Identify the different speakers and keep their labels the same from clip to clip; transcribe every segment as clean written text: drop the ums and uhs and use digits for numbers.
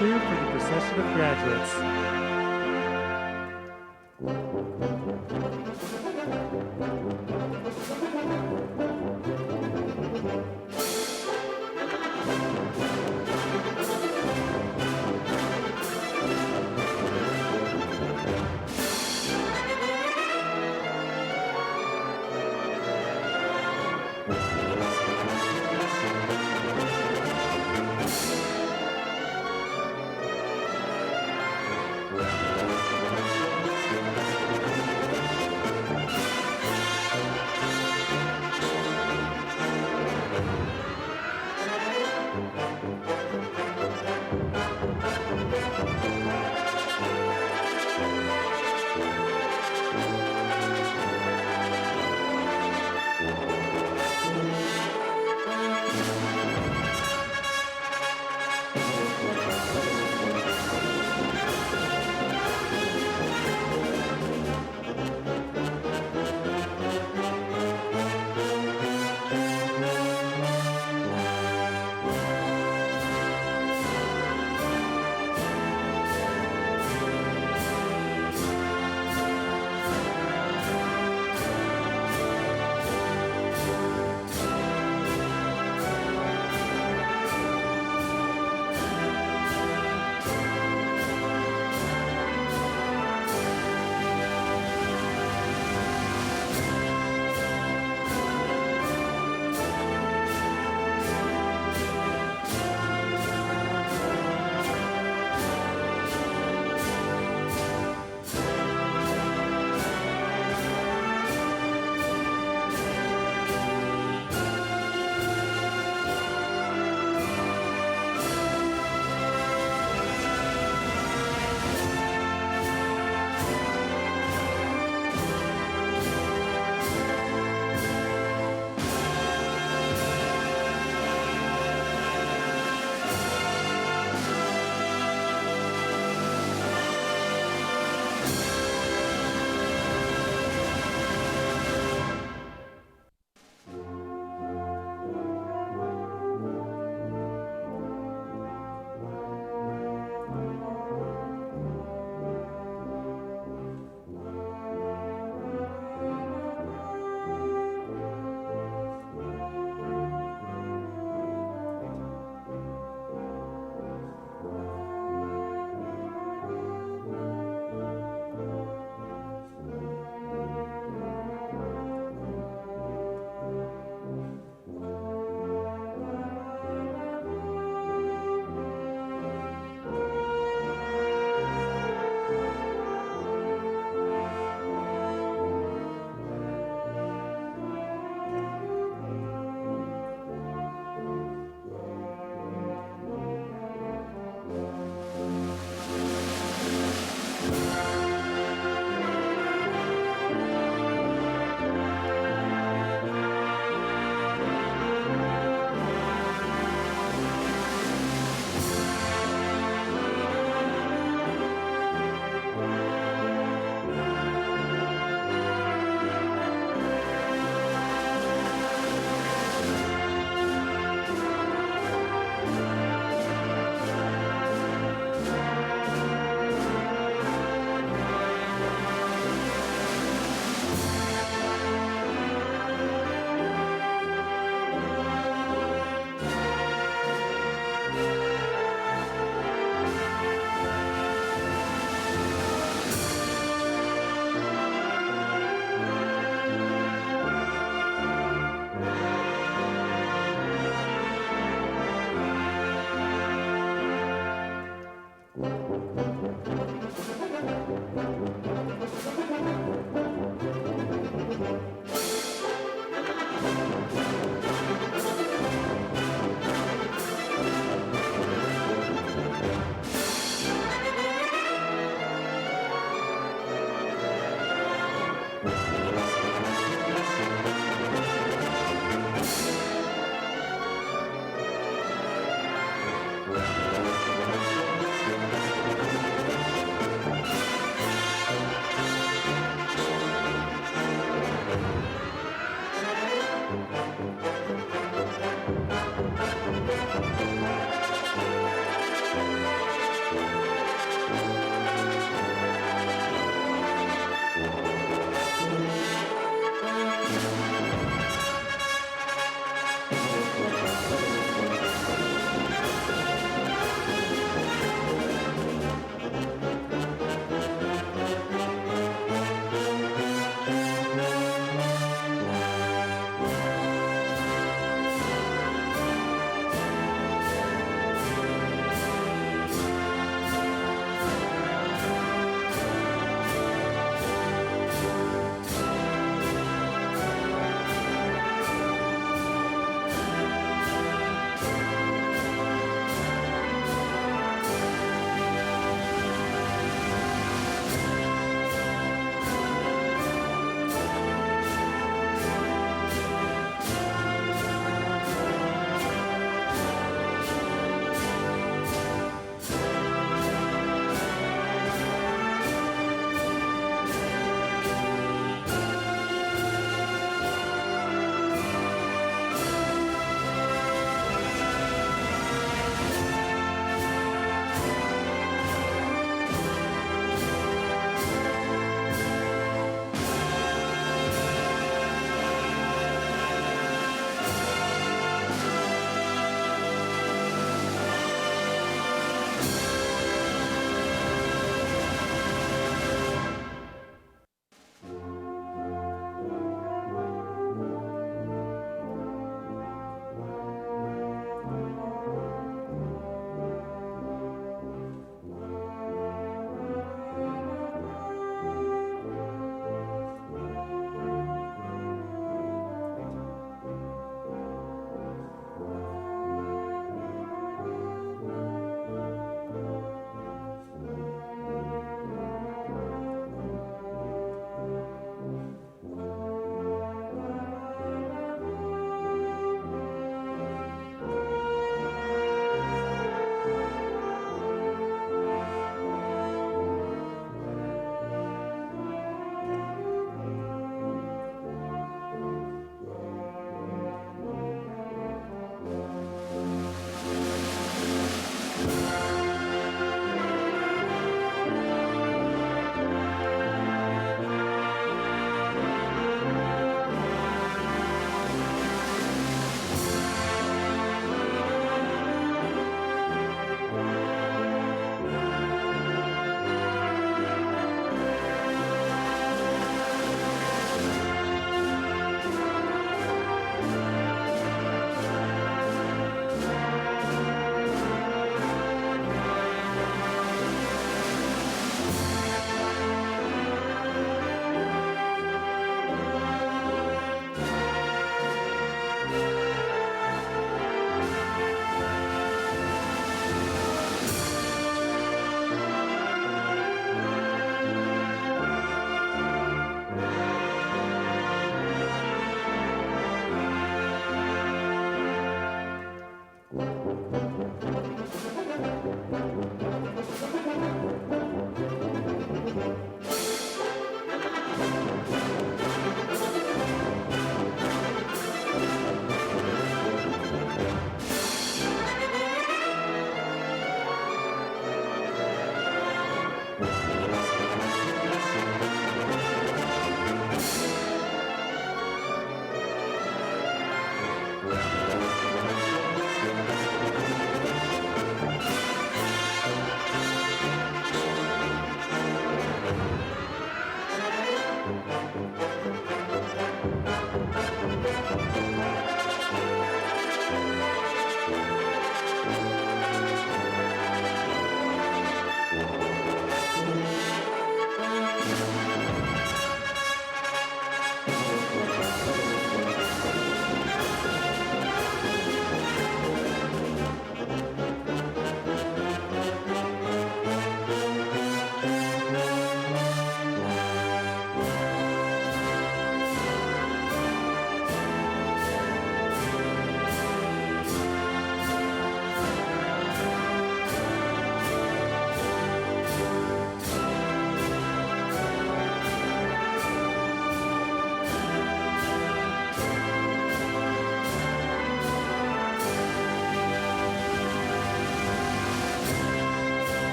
Speaker 1: cleared for the procession of graduates.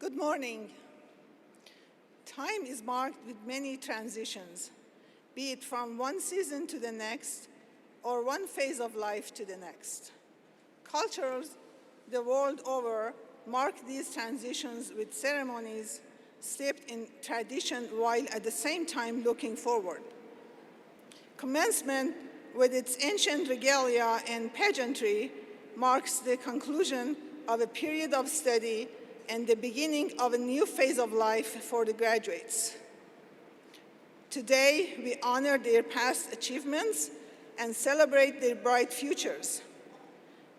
Speaker 2: Good morning. Time is marked with many transitions, be it from one season to the next or one phase of life to the next. Cultures the world over mark these transitions with ceremonies steeped in tradition while at the same time looking forward. Commencement, with its ancient regalia and pageantry, marks the conclusion of a period of study and the beginning of a new phase of life for the graduates. Today, we honor their past achievements and celebrate their bright futures.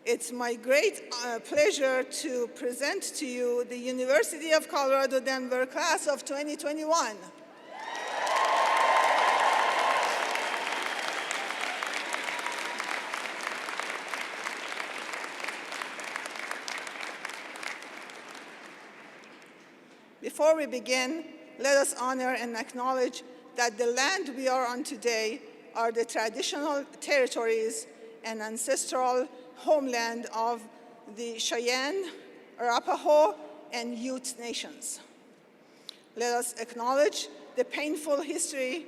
Speaker 2: It's my great pleasure to present to you the University of Colorado Denver class of 2021. Before we begin, let us honor and acknowledge that the land we are on today are the traditional territories and ancestral homeland of the Cheyenne, Arapaho, and Ute nations. Let us acknowledge the painful history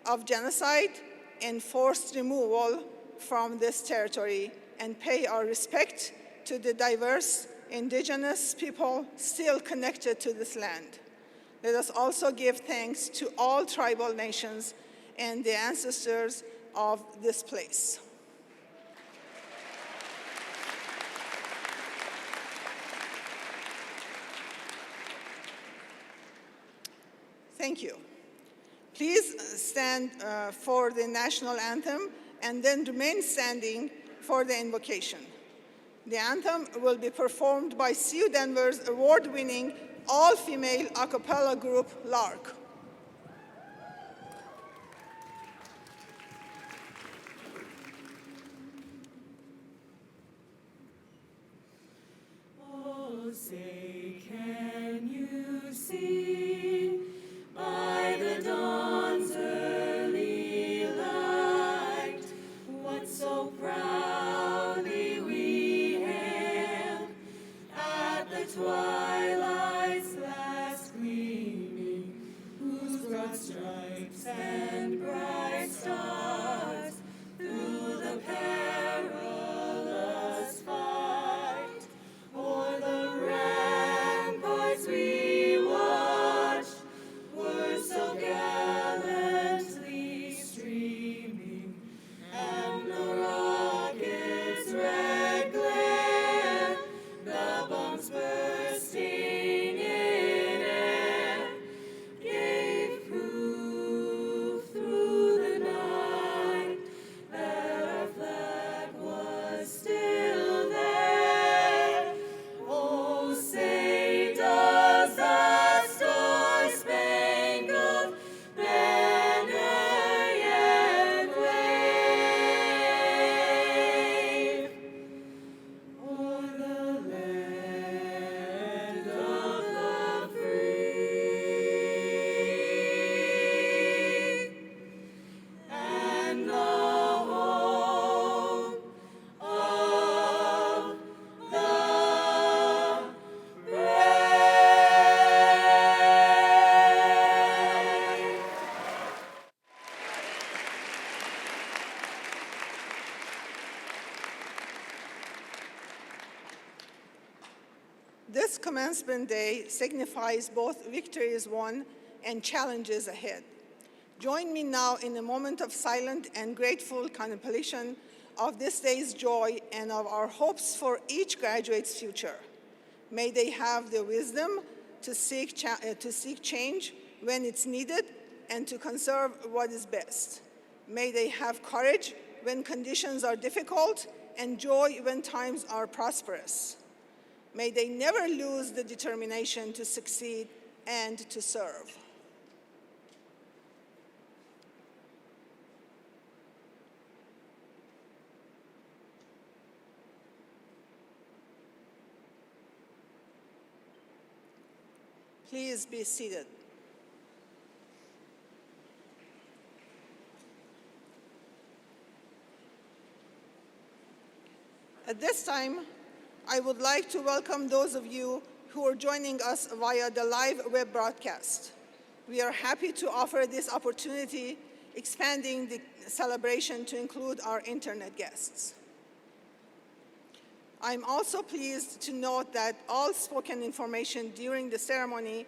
Speaker 2: of genocide and forced removal from this territory and pay our respect to the diverse indigenous people still connected to this land. Let us also give thanks to all tribal nations and the ancestors of this place. Thank you. Please stand for the national anthem and then remain standing for the invocation. The anthem will be performed by CU Denver's award-winning all-female a cappella group, LARC.
Speaker 3: Oh, say, can you see by the dawn's early light what so proudly we hailed at the twilight's last gleaming, whose broad stripes and bright stars through the perilous fight o'er the ramparts we watched were so gallantly streaming, and the rocket's red glare, the bombs bursting in air, gave proof through the night that our flag was still there. Oh, say, does the star-spangled banner yet wave o'er the land of the free and the home of the brave?
Speaker 2: This commencement day signifies both victories won and challenges ahead. Join me now in a moment of silent and grateful contemplation of this day's joy and of our hopes for each graduate's future. May they have the wisdom to seek change when it's needed and to conserve what is best. May they have courage when conditions are difficult and joy when times are prosperous. May they never lose the determination to succeed and to serve. Please be seated. At this time, I would like to welcome those of you who are joining us via the live web broadcast. We are happy to offer this opportunity, expanding the celebration to include our internet guests. I'm also pleased to note that all spoken information during the ceremony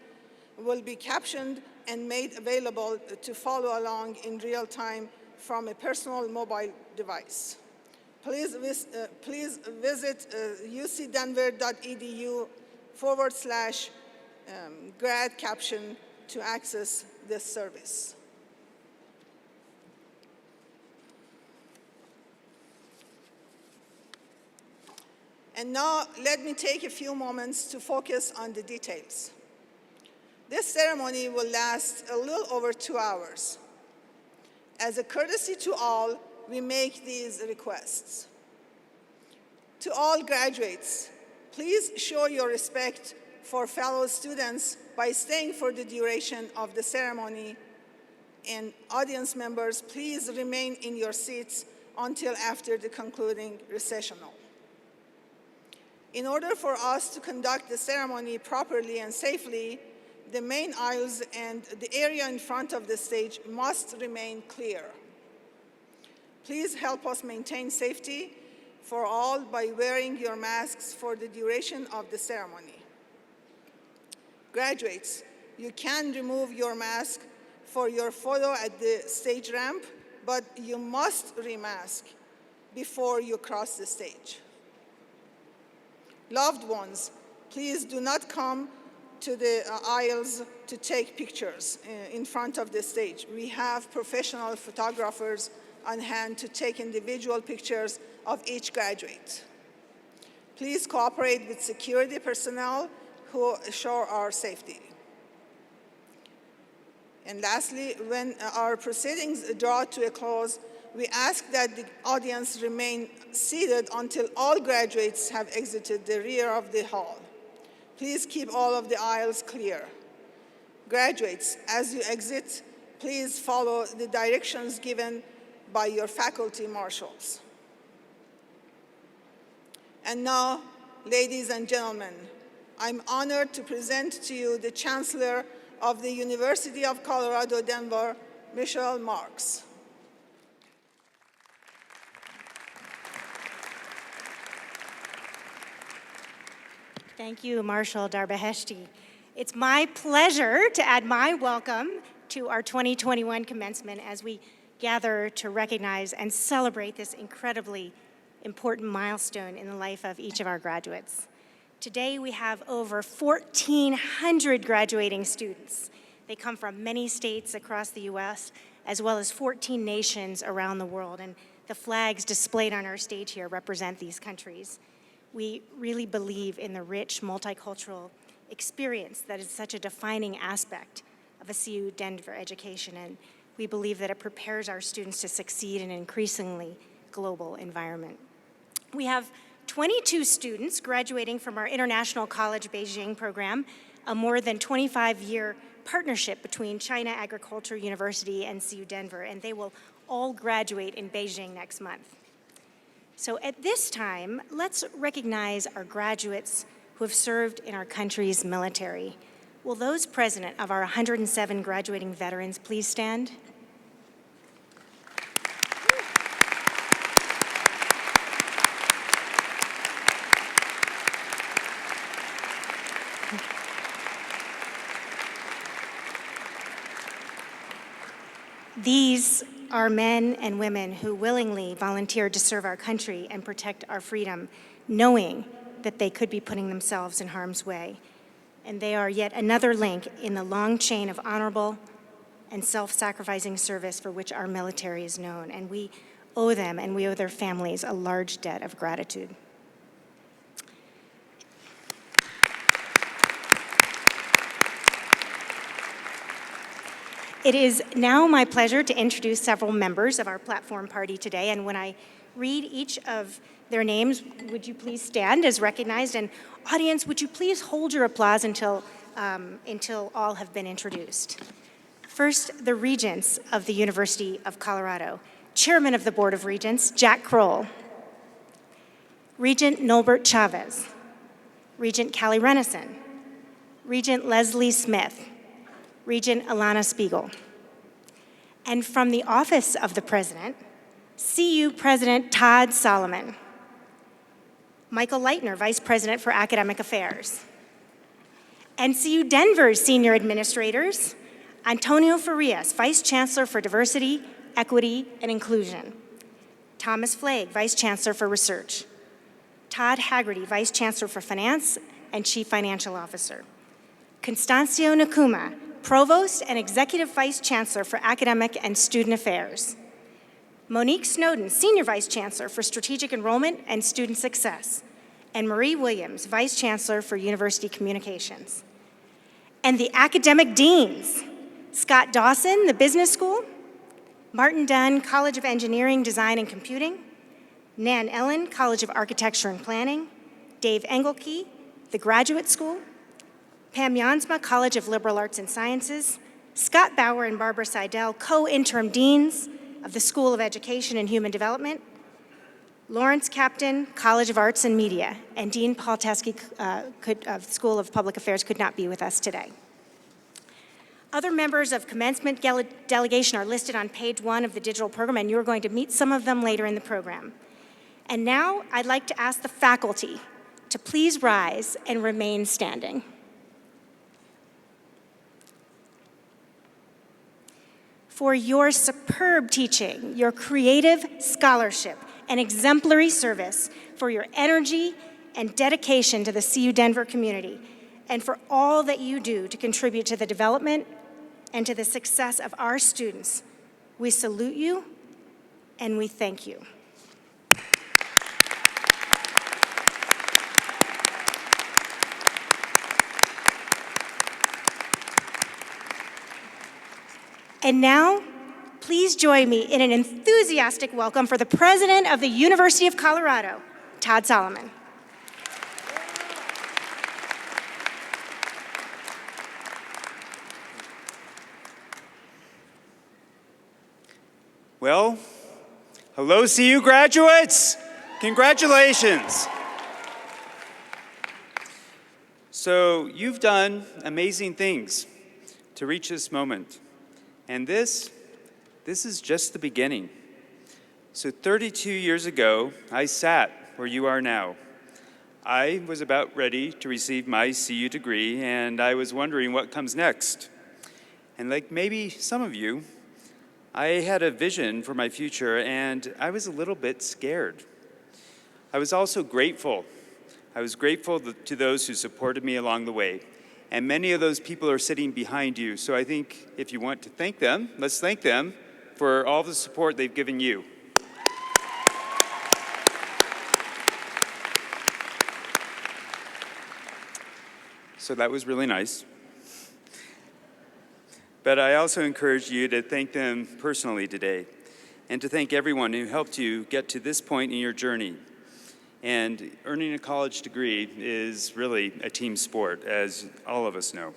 Speaker 2: will be captioned and made available to follow along in real time from a personal mobile device. Please visit ucdenver.edu/grad caption to access this service. And now, let me take a few moments to focus on the details. This ceremony will last a little over 2 hours. As a courtesy to all, we make these requests. To all graduates, please show your respect for fellow students by staying for the duration of the ceremony. And audience members, please remain in your seats until after the concluding recessional. In order for us to conduct the ceremony properly and safely, the main aisles and the area in front of the stage must remain clear. Please help us maintain safety for all by wearing your masks for the duration of the ceremony. Graduates, you can remove your mask for your photo at the stage ramp, but you must remask before you cross the stage. Loved ones, please do not come to the aisles to take pictures in front of the stage. We have professional photographers on hand to take individual pictures of each graduate. Please cooperate with security personnel who assure our safety. And lastly, when our proceedings draw to a close, we ask that the audience remain seated until all graduates have exited the rear of the hall. Please keep all of the aisles clear. Graduates, as you exit, please follow the directions given by your faculty marshals. And now, ladies and gentlemen, I'm honored to present to you the Chancellor of the University of Colorado, Denver, Michelle Marks.
Speaker 4: Thank you, Marshal Darbeheshti. It's my pleasure to add my welcome to our 2021 commencement as we gather to recognize and celebrate this incredibly important milestone in the life of each of our graduates. Today we have over 1,400 graduating students. They come from many states across the U.S. as well as 14 nations around the world, and the flags displayed on our stage here represent these countries. We really believe in the rich multicultural experience that is such a defining aspect of a CU Denver education, and we believe that it prepares our students to succeed in an increasingly global environment. We have 22 students graduating from our International College Beijing program, a more than 25-year partnership between China Agricultural University and CU Denver, and they will all graduate in Beijing next month. So at this time, let's recognize our graduates who have served in our country's military. Will those present of our 107 graduating veterans please stand? These are men and women who willingly volunteered to serve our country and protect our freedom, knowing that they could be putting themselves in harm's way. And they are yet another link in the long chain of honorable and self-sacrificing service for which our military is known. And we owe them and we owe their families a large debt of gratitude. It is now my pleasure to introduce several members of our platform party today, and when I read each of their names, would you please stand as recognized, and audience, would you please hold your applause until all have been introduced. First, the Regents of the University of Colorado. Chairman of the Board of Regents, Jack Kroll. Regent Nolbert Chavez. Regent Callie Renison. Regent Leslie Smith, Regent Alana Spiegel. And from the Office of the President, CU President Todd Solomon, Michael Leitner, Vice President for Academic Affairs, and CU Denver's Senior Administrators, Antonio Farias, Vice Chancellor for Diversity, Equity, and Inclusion, Thomas Flagg, Vice Chancellor for Research, Todd Haggerty, Vice Chancellor for Finance and Chief Financial Officer, Constancio Nakuma, Provost and Executive Vice Chancellor for Academic and Student Affairs, Monique Snowden, Senior Vice Chancellor for Strategic Enrollment and Student Success, and Marie Williams, Vice Chancellor for University Communications. And the academic deans, Scott Dawson, the Business School, Martin Dunn, College of Engineering, Design, and Computing, Nan Ellen, College of Architecture and Planning, Dave Engelke, the Graduate School, Pam Jansma, College of Liberal Arts and Sciences, Scott Bauer and Barbara Seidel, co-interim deans of the School of Education and Human Development, Lawrence Captain, College of Arts and Media, and Dean Paul Teske of School of Public Affairs could not be with us today. Other members of commencement delegation are listed on page 1 of the digital program, and you're going to meet some of them later in the program. And now I'd like to ask the faculty to please rise and remain standing. For your superb teaching, your creative scholarship, and exemplary service, for your energy and dedication to the CU Denver community, and for all that you do to contribute to the development and to the success of our students. We salute you and we thank you. And now, please join me in an enthusiastic welcome for the President of the University of Colorado, Todd Solomon.
Speaker 5: Well, hello CU graduates! Congratulations! So you've done amazing things to reach this moment. And this is just the beginning. So 32 years ago, I sat where you are now. I was about ready to receive my CU degree, and I was wondering what comes next. And like maybe some of you, I had a vision for my future, and I was a little bit scared. I was also grateful. I was grateful to those who supported me along the way. And many of those people are sitting behind you. So I think if you want to thank them, let's thank them for all the support they've given you. So that was really nice. But I also encourage you to thank them personally today, and to thank everyone who helped you get to this point in your journey. And earning a college degree is really a team sport, as all of us know.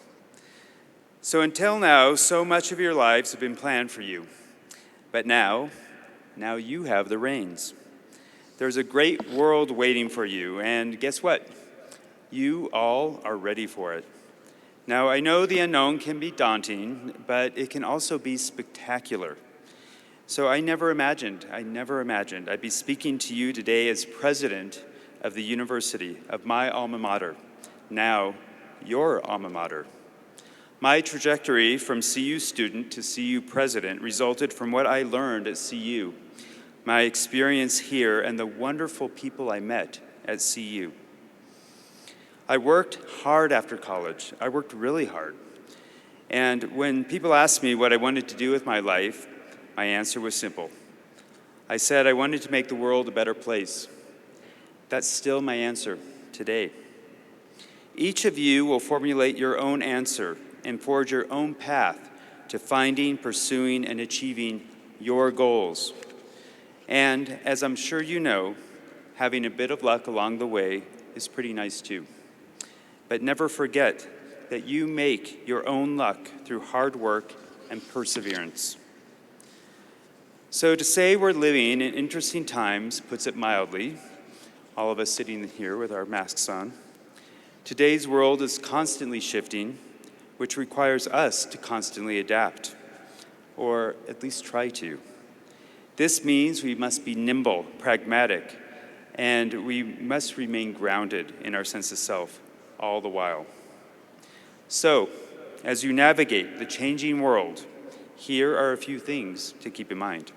Speaker 5: So until now, so much of your lives have been planned for you. But now you have the reins. There's a great world waiting for you, and guess what? You all are ready for it. Now, I know the unknown can be daunting, but it can also be spectacular. So I never imagined I'd be speaking to you today as president of the university, of my alma mater, now your alma mater. My trajectory from CU student to CU president resulted from what I learned at CU, my experience here, and the wonderful people I met at CU. I worked hard after college. I worked really hard. And when people asked me what I wanted to do with my life, my answer was simple. I said I wanted to make the world a better place. That's still my answer today. Each of you will formulate your own answer and forge your own path to finding, pursuing, and achieving your goals. And as I'm sure you know, having a bit of luck along the way is pretty nice too. But never forget that you make your own luck through hard work and perseverance. So to say we're living in interesting times puts it mildly, all of us sitting here with our masks on. Today's world is constantly shifting, which requires us to constantly adapt, or at least try to. This means we must be nimble, pragmatic, and we must remain grounded in our sense of self all the while. So, as you navigate the changing world, here are a few things to keep in mind.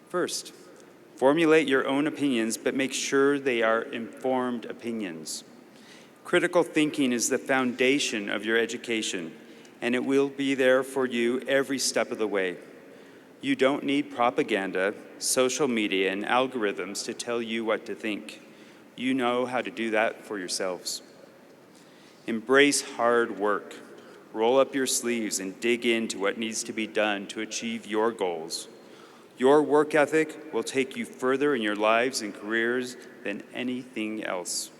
Speaker 5: First, formulate your own opinions, but make sure they are informed opinions. Critical thinking is the foundation of your education, and it will be there for you every step of the way. You don't need propaganda, social media, and algorithms to tell you what to think. You know how to do that for yourselves. Embrace hard work. Roll up your sleeves and dig into what needs to be done to achieve your goals. Your work ethic will take you further in your lives and careers than anything else.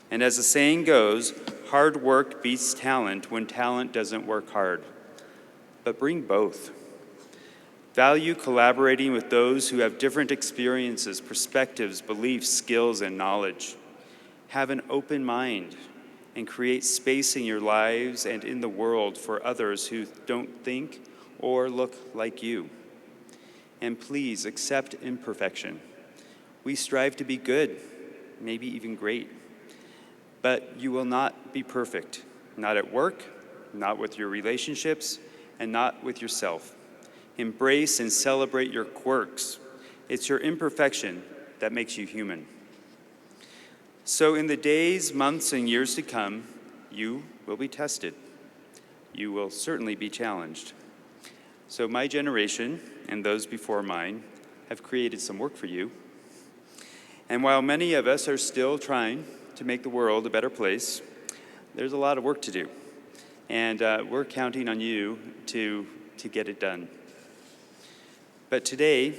Speaker 5: And as the saying goes, hard work beats talent when talent doesn't work hard. But bring both. Value collaborating with those who have different experiences, perspectives, beliefs, skills, and knowledge. Have an open mind and create space in your lives and in the world for others who don't think or look like you. And please accept imperfection. We strive to be good, maybe even great. But you will not be perfect, not at work, not with your relationships, and not with yourself. Embrace and celebrate your quirks. It's your imperfection that makes you human. So in the days, months, and years to come, you will be tested. You will certainly be challenged. So my generation and those before mine have created some work for you. And while many of us are still trying to make the world a better place, there's a lot of work to do. And we're counting on you to get it done. But today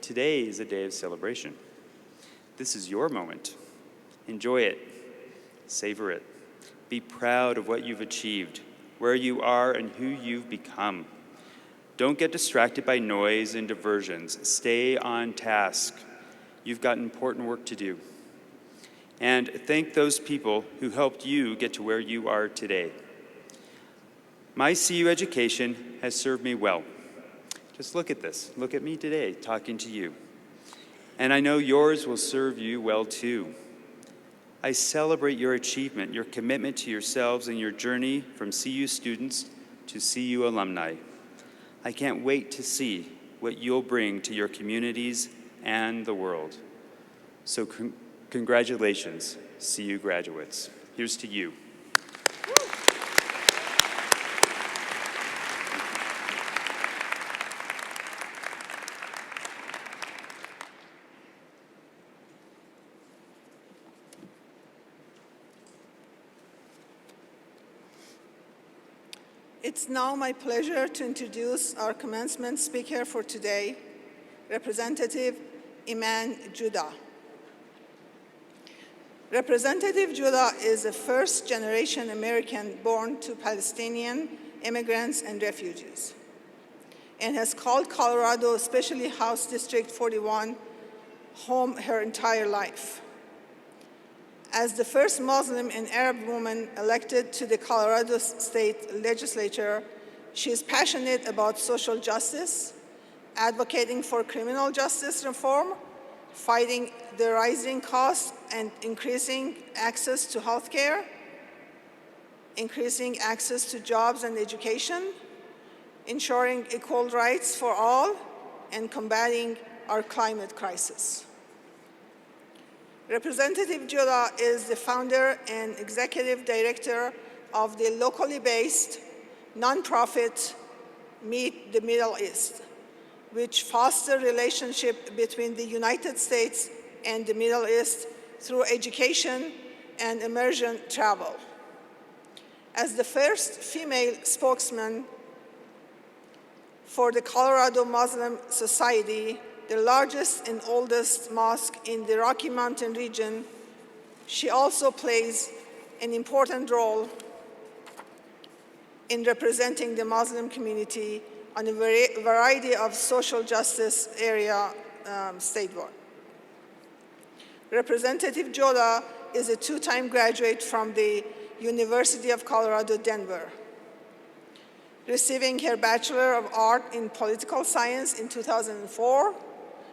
Speaker 5: is a day of celebration. This is your moment. Enjoy it. Savor it. Be proud of what you've achieved, where you are, and who you've become. Don't get distracted by noise and diversions. Stay on task. You've got important work to do. And thank those people who helped you get to where you are today. My CU education has served me well. Just look at this. Look at me today, talking to you. And I know yours will serve you well too. I celebrate your achievement, your commitment to yourselves, and your journey from CU students to CU alumni. I can't wait to see what you'll bring to your communities and the world. So congratulations, CU graduates. Here's to you.
Speaker 2: It's now my pleasure to introduce our commencement speaker for today, Representative Iman Judah. Representative Judah is a first-generation American born to Palestinian immigrants and refugees, and has called Colorado, especially House District 41, home her entire life. As the first Muslim and Arab woman elected to the Colorado State Legislature, she is passionate about social justice, advocating for criminal justice reform, fighting the rising costs and increasing access to health care, increasing access to jobs and education, ensuring equal rights for all, and combating our climate crisis. Representative Judah is the founder and executive director of the locally based nonprofit Meet the Middle East, which fosters relationship between the United States and the Middle East through education and immersion travel. As the first female spokesman for the Colorado Muslim Society, the largest and oldest mosque in the Rocky Mountain region, she also plays an important role in representing the Muslim community on a variety of social justice area statewide. Representative Judah is a two-time graduate from the University of Colorado, Denver, receiving her Bachelor of Art in Political Science in 2004,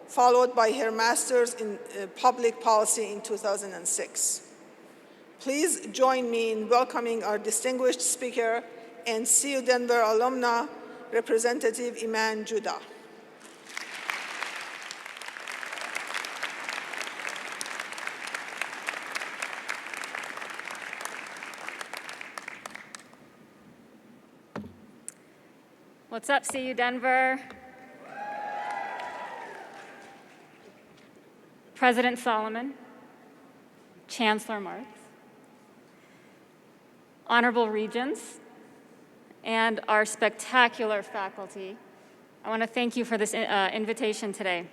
Speaker 2: followed by her Master's in Public Policy in 2006. Please join me in welcoming our distinguished speaker and CU Denver alumna, Representative Iman Judah.
Speaker 6: What's up, CU Denver? President Solomon, Chancellor Marks, Honorable Regents, and our spectacular faculty, I want to thank you for this invitation today.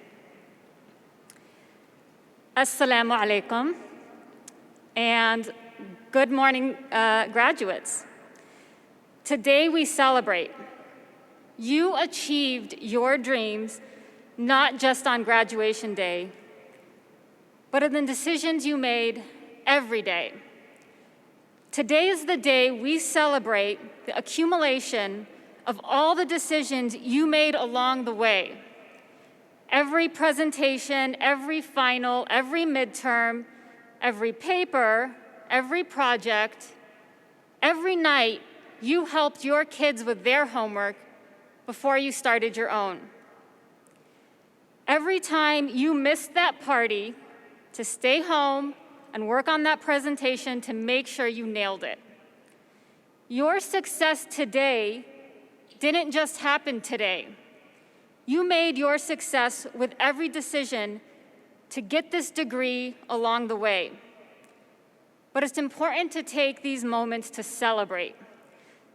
Speaker 6: Assalamu alaikum, and good morning, graduates. Today we celebrate. You achieved your dreams not just on graduation day, but in the decisions you made every day. Today is the day we celebrate the accumulation of all the decisions you made along the way. Every presentation, every final, every midterm, every paper, every project, every night you helped your kids with their homework before you started your own. Every time you missed that party to stay home and work on that presentation to make sure you nailed it. Your success today didn't just happen today. You made your success with every decision to get this degree along the way. But it's important to take these moments to celebrate,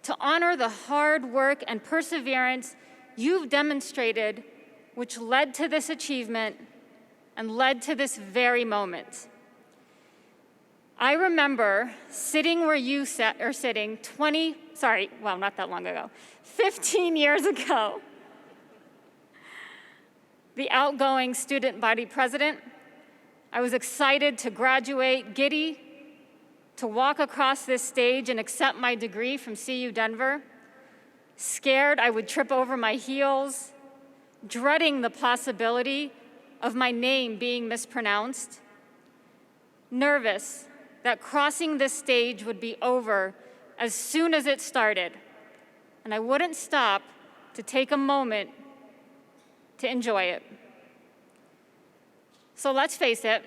Speaker 6: to honor the hard work and perseverance you've demonstrated, which led to this achievement and led to this very moment. I remember sitting where you are sitting 15 years ago. The outgoing student body president. I was excited to graduate, giddy to walk across this stage and accept my degree from CU Denver, scared I would trip over my heels, dreading the possibility of my name being mispronounced, nervous that crossing this stage would be over as soon as it started, and I wouldn't stop to take a moment to enjoy it. So let's face it,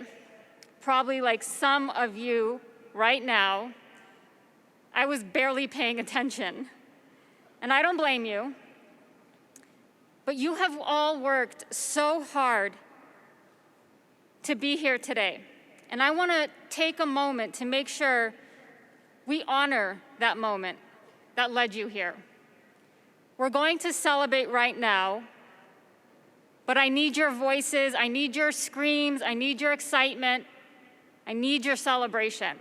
Speaker 6: probably like some of you right now, I was barely paying attention. And I don't blame you, but you have all worked so hard to be here today. And I want to take a moment to make sure we honor that moment that led you here. We're going to celebrate right now, but I need your voices, I need your screams, I need your excitement, I need your celebration.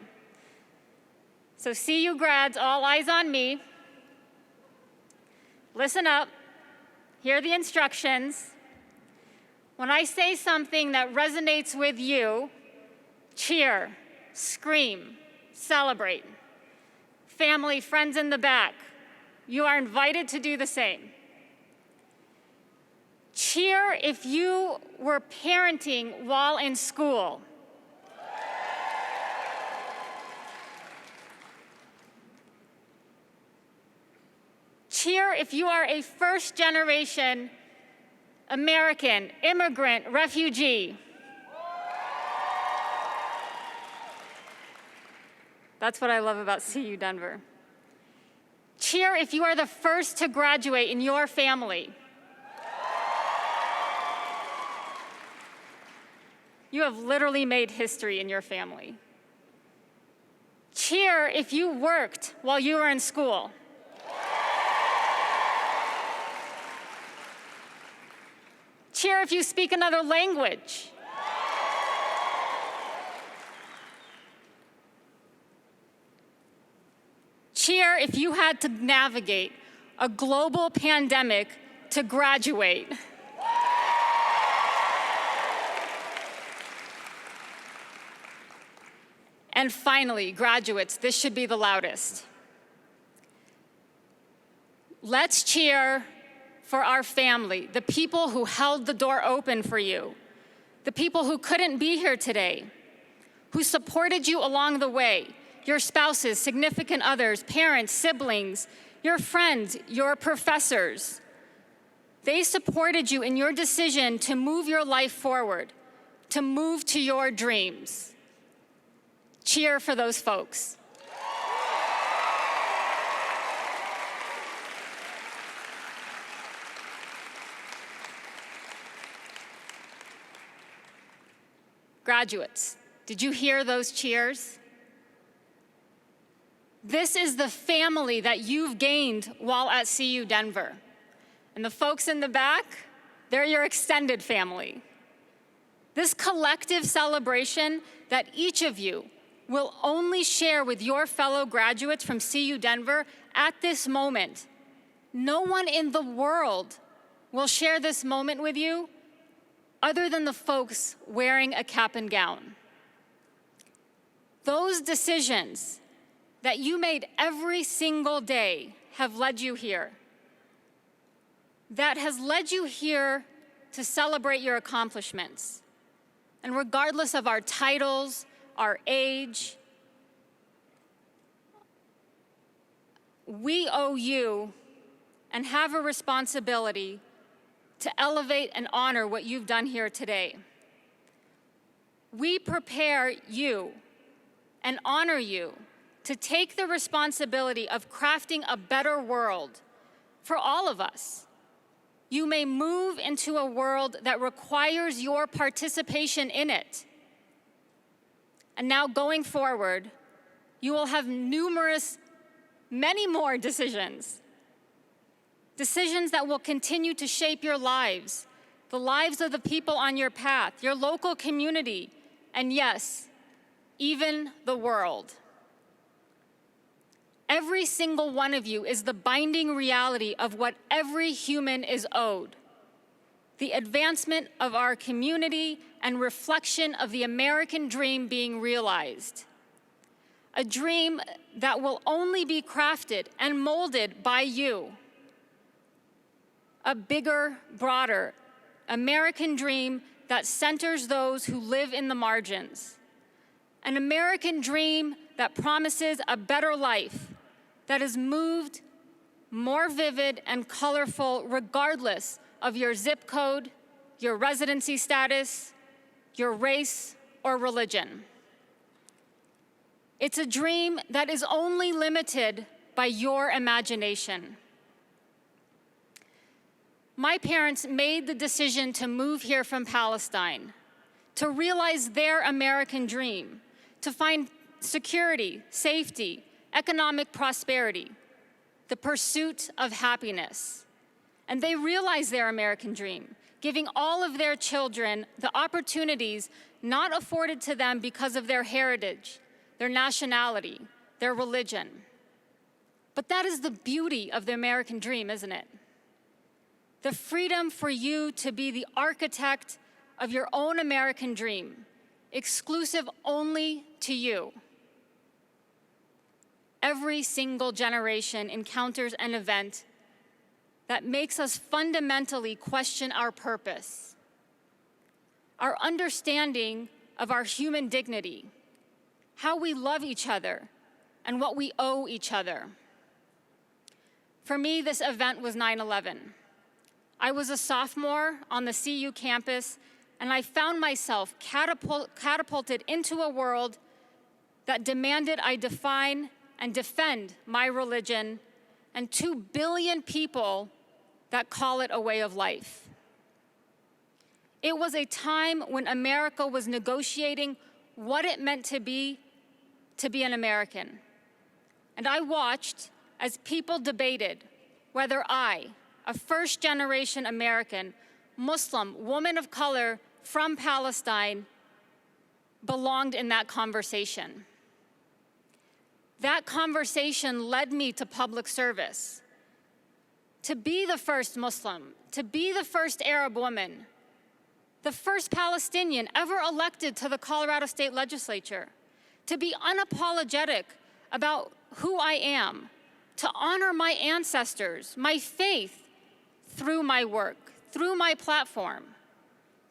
Speaker 6: So CU grads, all eyes on me. Listen up, hear the instructions. When I say something that resonates with you, cheer, scream, celebrate. Family, friends in the back, you are invited to do the same. Cheer if you were parenting while in school. Cheer if you are a first-generation American, immigrant, refugee. That's what I love about CU Denver. Cheer if you are the first to graduate in your family. You have literally made history in your family. Cheer if you worked while you were in school. Cheer if you speak another language. Cheer if you had to navigate a global pandemic to graduate. And finally, graduates, this should be the loudest. Let's cheer for our family, the people who held the door open for you, the people who couldn't be here today, who supported you along the way, your spouses, significant others, parents, siblings, your friends, your professors. They supported you in your decision to move your life forward, to move to your dreams. Cheer for those folks. Graduates, did you hear those cheers? This is the family that you've gained while at CU Denver. And the folks in the back, they're your extended family. This collective celebration that each of you will only share with your fellow graduates from CU Denver at this moment. No one in the world will share this moment with you other than the folks wearing a cap and gown. Those decisions that you made every single day have led you here. That has led you here to celebrate your accomplishments. And regardless of our titles, our age, we owe you and have a responsibility to elevate and honor what you've done here today. We prepare you and honor you to take the responsibility of crafting a better world for all of us. You may move into a world that requires your participation in it. And now going forward, you will have many more decisions. Decisions that will continue to shape your lives, the lives of the people on your path, your local community, and yes, even the world. Every single one of you is the binding reality of what every human is owed: the advancement of our community and reflection of the American dream being realized. A dream that will only be crafted and molded by you. A bigger, broader American dream that centers those who live in the margins. An American dream that promises a better life, that is moved, more vivid and colorful regardless of your zip code, your residency status, your race, or religion. It's a dream that is only limited by your imagination. My parents made the decision to move here from Palestine, to realize their American dream, to find security, safety, economic prosperity, the pursuit of happiness. And they realized their American dream, giving all of their children the opportunities not afforded to them because of their heritage, their nationality, their religion. But that is the beauty of the American dream, isn't it? The freedom for you to be the architect of your own American dream, exclusive only to you. Every single generation encounters an event that makes us fundamentally question our purpose, our understanding of our human dignity, how we love each other, and what we owe each other. For me, this event was 9/11. I was a sophomore on the CU campus, and I found myself catapulted into a world that demanded I define and defend my religion and 2 billion people that call it a way of life. It was a time when America was negotiating what it meant to be an American. And I watched as people debated whether I, a first-generation American, Muslim, woman of color from Palestine, belonged in that conversation. That conversation led me to public service, to be the first Muslim, to be the first Arab woman, the first Palestinian ever elected to the Colorado State Legislature, to be unapologetic about who I am, to honor my ancestors, my faith through my work, through my platform,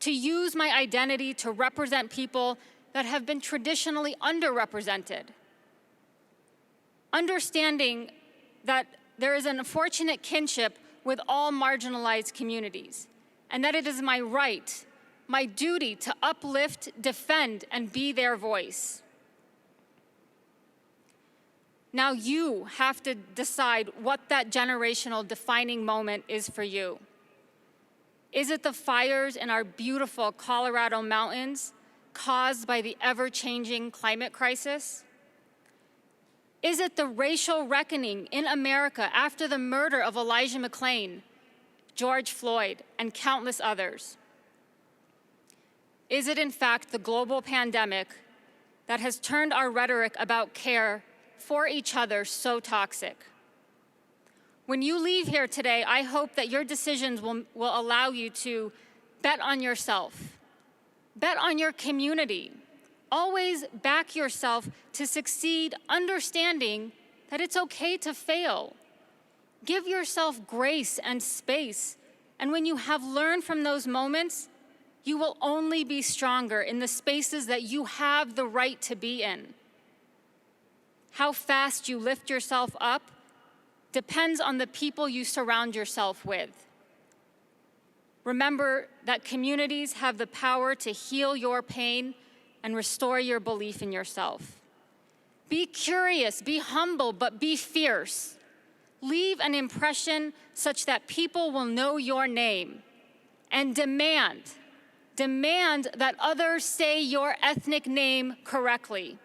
Speaker 6: to use my identity to represent people that have been traditionally underrepresented. Understanding that there is an unfortunate kinship with all marginalized communities, and that it is my right, my duty to uplift, defend, and be their voice. Now you have to decide what that generational defining moment is for you. Is it the fires in our beautiful Colorado mountains caused by the ever-changing climate crisis? Is it the racial reckoning in America after the murder of Elijah McClain, George Floyd, and countless others? Is it in fact the global pandemic that has turned our rhetoric about care for each other so toxic? When you leave here today, I hope that your decisions will allow you to bet on yourself, bet on your community. Always back yourself to succeed, understanding that it's okay to fail. Give yourself grace and space, and when you have learned from those moments, you will only be stronger in the spaces that you have the right to be in. How fast you lift yourself up depends on the people you surround yourself with. Remember that communities have the power to heal your pain and restore your belief in yourself. Be curious, be humble, but be fierce. Leave an impression such that people will know your name, and demand that others say your ethnic name correctly.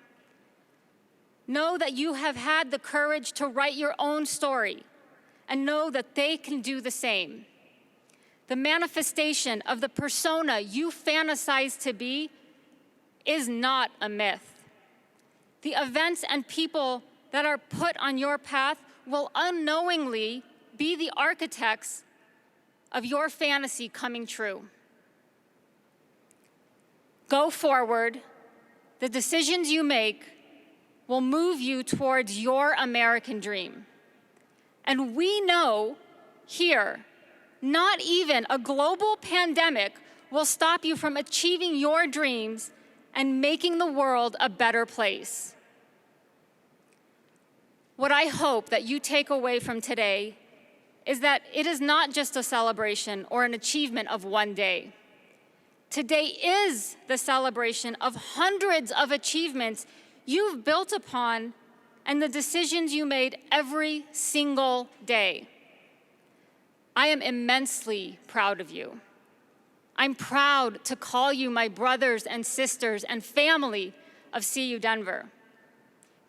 Speaker 6: Know that you have had the courage to write your own story, and know that they can do the same. The manifestation of the persona you fantasize to be is not a myth. The events and people that are put on your path will unknowingly be the architects of your fantasy coming true. Go forward. The decisions you make will move you towards your American dream. And we know here, not even a global pandemic will stop you from achieving your dreams and making the world a better place. What I hope that you take away from today is that it is not just a celebration or an achievement of one day. Today is the celebration of hundreds of achievements you've built upon and the decisions you made every single day. I am immensely proud of you. I'm proud to call you my brothers and sisters and family of CU Denver.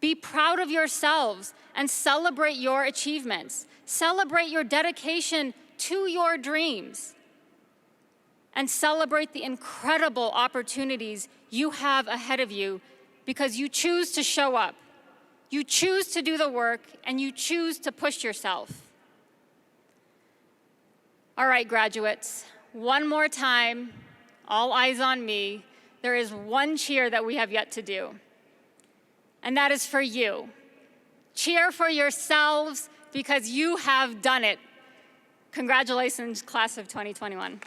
Speaker 6: Be proud of yourselves and celebrate your achievements. Celebrate your dedication to your dreams. And celebrate the incredible opportunities you have ahead of you because you choose to show up. You choose to do the work, and you choose to push yourself. All right, graduates, one more time, all eyes on me. There is one cheer that we have yet to do, and that is for you. Cheer for yourselves because you have done it. Congratulations, class of 2021.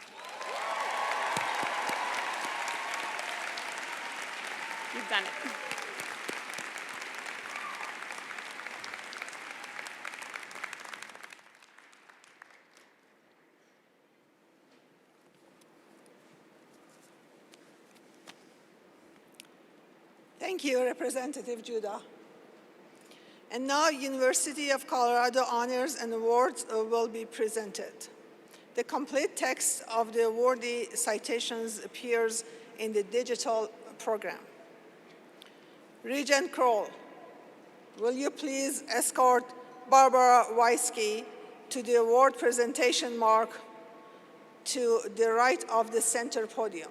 Speaker 6: You've done it.
Speaker 2: Thank you, Representative Judah. And now, University of Colorado Honors and Awards will be presented. The complete text of the awardee citations appears in the digital program. Regent Kroll, will you please escort Barbara Weiske to the award presentation mark to the right of the center podium?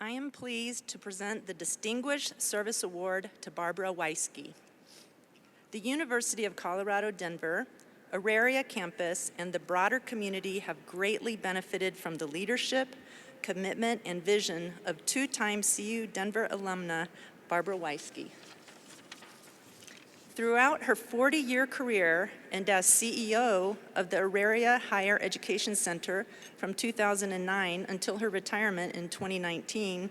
Speaker 7: I am pleased to present the Distinguished Service Award to Barbara Weiske. The University of Colorado Denver, Auraria campus, and the broader community have greatly benefited from the leadership, commitment, and vision of two-time CU Denver alumna Barbara Weiske. Throughout her 40-year career and as CEO of the Auraria Higher Education Center from 2009 until her retirement in 2019,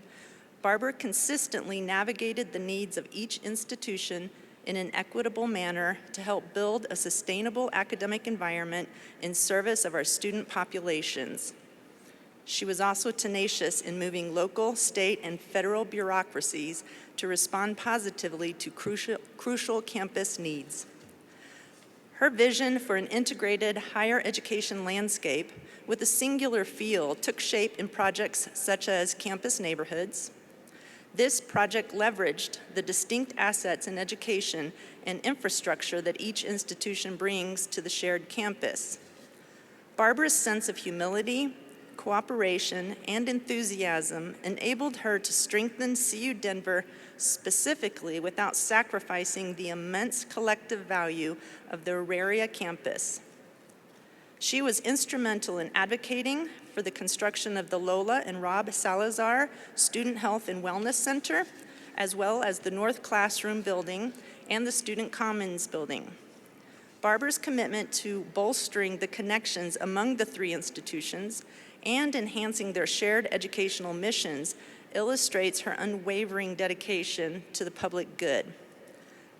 Speaker 7: Barbara consistently navigated the needs of each institution in an equitable manner to help build a sustainable academic environment in service of our student populations. She was also tenacious in moving local, state, and federal bureaucracies to respond positively to crucial campus needs. Her vision for an integrated higher education landscape with a singular feel took shape in projects such as Campus Neighborhoods. This project leveraged the distinct assets in education and infrastructure that each institution brings to the shared campus. Barbara's sense of humility, cooperation, and enthusiasm enabled her to strengthen CU Denver specifically without sacrificing the immense collective value of the Auraria campus. She was instrumental in advocating for the construction of the Lola and Rob Salazar Student Health and Wellness Center, as well as the North Classroom Building and the Student Commons Building. Barbara's commitment to bolstering the connections among the three institutions and enhancing their shared educational missions illustrates her unwavering dedication to the public good.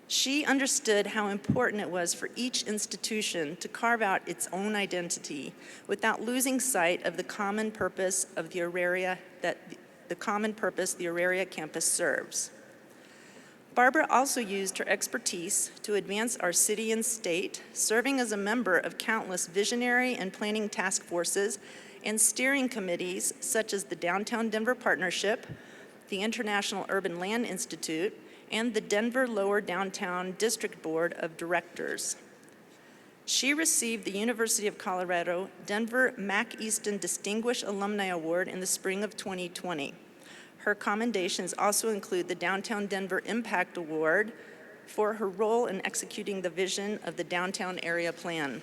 Speaker 7: She understood how important it was for each institution to carve out its own identity without losing sight of the common purpose of the Auraria campus serves. Barbara also used her expertise to advance our city and state, serving as a member of countless visionary and planning task forces and steering committees such as the Downtown Denver Partnership, the International Urban Land Institute, and the Denver Lower Downtown District Board of Directors. She received the University of Colorado Denver Mac Easton Distinguished Alumni Award in the spring of 2020. Her commendations also include the Downtown Denver Impact Award for her role in executing the vision of the Downtown Area Plan.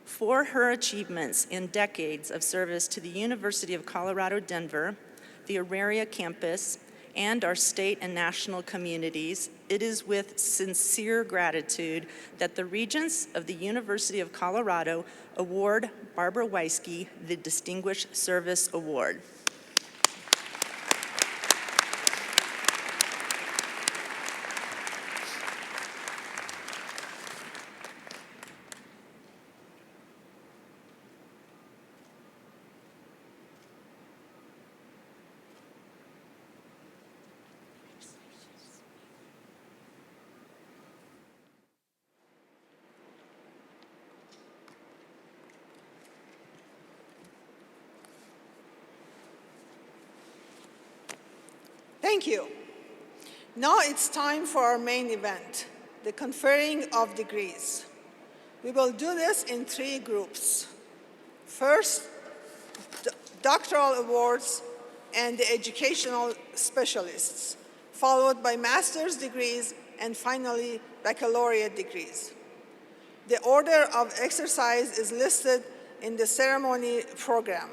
Speaker 7: For her achievements in decades of service to the University of Colorado Denver, the Auraria campus, and our state and national communities, it is with sincere gratitude that the Regents of the University of Colorado award Barbara Weiske the Distinguished Service Award.
Speaker 2: Thank you. Now it's time for our main event, the Conferring of Degrees. We will do this in three groups. First, doctoral awards and the educational specialists, followed by master's degrees, and finally, baccalaureate degrees. The order of exercise is listed in the ceremony program,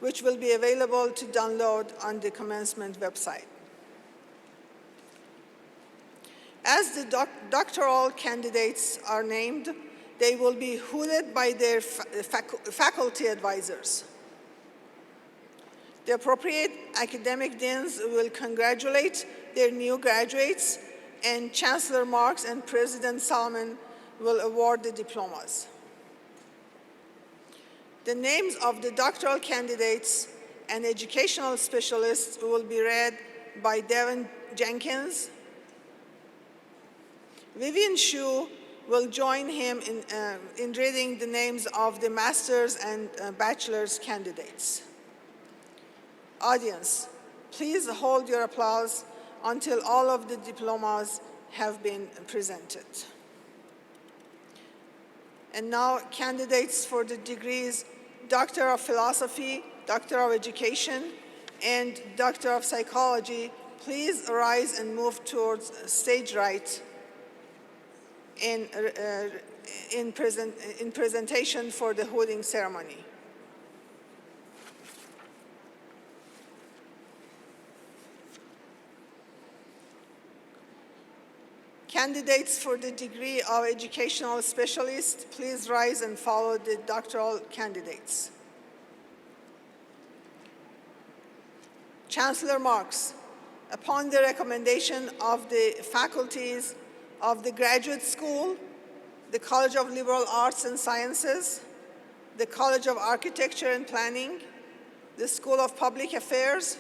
Speaker 2: which will be available to download on the commencement website. As the doctoral candidates are named, they will be hooted by their faculty advisors. The appropriate academic deans will congratulate their new graduates, and Chancellor Marks and President Salmon will award the diplomas. The names of the doctoral candidates and educational specialists will be read by Devin Jenkins. Vivian Shu will join him in reading the names of the master's and bachelor's candidates. Audience, please hold your applause until all of the diplomas have been presented. And now, candidates for the degrees Doctor of Philosophy, Doctor of Education, and Doctor of Psychology, please rise and move towards stage right in presentation for the hooding ceremony. Candidates for the degree of educational specialist, please rise and follow the doctoral candidates. Chancellor Marks, upon the recommendation of the faculties of the Graduate School, the College of Liberal Arts and Sciences, the College of Architecture and Planning, the School of Public Affairs,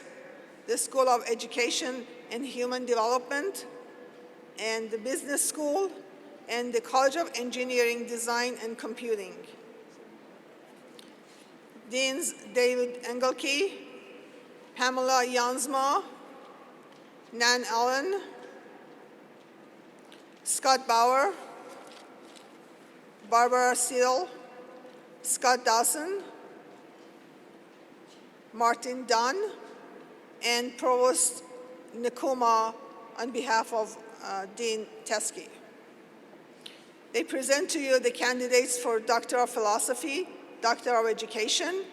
Speaker 2: the School of Education and Human Development, and the Business School, and the College of Engineering, Design, and Computing. Deans David Engelke, Pamela Jansma, Nan Allen, Scott Bauer, Barbara Seal, Scott Dawson, Martin Dunn, and Provost Nkuma on behalf of Dean Teskey. They present to you the candidates for Doctor of Philosophy, Doctor of Education,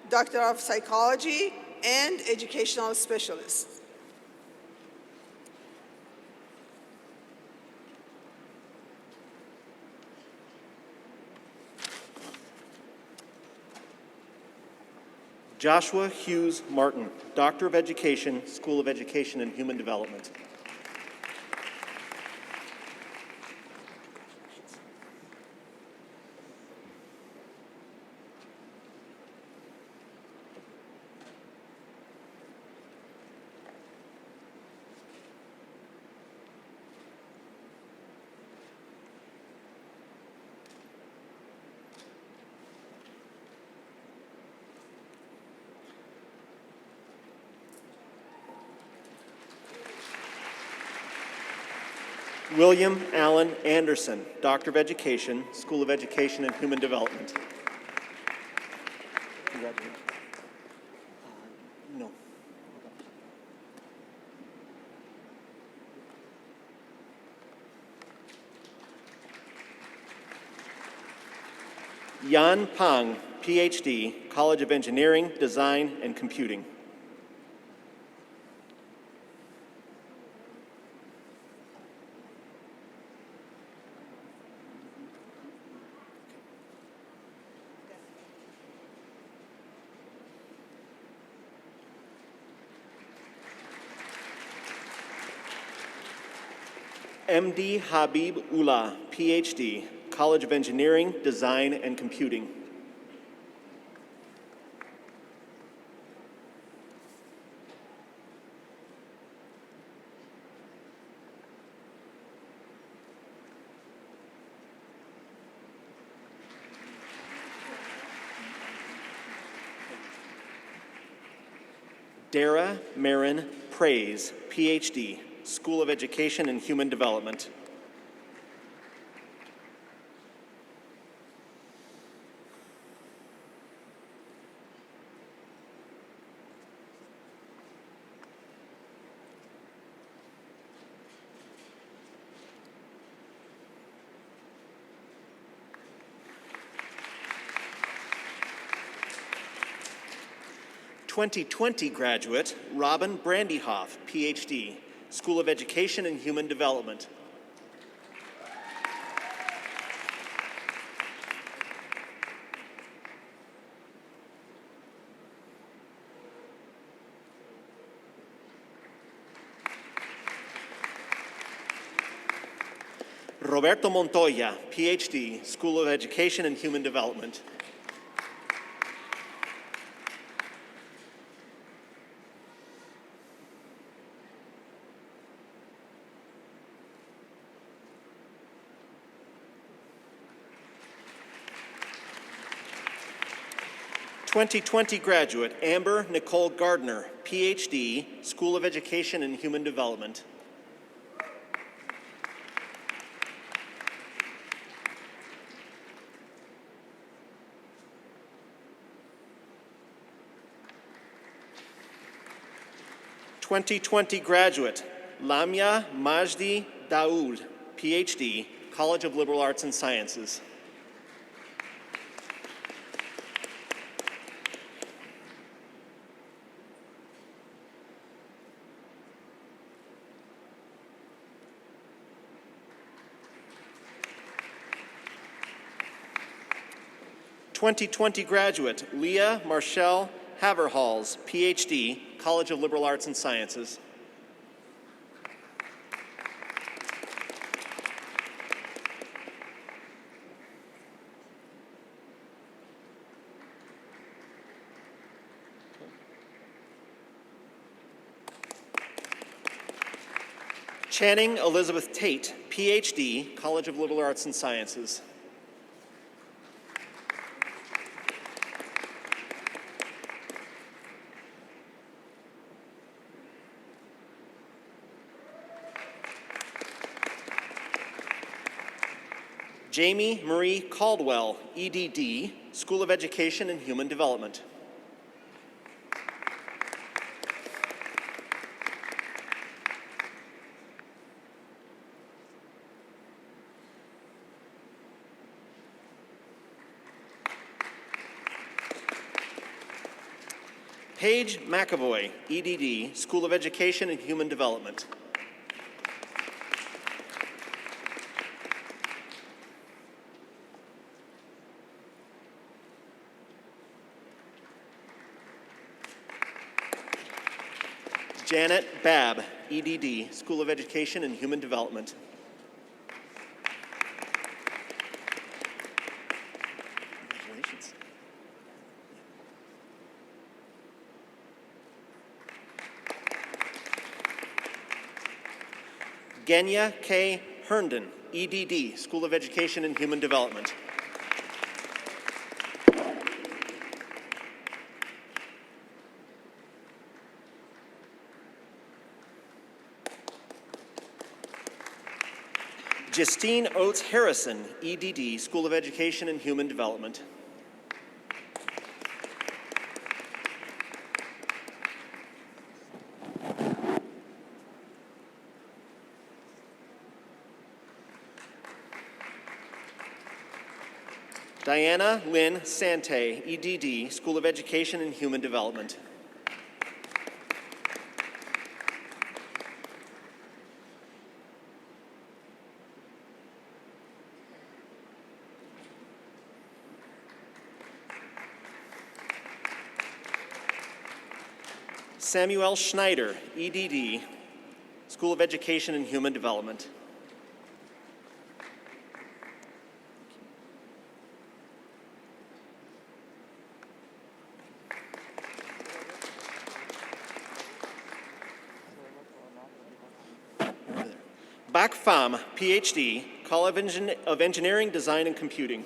Speaker 2: Doctor of Psychology, and Educational Specialist.
Speaker 1: Joshua Hughes Martin, Doctor of Education, School of Education and Human Development. William Allen Anderson, Doctor of Education, School of Education and Human Development. Congratulations. No. Yan Pang, PhD, College of Engineering, Design, and Computing. MD Habib Ullah, PhD, College of Engineering, Design, and Computing. Dara Marin Praise, PhD, School of Education and Human Development. (2020) graduate Robin Brandyhoff, PhD, School of Education and Human Development. Roberto Montoya, PhD, School of Education and Human Development. (2020) graduate Amber Nicole Gardner, PhD, School of Education and Human Development. 2020 graduate, Lamia Majdi Daoud, PhD, College of Liberal Arts and Sciences. '20 graduate, Leah Marshall Haverhalls, PhD, College of Liberal Arts and Sciences. Channing Elizabeth Tate, PhD, College of Liberal Arts and Sciences. Jamie Marie Caldwell, EDD, School of Education and Human Development. Paige McAvoy, EDD, School of Education and Human Development. Janet Babb, EDD, School of Education and Human Development. Congratulations. Genya K. Herndon, EDD, School of Education and Human Development. Justine Oates Harrison, EDD, School of Education and Human Development. Diana Lynn Sante, EDD, School of Education and Human Development. Samuel Schneider, EDD, School of Education and Human Development. Bac Pham, PhD, College of Engineering, Design, and Computing.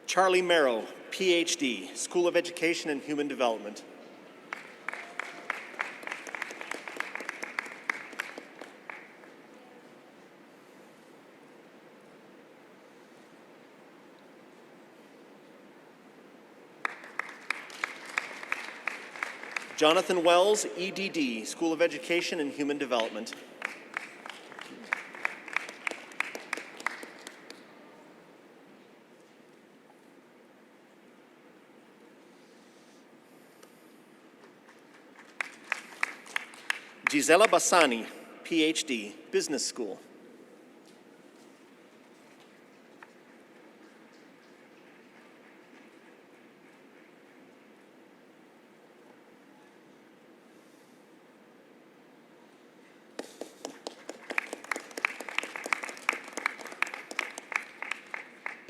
Speaker 1: Charlie Merrow, PhD, School of Education and Human Development. Jonathan Wells, EDD, School of Education and Human Development. Gisela Bassani, PhD, Business School.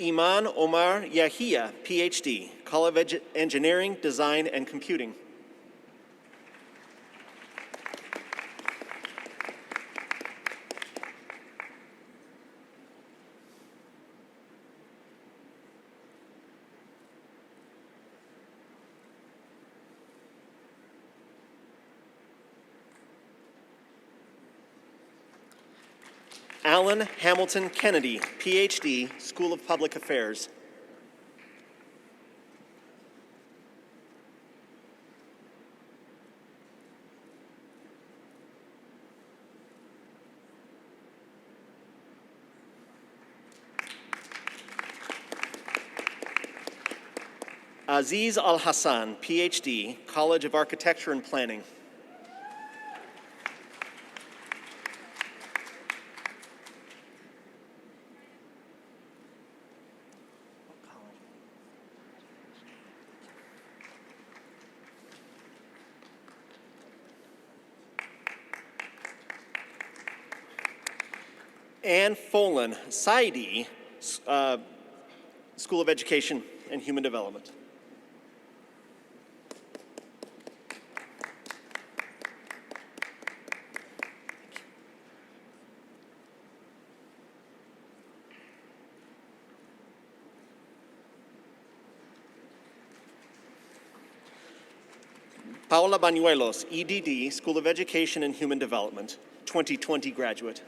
Speaker 1: Iman Omar Yahia, PhD, College of Engineering, Design, and Computing. Alan Hamilton Kennedy, PhD, School of Public Affairs. Aziz Al Hassan, PhD, College of Architecture and Planning. Anne Folan, Saidi, School of Education and Human Development. Paola Bañuelos, EDD, School of Education and Human Development, 2020 graduate.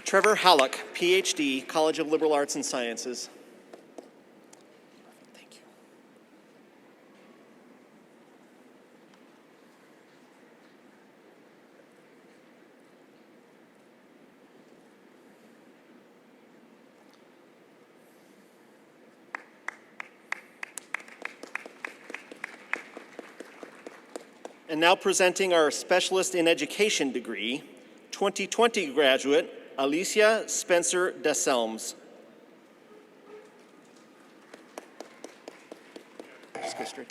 Speaker 1: Trevor Hallock, PhD, College of Liberal Arts and Sciences. Thank you. And now presenting our Specialist in Education degree, 2020 graduate, Alicia Spencer Deselms. Just go straight.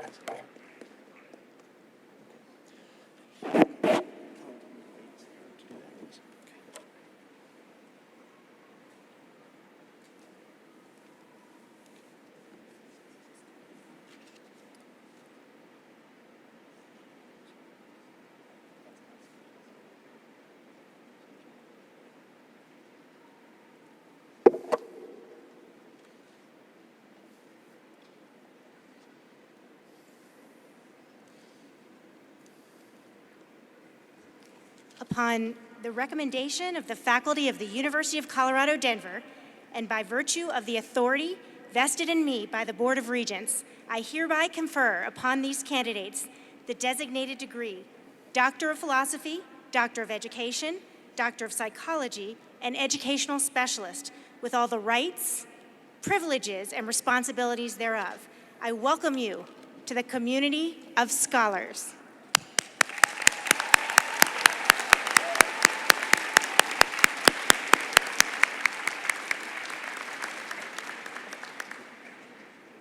Speaker 4: Upon the recommendation of the faculty of the University of Colorado, Denver, and by virtue of the authority vested in me by the Board of Regents, I hereby confer upon these candidates the designated degree, Doctor of Philosophy, Doctor of Education, Doctor of Psychology, and Educational Specialist, with all the rights, privileges, and responsibilities thereof. I welcome you to the community of scholars.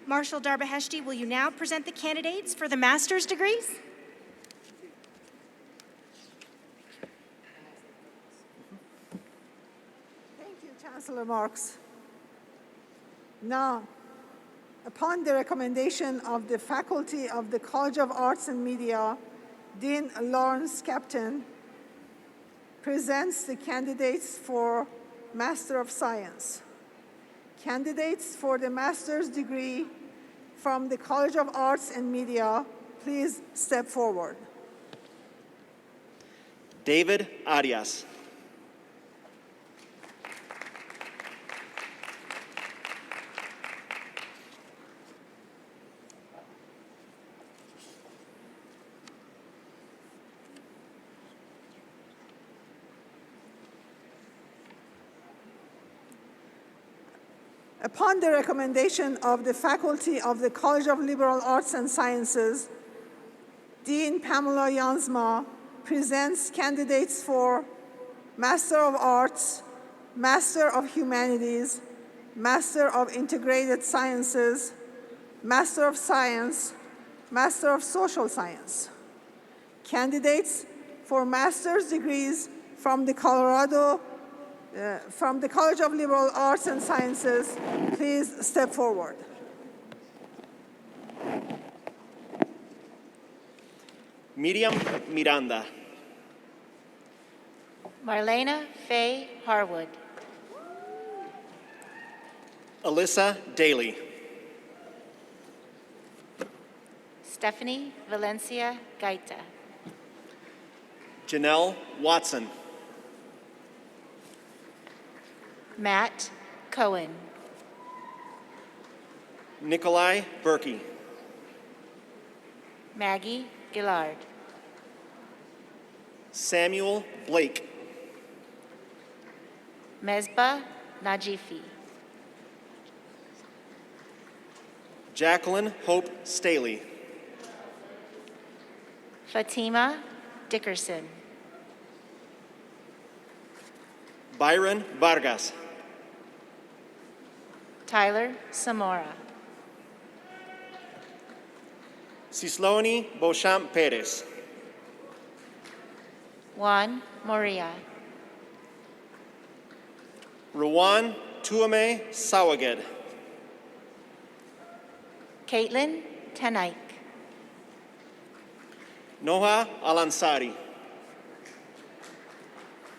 Speaker 4: Marshall Darbeheshti, will you now present the candidates for the master's degrees?
Speaker 2: Thank you, Chancellor Marks. Now, upon the recommendation of the faculty of the College of Arts and Media, Dean Lawrence Captain presents the candidates for Master of Science. Candidates for the master's degree from the College of Arts and Media, please step forward.
Speaker 1: David Arias.
Speaker 2: Upon the recommendation of the faculty of the College of Liberal Arts and Sciences, Dean Pamela Jansma presents candidates for Master of Arts, Master of Humanities, Master of Integrated Sciences, Master of Science, Master of Social Science. Candidates for master's degrees from the College of Liberal Arts and Sciences, please step forward.
Speaker 1: Miriam Miranda.
Speaker 8: Marlena Faye Harwood.
Speaker 1: Alyssa Daly.
Speaker 8: Stephanie Valencia Gaita.
Speaker 1: Janelle Watson.
Speaker 8: Matt Cohen.
Speaker 1: Nikolai Berkey.
Speaker 8: Maggie Gillard.
Speaker 1: Samuel Blake.
Speaker 8: Mesbah Najifi.
Speaker 1: Jacqueline Hope Staley.
Speaker 8: Fatima Dickerson.
Speaker 1: Byron Vargas.
Speaker 8: Tyler Samora.
Speaker 1: Cisloni Beauchamp Perez.
Speaker 8: Juan Moria.
Speaker 1: Ruwan Tuame Sawaged.
Speaker 8: Caitlin Tanaik.
Speaker 1: Noha Alansari.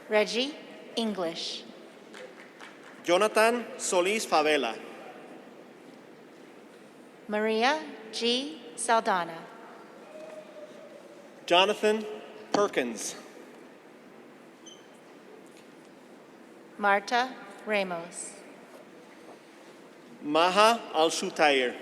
Speaker 8: Reggie English.
Speaker 1: Jonathan Solis Favela.
Speaker 8: Maria G. Saldana.
Speaker 1: Jonathan Perkins.
Speaker 8: Marta Ramos.
Speaker 1: Maha Al-Shutair.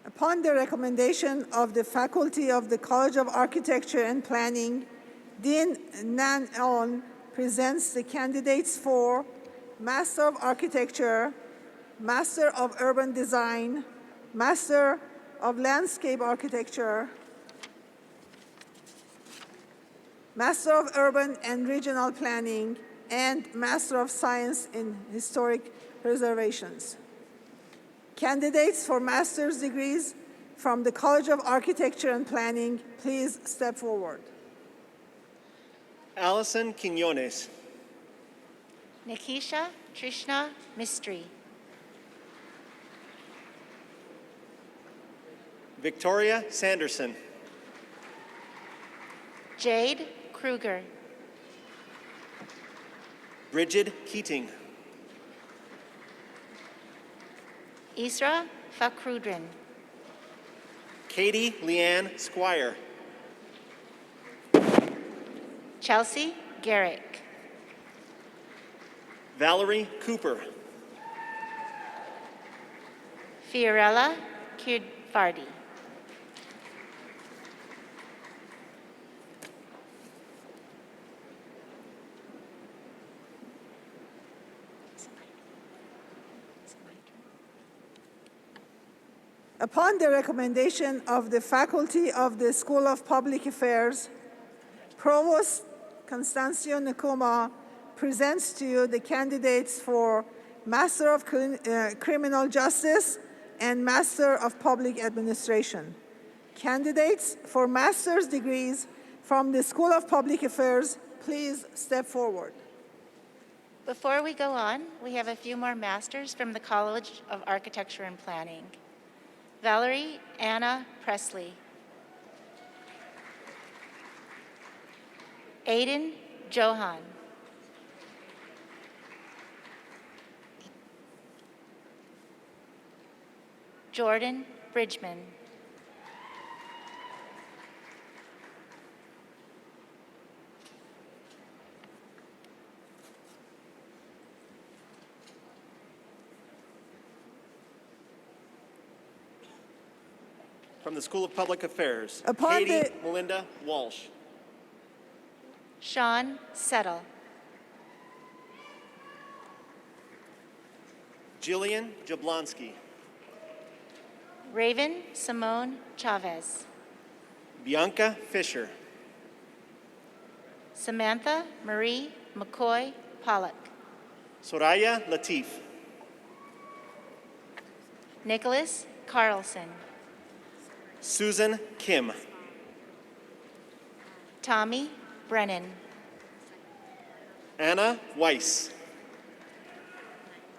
Speaker 2: Upon the recommendation of the faculty of the College of Architecture and Planning, Dean Nan Ellen presents the candidates for Master of Architecture, Master of Urban Design, Master of Landscape Architecture, Master of Urban and Regional Planning, and Master of Science in Historic Preservations. Candidates for master's degrees from the College of Architecture and Planning, please step forward.
Speaker 1: Allison Quinones.
Speaker 8: Nikisha Trishna Mistry.
Speaker 1: Victoria Sanderson.
Speaker 8: Jade Kruger.
Speaker 1: Bridget Keating.
Speaker 8: Isra Fakrudrin.
Speaker 1: Katie Leanne Squire.
Speaker 8: Chelsea Garrick.
Speaker 1: Valerie Cooper.
Speaker 8: Fiorella Kirvardi.
Speaker 2: Upon the recommendation of the faculty of the School of Public Affairs, Provost Constancio Nkuma presents to you the candidates for Master of Criminal Justice and Master of Public Administration. Candidates for master's degrees from the School of Public Affairs, please step forward.
Speaker 8: Before we go on, we have a few more masters from the College of Architecture and Planning. Valerie Anna Presley. Aiden Johan. Jordan Bridgman.
Speaker 1: From the School of Public Affairs,
Speaker 2: Upon
Speaker 1: Katie
Speaker 2: the-
Speaker 1: Melinda Walsh.
Speaker 8: Sean Settle.
Speaker 1: Jillian Jablonski.
Speaker 8: Raven Simone Chavez.
Speaker 1: Bianca Fisher.
Speaker 8: Samantha Marie McCoy Pollock.
Speaker 1: Soraya Latif.
Speaker 8: Nicholas Carlson.
Speaker 1: Susan Kim.
Speaker 8: Tommy Brennan.
Speaker 1: Anna Weiss.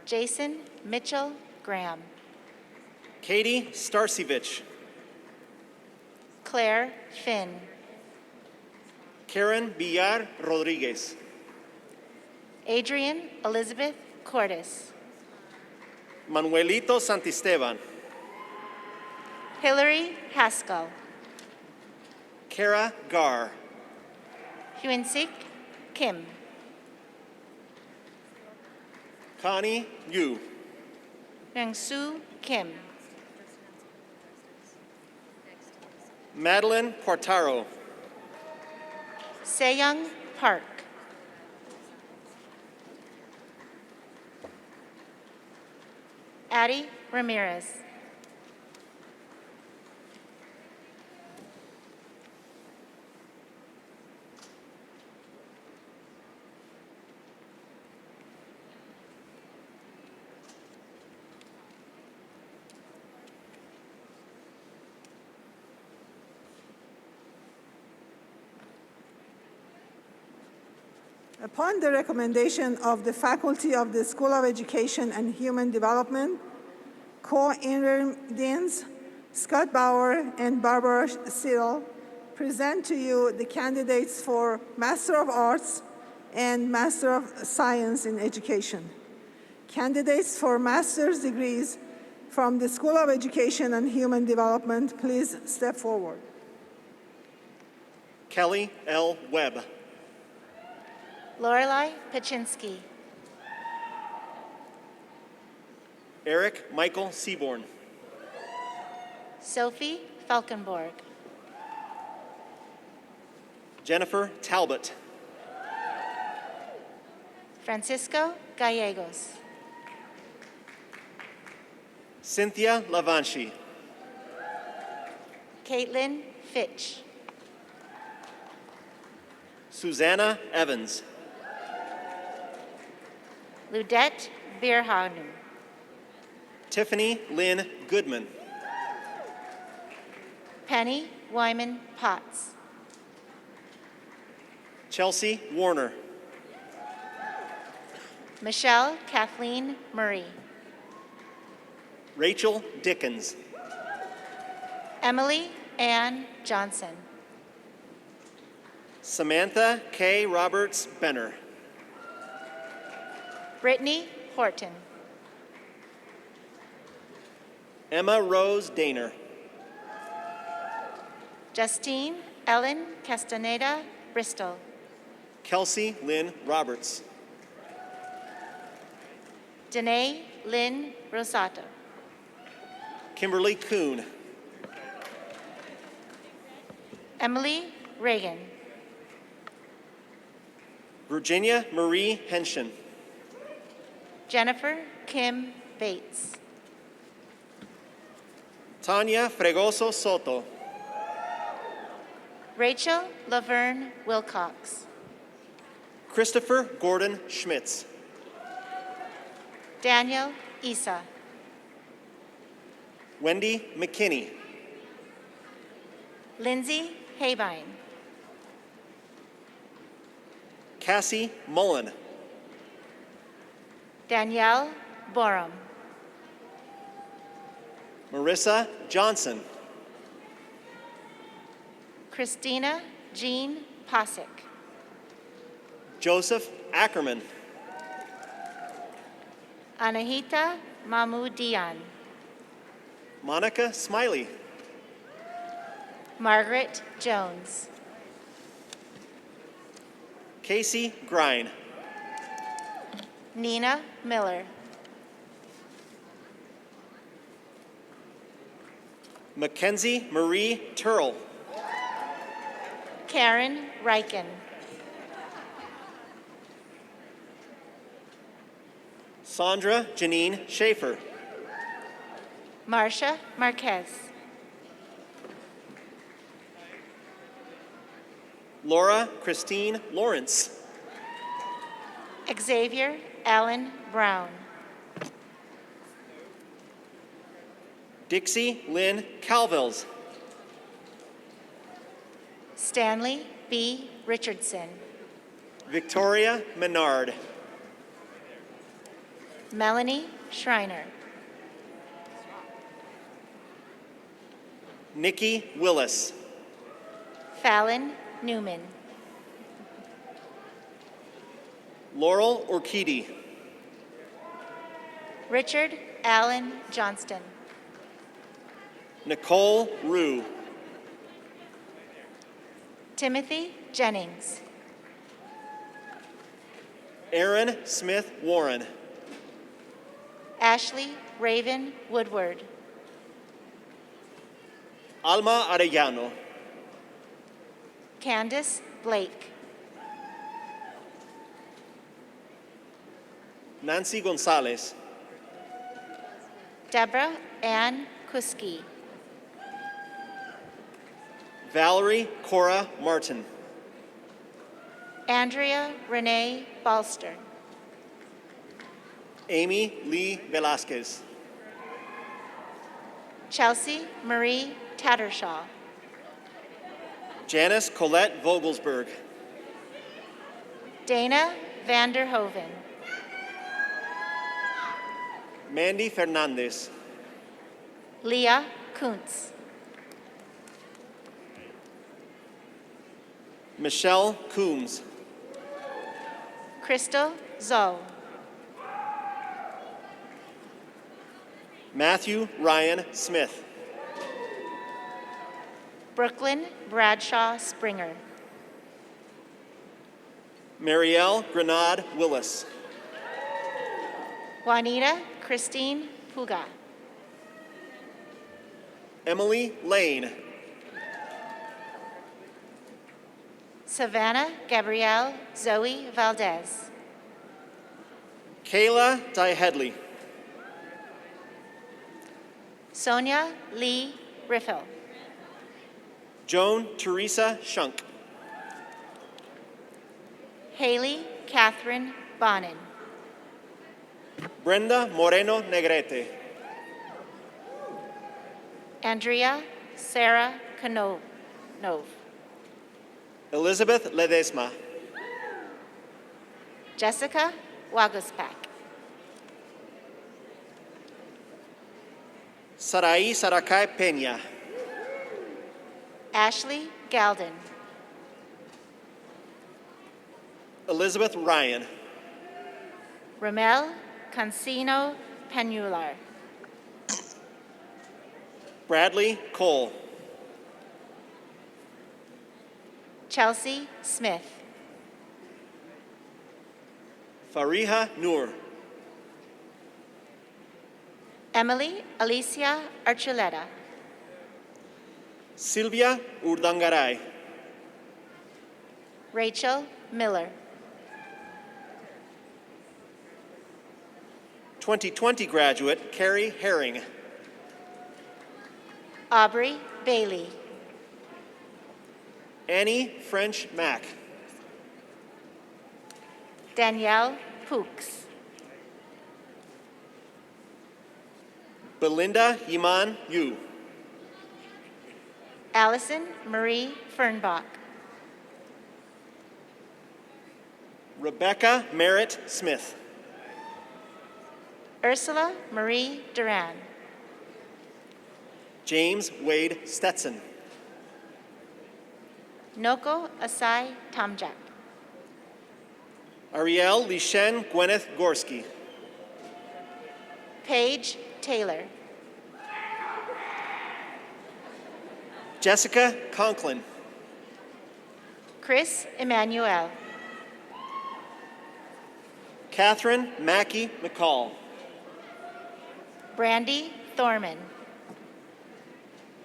Speaker 8: Jason Mitchell Graham.
Speaker 1: Katie Starcevich.
Speaker 8: Claire Finn.
Speaker 1: Karen Villar Rodriguez.
Speaker 8: Adrian Elizabeth Cordes.
Speaker 1: Manuelito Santisteban.
Speaker 8: Hillary Haskell.
Speaker 1: Kara Gar.
Speaker 8: Hyunsik Kim.
Speaker 1: Connie Yu.
Speaker 8: Youngsu Kim.
Speaker 1: Madeline Portaro.
Speaker 8: Sejong Park. Addie Ramirez.
Speaker 2: Upon the recommendation of the faculty of the School of Education and Human Development, co-interim deans Scott Bauer and Barbara Siddle present to you the candidates for Master of Arts and Master of Science in Education. Candidates for master's degrees from the School of Education and Human Development, please step forward.
Speaker 1: Kelly L. Webb.
Speaker 8: Lorelei Paczynski.
Speaker 1: Eric Michael Seaborn.
Speaker 8: Sophie Falkenborg.
Speaker 1: Jennifer Talbot.
Speaker 8: Francisco Gallegos.
Speaker 1: Cynthia Lavanchi.
Speaker 8: Caitlin Fitch.
Speaker 1: Susanna Evans.
Speaker 8: Ludette Bierhanu.
Speaker 1: Tiffany Lynn Goodman.
Speaker 8: Penny Wyman Potts.
Speaker 1: Chelsea Warner.
Speaker 8: Michelle Kathleen Murray.
Speaker 1: Rachel Dickens.
Speaker 8: Emily Ann Johnson.
Speaker 1: Samantha K. Roberts Benner.
Speaker 8: Brittany Horton.
Speaker 1: Emma Rose Daner.
Speaker 8: Justine Ellen Castaneda Bristol.
Speaker 1: Kelsey Lynn Roberts.
Speaker 8: Danae Lynn Rosato.
Speaker 1: Kimberly Kuhn.
Speaker 8: Emily Reagan.
Speaker 1: Virginia Marie Henshin.
Speaker 8: Jennifer Kim Bates.
Speaker 1: Tanya Fregoso Soto.
Speaker 8: Rachel Laverne Wilcox.
Speaker 1: Christopher Gordon Schmitz.
Speaker 8: Daniel Isa.
Speaker 1: Wendy McKinney.
Speaker 8: Lindsay Habine.
Speaker 1: Cassie Mullen.
Speaker 8: Danielle Borum.
Speaker 1: Marissa Johnson.
Speaker 8: Christina Jean Posick.
Speaker 1: Joseph Ackerman.
Speaker 8: Anahita Mahmoudian.
Speaker 1: Monica Smiley.
Speaker 8: Margaret Jones.
Speaker 1: Casey Grine.
Speaker 8: Nina Miller.
Speaker 1: Mackenzie Marie Turl.
Speaker 8: Karen Riken.
Speaker 1: Sandra Janine Schaefer.
Speaker 8: Marcia Marquez.
Speaker 1: Laura Christine Lawrence.
Speaker 8: Xavier Allen Brown.
Speaker 1: Dixie Lynn Calvels.
Speaker 8: Stanley B. Richardson.
Speaker 1: Victoria Menard.
Speaker 8: Melanie Schreiner.
Speaker 1: Nikki Willis.
Speaker 8: Fallon Newman.
Speaker 1: Laurel Orchidi.
Speaker 8: Richard Allen Johnston.
Speaker 1: Nicole Rue.
Speaker 8: Timothy Jennings.
Speaker 1: Aaron Smith Warren.
Speaker 8: Ashley Raven Woodward.
Speaker 1: Alma Arellano.
Speaker 8: Candace Blake.
Speaker 1: Nancy Gonzalez.
Speaker 8: Deborah Ann Kuski.
Speaker 1: Valerie Cora Martin.
Speaker 8: Andrea Renee Balster.
Speaker 1: Amy Lee Velasquez.
Speaker 8: Chelsea Marie Tattershaw.
Speaker 1: Janice Colette Vogelsberg.
Speaker 8: Dana Vanderhoven.
Speaker 1: Mandy Fernandez.
Speaker 8: Leah Kuntz.
Speaker 1: Michelle Coombs.
Speaker 8: Crystal Zoe.
Speaker 1: Matthew Ryan Smith.
Speaker 8: Brooklyn Bradshaw Springer.
Speaker 1: Marielle Grenade Willis.
Speaker 8: Juanita Christine Puga.
Speaker 1: Emily Lane.
Speaker 8: Savannah Gabrielle Zoe Valdez.
Speaker 1: Kayla Headley.
Speaker 8: Sonia Lee Riffel.
Speaker 1: Joan Teresa Shunk.
Speaker 8: Haley Catherine Bonin.
Speaker 1: Brenda Moreno Negrete.
Speaker 8: Andrea Sarah Canove.
Speaker 1: Elizabeth Ledesma.
Speaker 8: Jessica Waguspak.
Speaker 1: Sarai Sarakai Peña.
Speaker 8: Ashley Galden.
Speaker 1: Elizabeth Ryan.
Speaker 8: Ramel Cancino Penular.
Speaker 1: Bradley Cole.
Speaker 8: Chelsea Smith.
Speaker 1: Fariha Noor.
Speaker 8: Emily Alicia Archuleta.
Speaker 1: Silvia Urdangaray.
Speaker 8: Rachel Miller.
Speaker 1: 2020 graduate Carrie Herring.
Speaker 8: Aubrey Bailey.
Speaker 1: Annie French Mack.
Speaker 8: Danielle Pooks.
Speaker 1: Belinda Yiman Yu.
Speaker 8: Allison Marie Fernbach.
Speaker 1: Rebecca Merritt Smith.
Speaker 8: Ursula Marie Duran.
Speaker 1: James Wade Stetson.
Speaker 8: Noko Asai Tamjak.
Speaker 1: Ariel Lishen Gwyneth Gorski.
Speaker 8: Paige Taylor.
Speaker 1: Jessica Conklin.
Speaker 8: Chris Emmanuel.
Speaker 1: Catherine Mackey McCall.
Speaker 8: Brandy Thorman.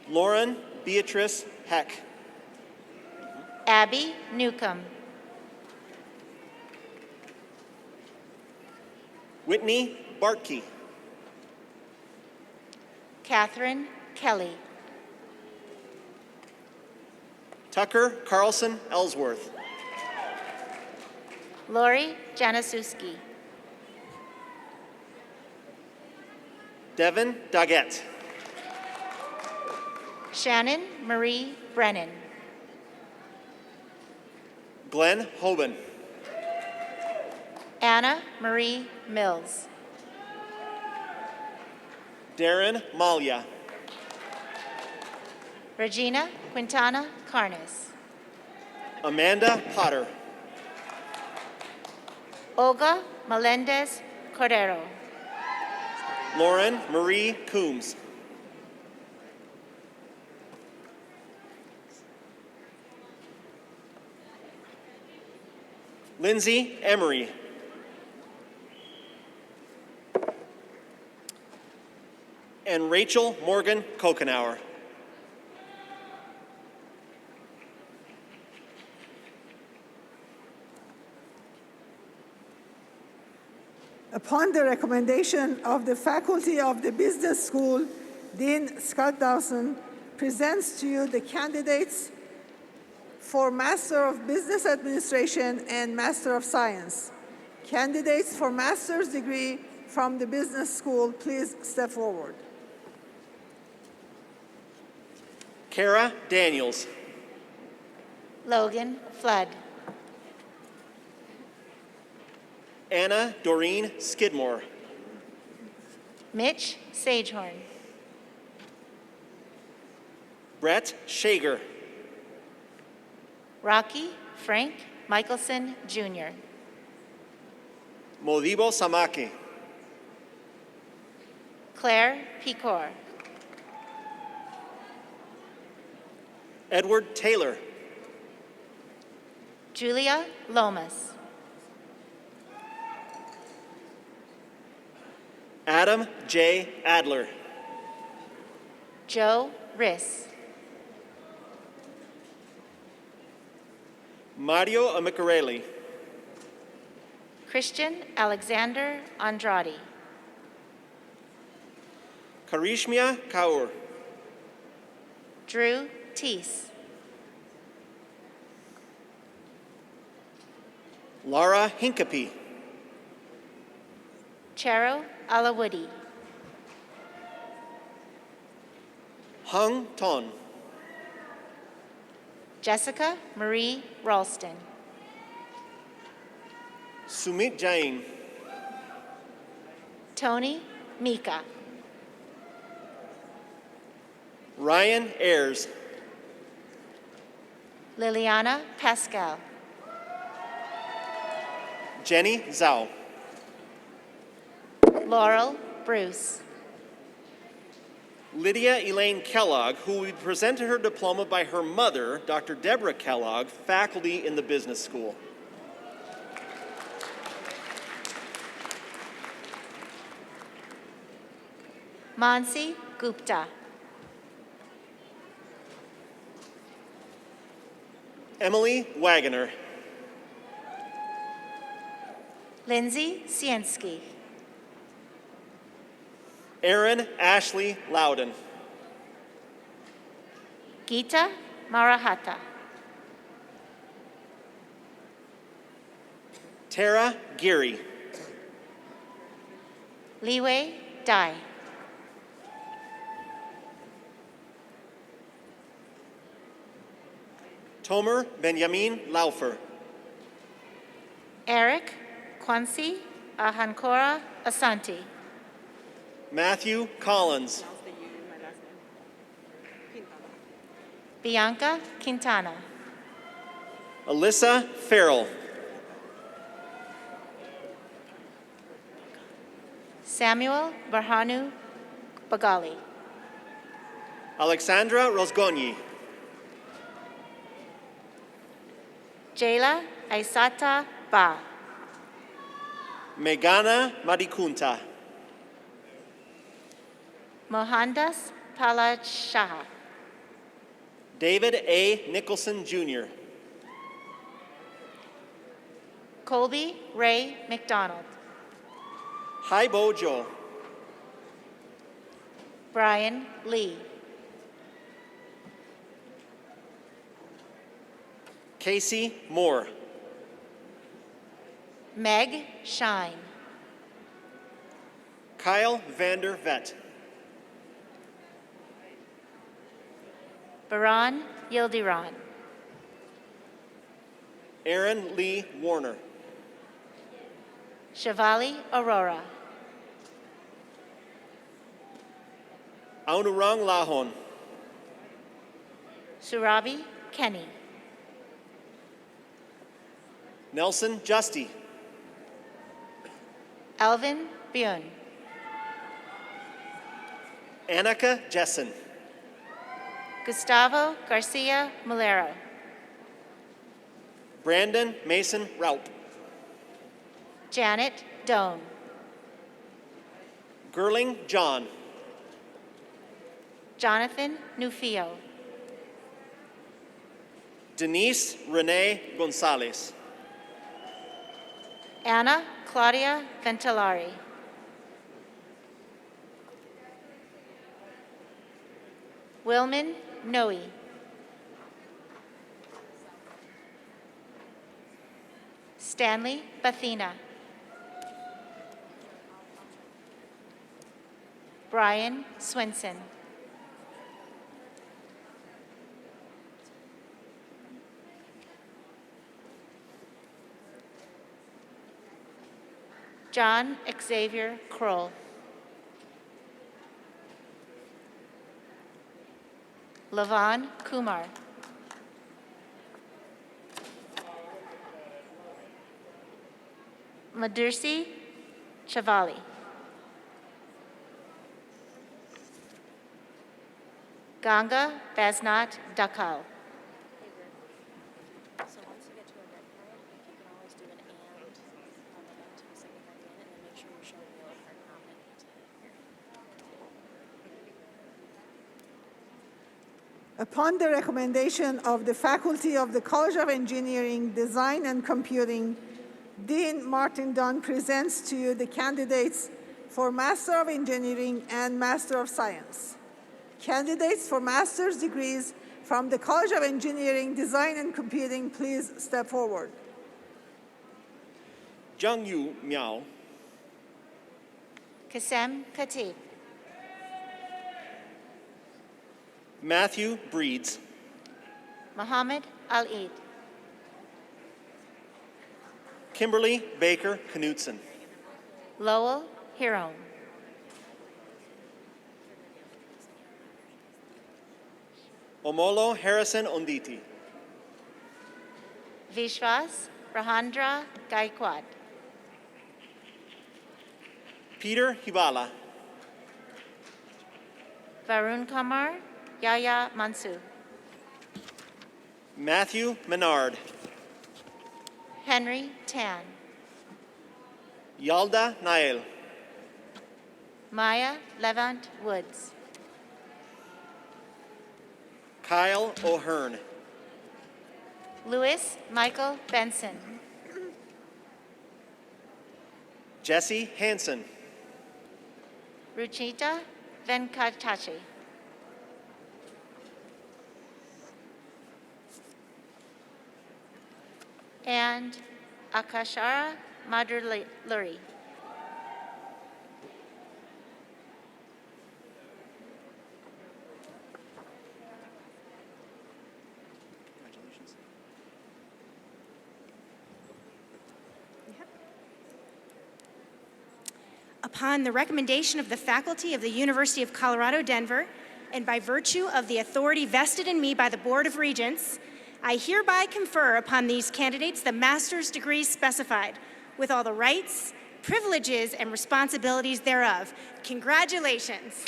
Speaker 1: Lauren Beatrice Heck.
Speaker 8: Abby Newcomb.
Speaker 1: Whitney Bartkey.
Speaker 8: Catherine Kelly.
Speaker 1: Tucker Carlson Ellsworth.
Speaker 8: Lori Janasuski.
Speaker 1: Devin Doggett.
Speaker 8: Shannon Marie Brennan.
Speaker 1: Glenn Hoban.
Speaker 8: Anna Marie Mills.
Speaker 1: Darren Malia.
Speaker 8: Regina Quintana Carnes.
Speaker 1: Amanda Potter.
Speaker 8: Olga Melendez Cordero.
Speaker 1: Lauren Marie Coombs. Lindsay Emery. And Rachel Morgan Kokenauer.
Speaker 2: Upon the recommendation of the faculty of the business school, Dean Scott Dawson presents to you the candidates for Master of Business Administration and Master of Science. Candidates for master's degree from the business school, please step forward.
Speaker 1: Kara Daniels.
Speaker 8: Logan Flood.
Speaker 1: Anna Doreen Skidmore.
Speaker 8: Mitch Sagehorn.
Speaker 1: Brett Shager.
Speaker 8: Rocky Frank Michelson Jr.
Speaker 1: Modibo Samaki.
Speaker 8: Claire Picor.
Speaker 1: Edward Taylor.
Speaker 8: Julia Lomas.
Speaker 1: Adam J. Adler.
Speaker 8: Joe Riss.
Speaker 1: Mario Amicarelli.
Speaker 8: Christian Alexander Andrade.
Speaker 1: Karishmia Kaur.
Speaker 8: Drew Teese.
Speaker 1: Laura Hincapie.
Speaker 8: Chero Alawudi.
Speaker 1: Hung Ton.
Speaker 8: Jessica Marie Ralston.
Speaker 1: Sumit Jain.
Speaker 8: Tony Mika.
Speaker 1: Ryan Ayers.
Speaker 8: Liliana Pascal.
Speaker 1: Jenny Zhao.
Speaker 8: Laurel Bruce.
Speaker 1: Lydia Elaine Kellogg, who will be presented her diploma by her mother, Dr. Deborah Kellogg, faculty in the business school.
Speaker 8: Mansi Gupta.
Speaker 1: Emily Wagoner.
Speaker 8: Lindsay Sienski.
Speaker 1: Aaron Ashley Loudon.
Speaker 8: Geeta Marahata.
Speaker 1: Tara Geary.
Speaker 8: Liwei Dai.
Speaker 1: Tomer Benjamin Laufer.
Speaker 8: Eric Kwansi Ahankora Asante.
Speaker 1: Matthew Collins.
Speaker 8: Bianca Quintana.
Speaker 1: Alyssa Farrell.
Speaker 8: Samuel Barhanu Bagali.
Speaker 1: Alexandra Rosgoni.
Speaker 8: Jayla Aisata Ba.
Speaker 1: Megana Madikunta.
Speaker 8: Mohandas Palachaha.
Speaker 1: David A. Nicholson, Jr.
Speaker 8: Colby Ray McDonald.
Speaker 1: Haibo Jo.
Speaker 8: Brian Lee.
Speaker 1: Casey Moore.
Speaker 8: Meg Shine.
Speaker 1: Kyle Vander Vet.
Speaker 8: Baran Yildiran.
Speaker 1: Aaron Lee Warner.
Speaker 8: Shivali Aurora.
Speaker 1: Aunurang Lahon.
Speaker 8: Surabi Kenny.
Speaker 1: Nelson Justy.
Speaker 8: Alvin Byun.
Speaker 1: Annika Jessen.
Speaker 8: Gustavo Garcia Mulero.
Speaker 1: Brandon Mason Raup.
Speaker 8: Janet Doan.
Speaker 1: Gerling John.
Speaker 8: Jonathan Nufio.
Speaker 1: Denise Renee Gonzalez.
Speaker 8: Anna Claudia Ventillari. Wilman Noe. Stanley Bathina. Brian Swinson. John Xavier Kroll. Lavan Kumar. Madursi Chavali. Ganga Basnat Dakal.
Speaker 9: So once you get to a red card, you can always do an and on the end to the second card in, and then make sure you're showing the yellow card prominent.
Speaker 2: Upon the recommendation of the faculty of the College of Engineering, Design, and Computing, Dean Martin Dunn presents to you the candidates for Master of Engineering and Master of Science. Candidates for master's degrees from the College of Engineering, Design, and Computing, please step forward.
Speaker 1: Jung Yu Miao.
Speaker 8: Kasem Khatib.
Speaker 1: Matthew Breeds.
Speaker 8: Muhammad Al-Eid.
Speaker 1: Kimberly Baker Knudsen.
Speaker 8: Lowell Hiron.
Speaker 1: Omolo Harrison Onditi.
Speaker 8: Vishwas Rahandra Gaikwad.
Speaker 1: Peter Hibala.
Speaker 8: Varun Kamar Yaya Mansu.
Speaker 1: Matthew Menard.
Speaker 8: Henry Tan.
Speaker 1: Yalda Nael.
Speaker 8: Maya Levant Woods.
Speaker 1: Kyle O'Hearn.
Speaker 8: Louis Michael Benson.
Speaker 1: Jesse Hansen.
Speaker 8: Ruchita Venkatachi. And Akashara Madhurluri.
Speaker 4: Upon the recommendation of the faculty of the University of Colorado, Denver, and by virtue of the authority vested in me by the Board of Regents, I hereby confer upon these candidates the master's degrees specified, with all the rights, privileges, and responsibilities thereof. Congratulations.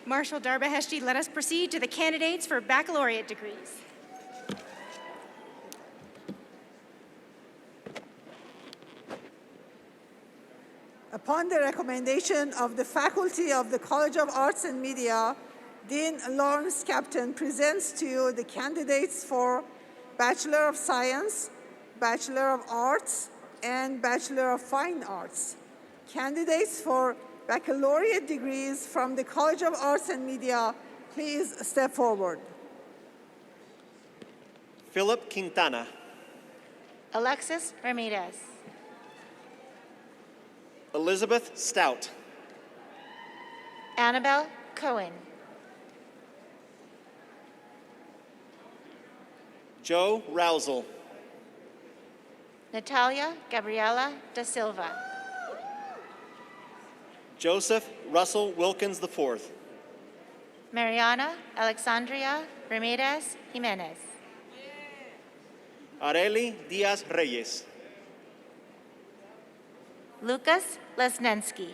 Speaker 4: Marshal Darbeheshti, let us proceed to the candidates for baccalaureate degrees.
Speaker 2: Upon the recommendation of the faculty of the College of Arts and Media, Dean Lawrence Captain presents to you the candidates for Bachelor of Science, Bachelor of Arts, and Bachelor of Fine Arts. Candidates for Baccalaureate Degrees from the College of Arts and Media, please step forward.
Speaker 1: Philip Quintana.
Speaker 8: Alexis Ramirez.
Speaker 1: Elizabeth Stout.
Speaker 8: Annabelle Cohen.
Speaker 1: Joe Rousel.
Speaker 8: Natalia Gabriela da Silva.
Speaker 1: Joseph Russell Wilkins IV.
Speaker 8: Mariana Alexandria Ramirez Jimenez.
Speaker 1: Areli Diaz Reyes.
Speaker 8: Lucas Lesnensky.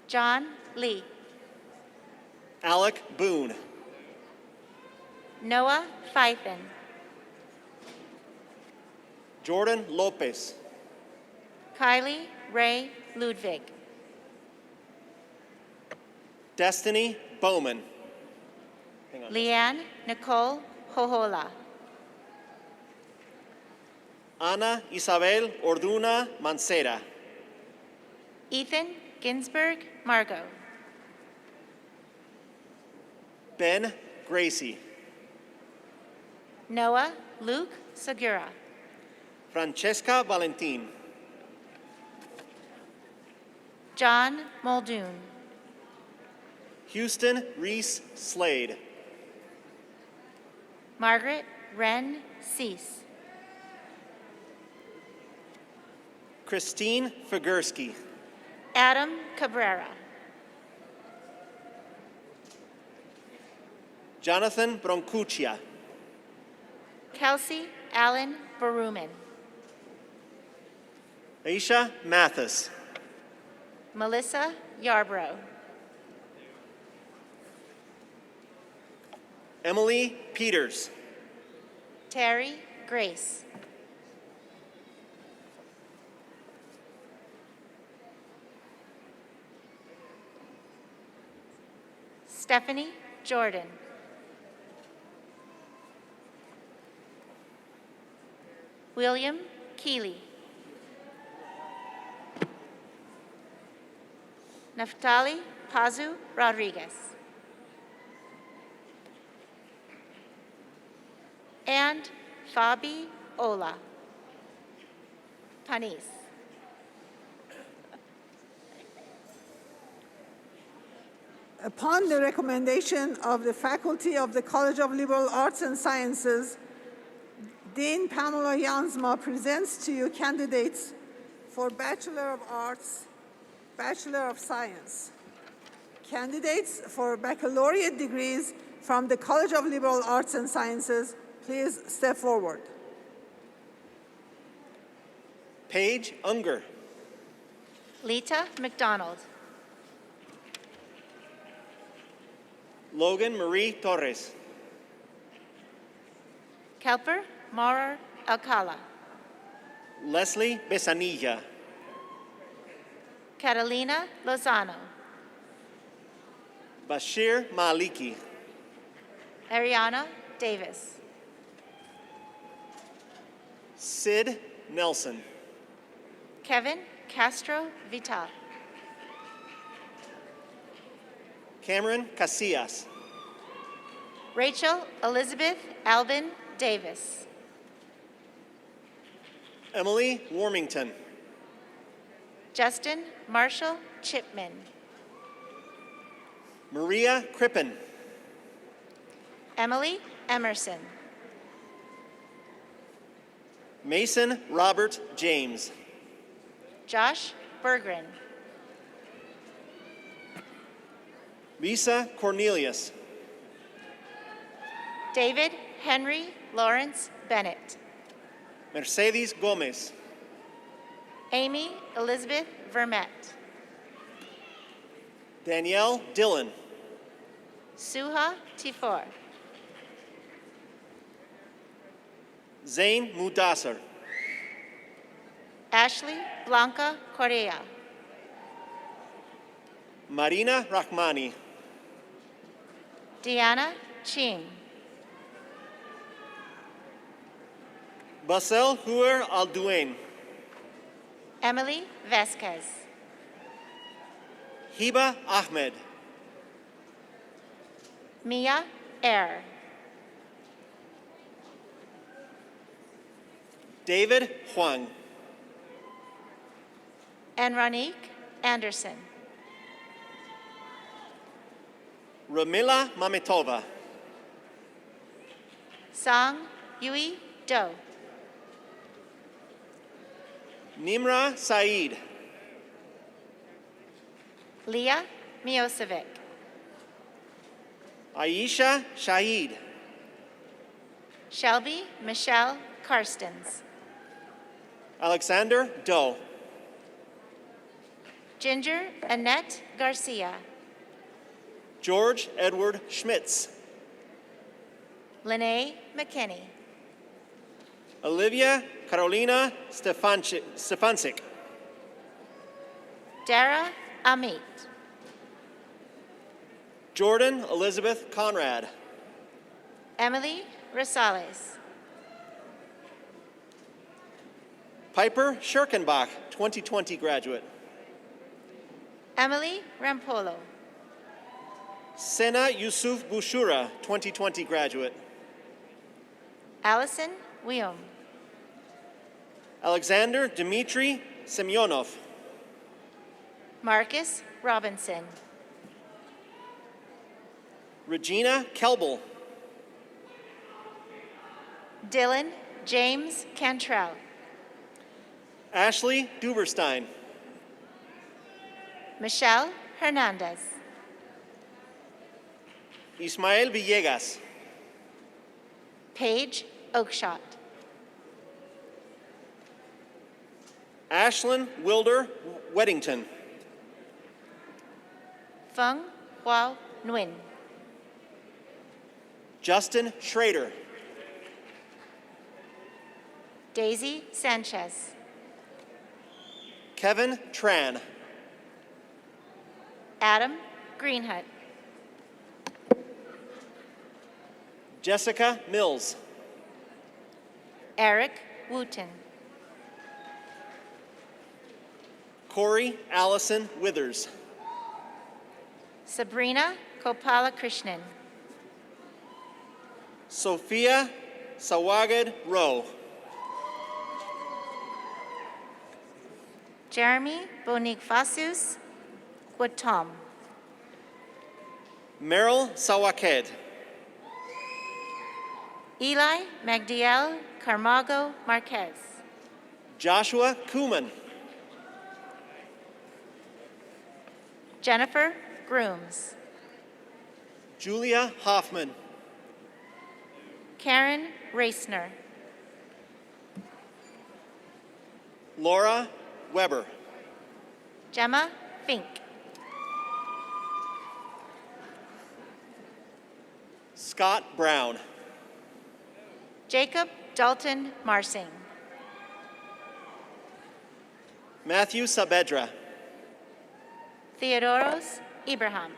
Speaker 8: John Lee.
Speaker 1: Alec Boone.
Speaker 8: Noah Pfeifen.
Speaker 1: Jordan Lopez.
Speaker 8: Kylie Ray Ludwig.
Speaker 1: Destiny Bowman. Hang on.
Speaker 8: Leanne Nicole Jojola.
Speaker 1: Ana Isabel Orduna Mancera.
Speaker 8: Ethan Ginsberg Margot.
Speaker 1: Ben Gracie.
Speaker 8: Noah Luke Segura.
Speaker 1: Francesca Valentin.
Speaker 8: John Muldoon.
Speaker 1: Houston Reese Slade.
Speaker 8: Margaret Wren Cease.
Speaker 1: Christine Figursky.
Speaker 8: Adam Cabrera.
Speaker 1: Jonathan Broncuccia.
Speaker 8: Kelsey Allen Baruman.
Speaker 1: Aisha Mathis.
Speaker 8: Melissa Yarbrough.
Speaker 1: Emily Peters.
Speaker 8: Terry Grace. Stephanie Jordan. William Keeley. Naftali Pazu Rodriguez. And Fabi Ola. Panis.
Speaker 2: Upon the recommendation of the faculty of the College of Liberal Arts and Sciences, Dean Pamela Jansma presents to you candidates for Bachelor of Arts, Bachelor of Science. Candidates for Baccalaureate Degrees from the College of Liberal Arts and Sciences, please step forward.
Speaker 1: Paige Unger.
Speaker 8: Lita McDonald.
Speaker 1: Logan Marie Torres.
Speaker 8: Kelper Maurer Alcala.
Speaker 1: Leslie Besanilla.
Speaker 8: Catalina Lozano.
Speaker 1: Bashir Maliki.
Speaker 8: Ariana Davis.
Speaker 1: Sid Nelson.
Speaker 8: Kevin Castro Vital.
Speaker 1: Cameron Casillas.
Speaker 8: Rachel Elizabeth Albin Davis.
Speaker 1: Emily Warmington.
Speaker 8: Justin Marshall Chipman.
Speaker 1: Maria Crippen.
Speaker 8: Emily Emerson.
Speaker 1: Mason Robert James.
Speaker 8: Josh Bergren.
Speaker 1: Lisa Cornelius.
Speaker 8: David Henry Lawrence Bennett.
Speaker 1: Mercedes Gomez.
Speaker 8: Amy Elizabeth Vermette.
Speaker 1: Danielle Dillon.
Speaker 8: Suha Tifor.
Speaker 1: Zain Mudassar.
Speaker 8: Ashley Blanca Correa.
Speaker 1: Marina Rahmani.
Speaker 8: Diana Ching.
Speaker 1: Basel Huer Alduin.
Speaker 8: Emily Vasquez.
Speaker 1: Hiba Ahmed.
Speaker 8: Mia Air.
Speaker 1: David Huang.
Speaker 8: Enronique Anderson.
Speaker 1: Ramila Mametova.
Speaker 8: Sang Yui Do.
Speaker 1: Nimra Saeed.
Speaker 8: Leah Miosevic.
Speaker 1: Aisha Shahid.
Speaker 8: Shelby Michelle Karstens.
Speaker 1: Alexander Doe.
Speaker 8: Ginger Annette Garcia.
Speaker 1: George Edward Schmitz.
Speaker 8: Lene McKinney.
Speaker 1: Olivia Carolina Stefancic.
Speaker 8: Dara Amit.
Speaker 1: Jordan Elizabeth Conrad.
Speaker 8: Emily Rosales.
Speaker 1: Piper Schirkenbach, 2020 graduate.
Speaker 8: Emily Rampolo.
Speaker 1: Sena Yusuf Bushura, 2020 graduate.
Speaker 8: Allison Wium.
Speaker 1: Alexander Dmitry Semyonov.
Speaker 8: Marcus Robinson.
Speaker 1: Regina Kelbel.
Speaker 8: Dylan James Cantrell.
Speaker 1: Ashley Duberstein.
Speaker 8: Michelle Hernandez.
Speaker 1: Ismael Villegas.
Speaker 8: Paige Oakshott.
Speaker 1: Ashlyn Wilder Weddington.
Speaker 8: Feng Huao Nguyen.
Speaker 1: Justin Schrader.
Speaker 8: Daisy Sanchez.
Speaker 1: Kevin Tran.
Speaker 8: Adam Greenhut.
Speaker 1: Jessica Mills.
Speaker 8: Eric Wooten.
Speaker 1: Corey Allison Withers.
Speaker 8: Sabrina Kopala Krishnan.
Speaker 1: Sophia Sawaged Rowe.
Speaker 8: Jeremy Bonigfasus Guatom.
Speaker 1: Meryl Sawaked.
Speaker 8: Eli Magdiel Carmago Marquez.
Speaker 1: Joshua Kuhlman.
Speaker 8: Jennifer Grooms.
Speaker 1: Julia Hoffman.
Speaker 8: Karen Reisner.
Speaker 1: Laura Weber.
Speaker 8: Gemma Fink.
Speaker 1: Scott Brown.
Speaker 8: Jacob Dalton Marsing.
Speaker 1: Matthew Saavedra.
Speaker 8: Theodoros Ibrahim.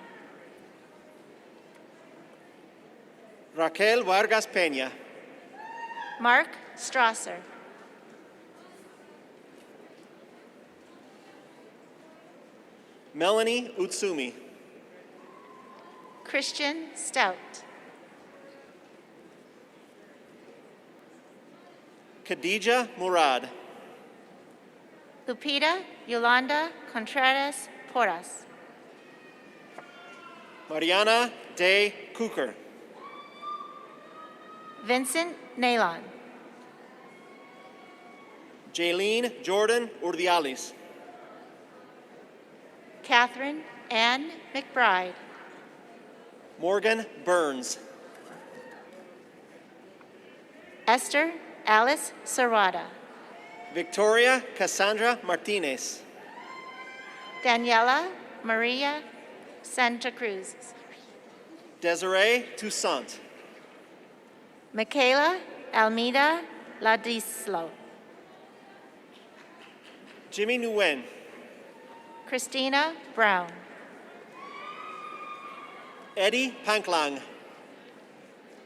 Speaker 1: Raquel Vargas Peña.
Speaker 8: Mark Strasser.
Speaker 1: Melanie Utsumi.
Speaker 8: Christian Stout.
Speaker 1: Khadija Murad.
Speaker 8: Lupita Yolanda Contreras Porras.
Speaker 1: Mariana Day Cooker.
Speaker 8: Vincent Nalon.
Speaker 1: Jaylene Jordan Urdialis.
Speaker 8: Catherine Ann McBride.
Speaker 1: Morgan Burns.
Speaker 8: Esther Alice Serrata.
Speaker 1: Victoria Cassandra Martinez.
Speaker 8: Daniela Maria Santa Cruz.
Speaker 1: Desiree Toussaint.
Speaker 8: Michaela Almeida Ladislo.
Speaker 1: Jimmy Nguyen,
Speaker 8: Christina Brown.
Speaker 1: Eddie Panklang,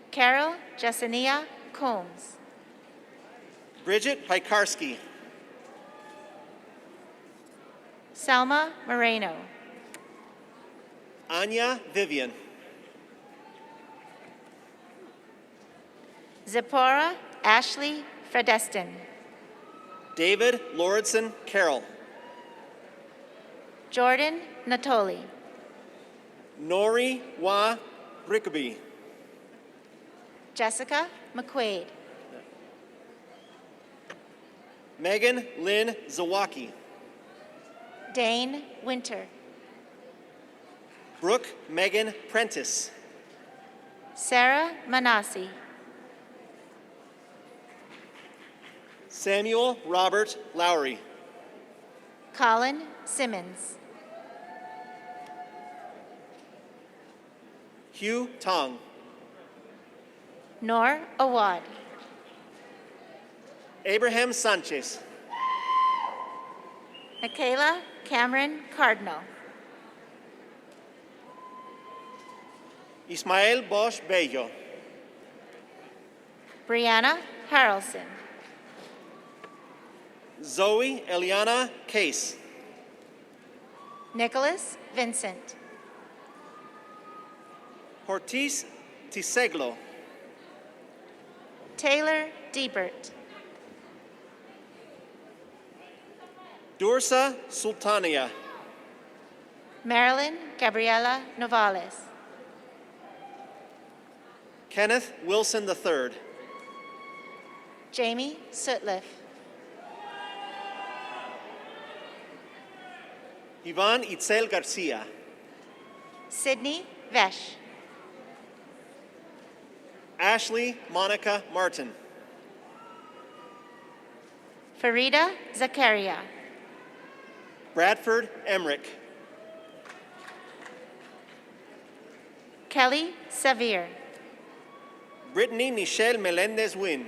Speaker 8: Carol Jessenia Combs.
Speaker 1: Bridget Pikarski,
Speaker 8: Selma Moreno.
Speaker 1: Anya Vivian,
Speaker 8: Zipporah Ashley Fredestin.
Speaker 1: David Lauritsen Carroll,
Speaker 8: Jordan Natoli.
Speaker 1: Nori Wa Rickaby,
Speaker 8: Jessica McQuaid.
Speaker 1: Megan Lynn Zawaki,
Speaker 8: Dane Winter.
Speaker 1: Brooke Megan Prentice,
Speaker 8: Sarah Manassi.
Speaker 1: Samuel Robert Lowry,
Speaker 8: Colin Simmons.
Speaker 1: Hugh Tong,
Speaker 8: Nor Awad.
Speaker 1: Abraham Sanchez,
Speaker 8: Michaela Cameron Cardinal.
Speaker 1: Ismael Bosch Bello,
Speaker 8: Brianna Harrelson.
Speaker 1: Zoe Eliana Case,
Speaker 8: Nicholas Vincent.
Speaker 1: Ortiz Tiseglo,
Speaker 8: Taylor Diebert.
Speaker 1: Dursa Sultania,
Speaker 8: Marilyn Gabriela Novales.
Speaker 1: Kenneth Wilson III,
Speaker 8: Jamie Sutliff.
Speaker 1: Ivan Itzel Garcia,
Speaker 8: Sydney Vesh.
Speaker 1: Ashley Monica Martin,
Speaker 8: Farida Zakaria.
Speaker 1: Bradford Emmerich,
Speaker 8: Kelly Savir.
Speaker 1: Brittany Nichelle Melendez Wynn,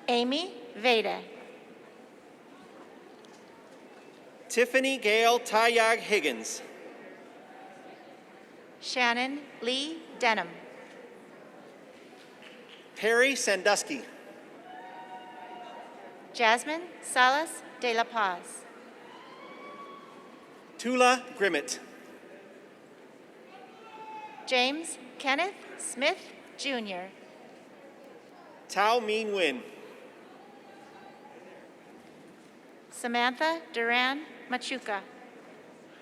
Speaker 8: Amy Veda.
Speaker 1: Tiffany Gail Tayag Higgins,
Speaker 8: Shannon Lee Denham.
Speaker 1: Perry Sandusky,
Speaker 8: Jasmine Salas de la Paz.
Speaker 1: Tula Grimmett,
Speaker 8: James Kenneth Smith Jr.
Speaker 1: Tao Min Win,
Speaker 8: Samantha Duran Machuca.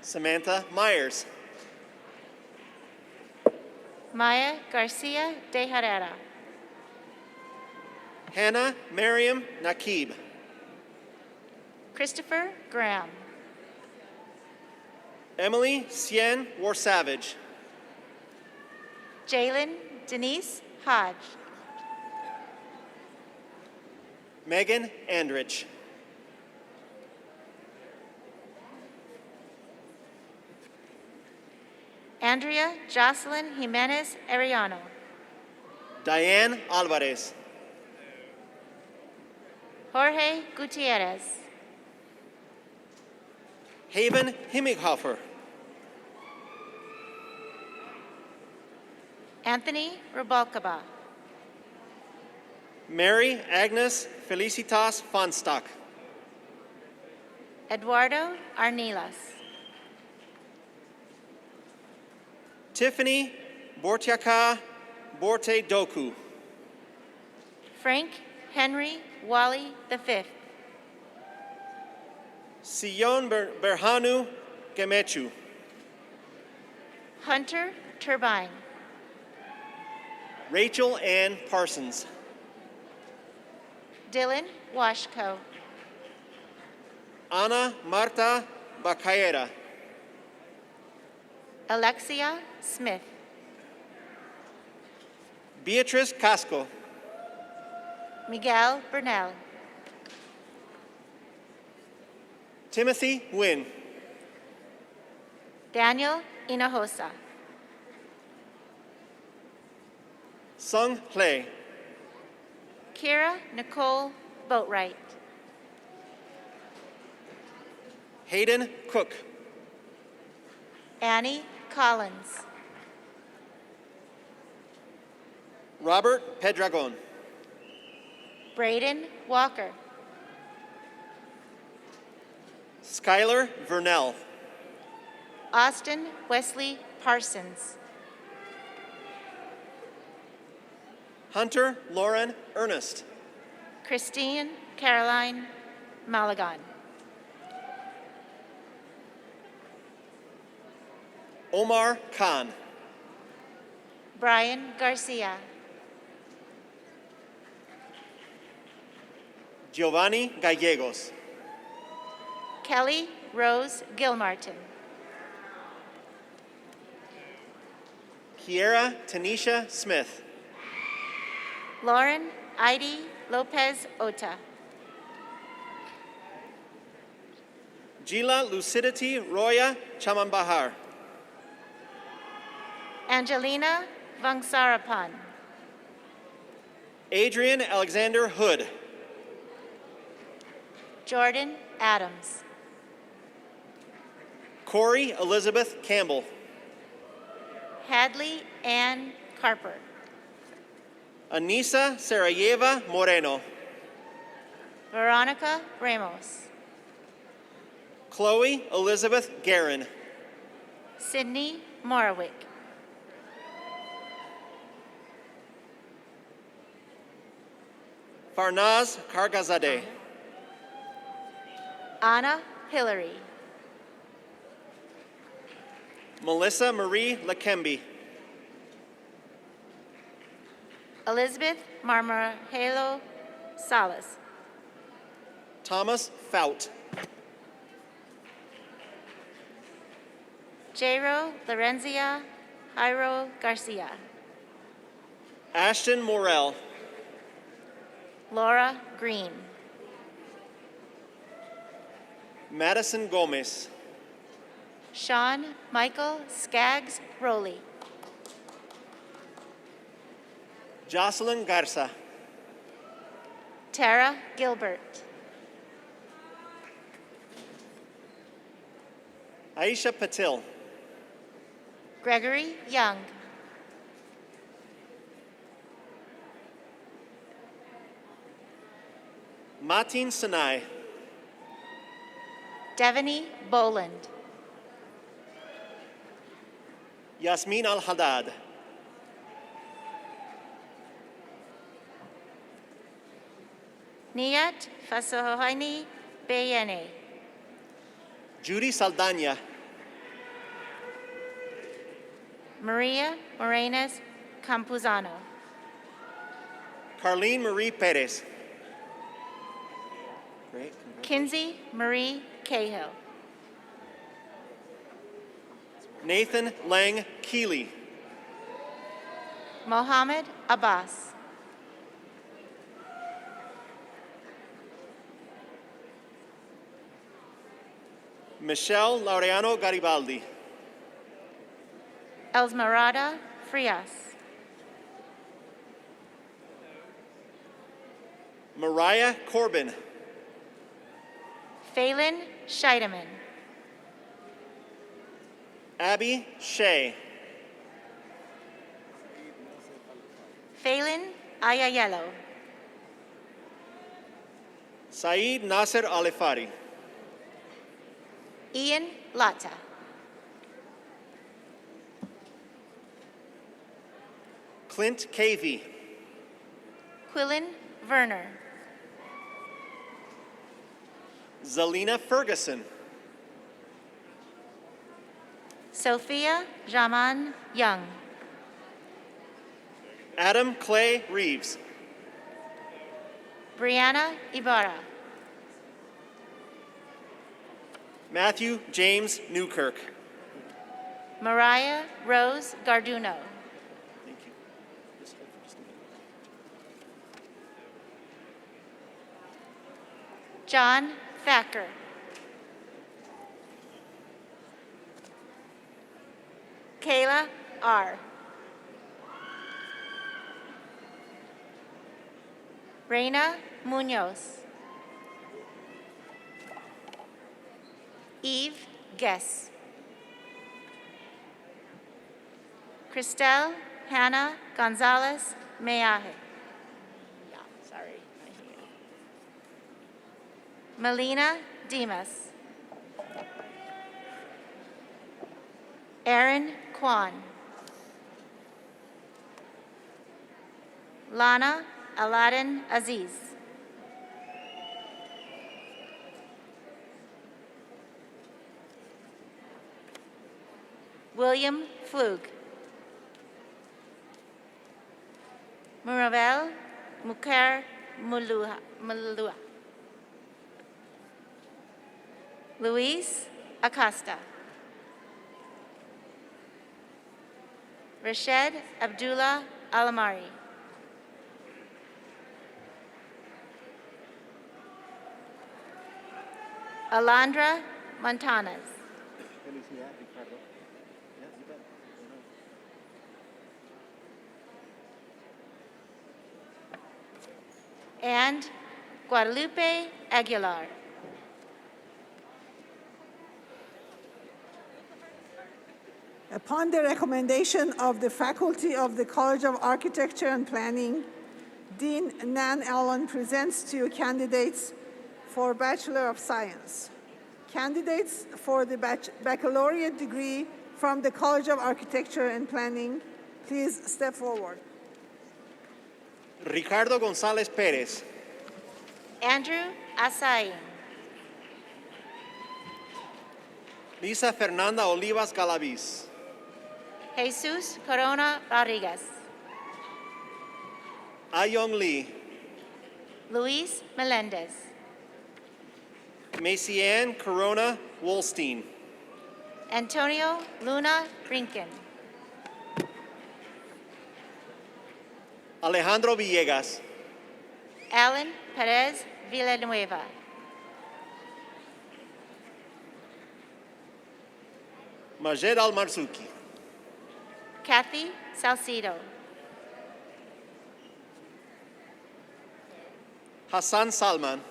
Speaker 1: Samantha Myers,
Speaker 8: Maya Garcia de Herrera.
Speaker 1: Hannah Miriam Nakib,
Speaker 8: Christopher Graham.
Speaker 1: Emily Sien Warsavage,
Speaker 8: Jalen Denise Hodge.
Speaker 1: Megan Andrich,
Speaker 8: Andrea Jocelyn Jimenez Arellano.
Speaker 1: Diane Alvarez,
Speaker 8: Jorge Gutierrez.
Speaker 1: Haven Himmighofer,
Speaker 8: Anthony Rubalcaba.
Speaker 1: Mary Agnes Felicitas Fonstock,
Speaker 8: Eduardo Arnilas.
Speaker 1: Tiffany Bortiaka Borte Doku,
Speaker 8: Frank Henry Wally V.
Speaker 1: Sion Berhanu Gemechu,
Speaker 8: Hunter Turbine.
Speaker 1: Rachel Ann Parsons,
Speaker 8: Dylan Washko.
Speaker 1: Ana Marta Bacaera,
Speaker 8: Alexia Smith.
Speaker 1: Beatrice Casco,
Speaker 8: Miguel Burnell.
Speaker 1: Timothy Wynn,
Speaker 8: Daniel Hinojosa.
Speaker 1: Sung Hle,
Speaker 8: Kira Nicole Boatwright.
Speaker 1: Hayden Cook.
Speaker 8: Annie Collins.
Speaker 1: Robert Pedragon.
Speaker 8: Braden Walker.
Speaker 1: Skylar Vernell.
Speaker 8: Austin Wesley Parsons.
Speaker 1: Hunter Lauren Ernest.
Speaker 8: Christine Caroline Malagon.
Speaker 1: Omar Khan.
Speaker 8: Brian Garcia.
Speaker 1: Giovanni Gallegos.
Speaker 8: Kelly Rose Gilmartin.
Speaker 1: Kiera Tanisha Smith.
Speaker 8: Lauren Heidi Lopez Ota.
Speaker 1: Gila Lucidity Roya Chamambahar.
Speaker 8: Angelina Vangsarapan.
Speaker 1: Adrian Alexander Hood.
Speaker 8: Jordan Adams.
Speaker 1: Corey Elizabeth Campbell.
Speaker 8: Hadley Ann Carper.
Speaker 1: Anisa Sarayeva Moreno.
Speaker 8: Veronica Ramos.
Speaker 1: Chloe Elizabeth Guerin.
Speaker 8: Sydney Morawick.
Speaker 1: Farnaz Kargazadeh.
Speaker 8: Anna Hillary.
Speaker 1: Melissa Marie Lakembi.
Speaker 8: Elizabeth Marmarjelo Salas.
Speaker 1: Thomas Fout.
Speaker 8: Jairo Lorenzia Jairo Garcia.
Speaker 1: Ashton Morell.
Speaker 8: Laura Green.
Speaker 1: Madison Gomez.
Speaker 8: Sean Michael Skaggs Rowley.
Speaker 1: Jocelyn Garza.
Speaker 8: Tara Gilbert.
Speaker 1: Aisha Patil.
Speaker 8: Gregory Young.
Speaker 1: Matin Sinai.
Speaker 8: Devaney Boland.
Speaker 1: Yasmin Al-Haddad.
Speaker 8: Niyat Fasohaini Bayene.
Speaker 1: Judy Saldana.
Speaker 8: Maria Morenas Campuzano.
Speaker 1: Carlene Marie Perez. Great.
Speaker 8: Kinsey Marie Cahill.
Speaker 1: Nathan Lang Keeley.
Speaker 8: Mohammed Abbas.
Speaker 1: Michelle Laureano Garibaldi.
Speaker 8: Elsmerada Frias.
Speaker 1: Mariah Corbin.
Speaker 8: Phelan Scheidemann.
Speaker 1: Abby Shea.
Speaker 8: Phelan Ayayello.
Speaker 1: Saeed Nasser Alifari.
Speaker 8: Ian Lata.
Speaker 1: Clint Cavey.
Speaker 8: Quillen Werner.
Speaker 1: Zelina Ferguson.
Speaker 8: Sophia Jaman Young.
Speaker 1: Adam Clay Reeves.
Speaker 8: Brianna Ibarra.
Speaker 1: Matthew James Newkirk.
Speaker 8: Mariah Rose Garduno.
Speaker 1: Thank you. Just hold for just a minute.
Speaker 8: John Thacker. Kayla R. Reina Munoz. Eve Guess. Cristel Hannah Gonzalez Meaje. Sorry. Melina Dimas. Aaron Kwan. Lana Aladdin Aziz. William Flug. Muravel Mukher Mulua. Luis Acosta. Rashed Abdullah Alamari. Alondra Montanas. And Guadalupe Aguilar.
Speaker 2: Upon the recommendation of the faculty of the College of Architecture and Planning, Dean Nan Allen presents to you candidates for Bachelor of Science. Candidates for the Baccalaureate degree from the College of Architecture and Planning, please step forward.
Speaker 1: Ricardo González Pérez.
Speaker 8: Andrew Asain.
Speaker 1: Lisa Fernanda Olivas Galaviz.
Speaker 8: Jesus Corona Rodriguez.
Speaker 1: Ayong Lee.
Speaker 8: Luis Melendez.
Speaker 1: Macianne Corona Wolstein.
Speaker 8: Antonio Luna Brinken.
Speaker 1: Alejandro Villegas.
Speaker 8: Alan Perez Villanueva.
Speaker 1: Majed Almarzuki.
Speaker 8: Kathy Salcido.
Speaker 1: Hassan Salman.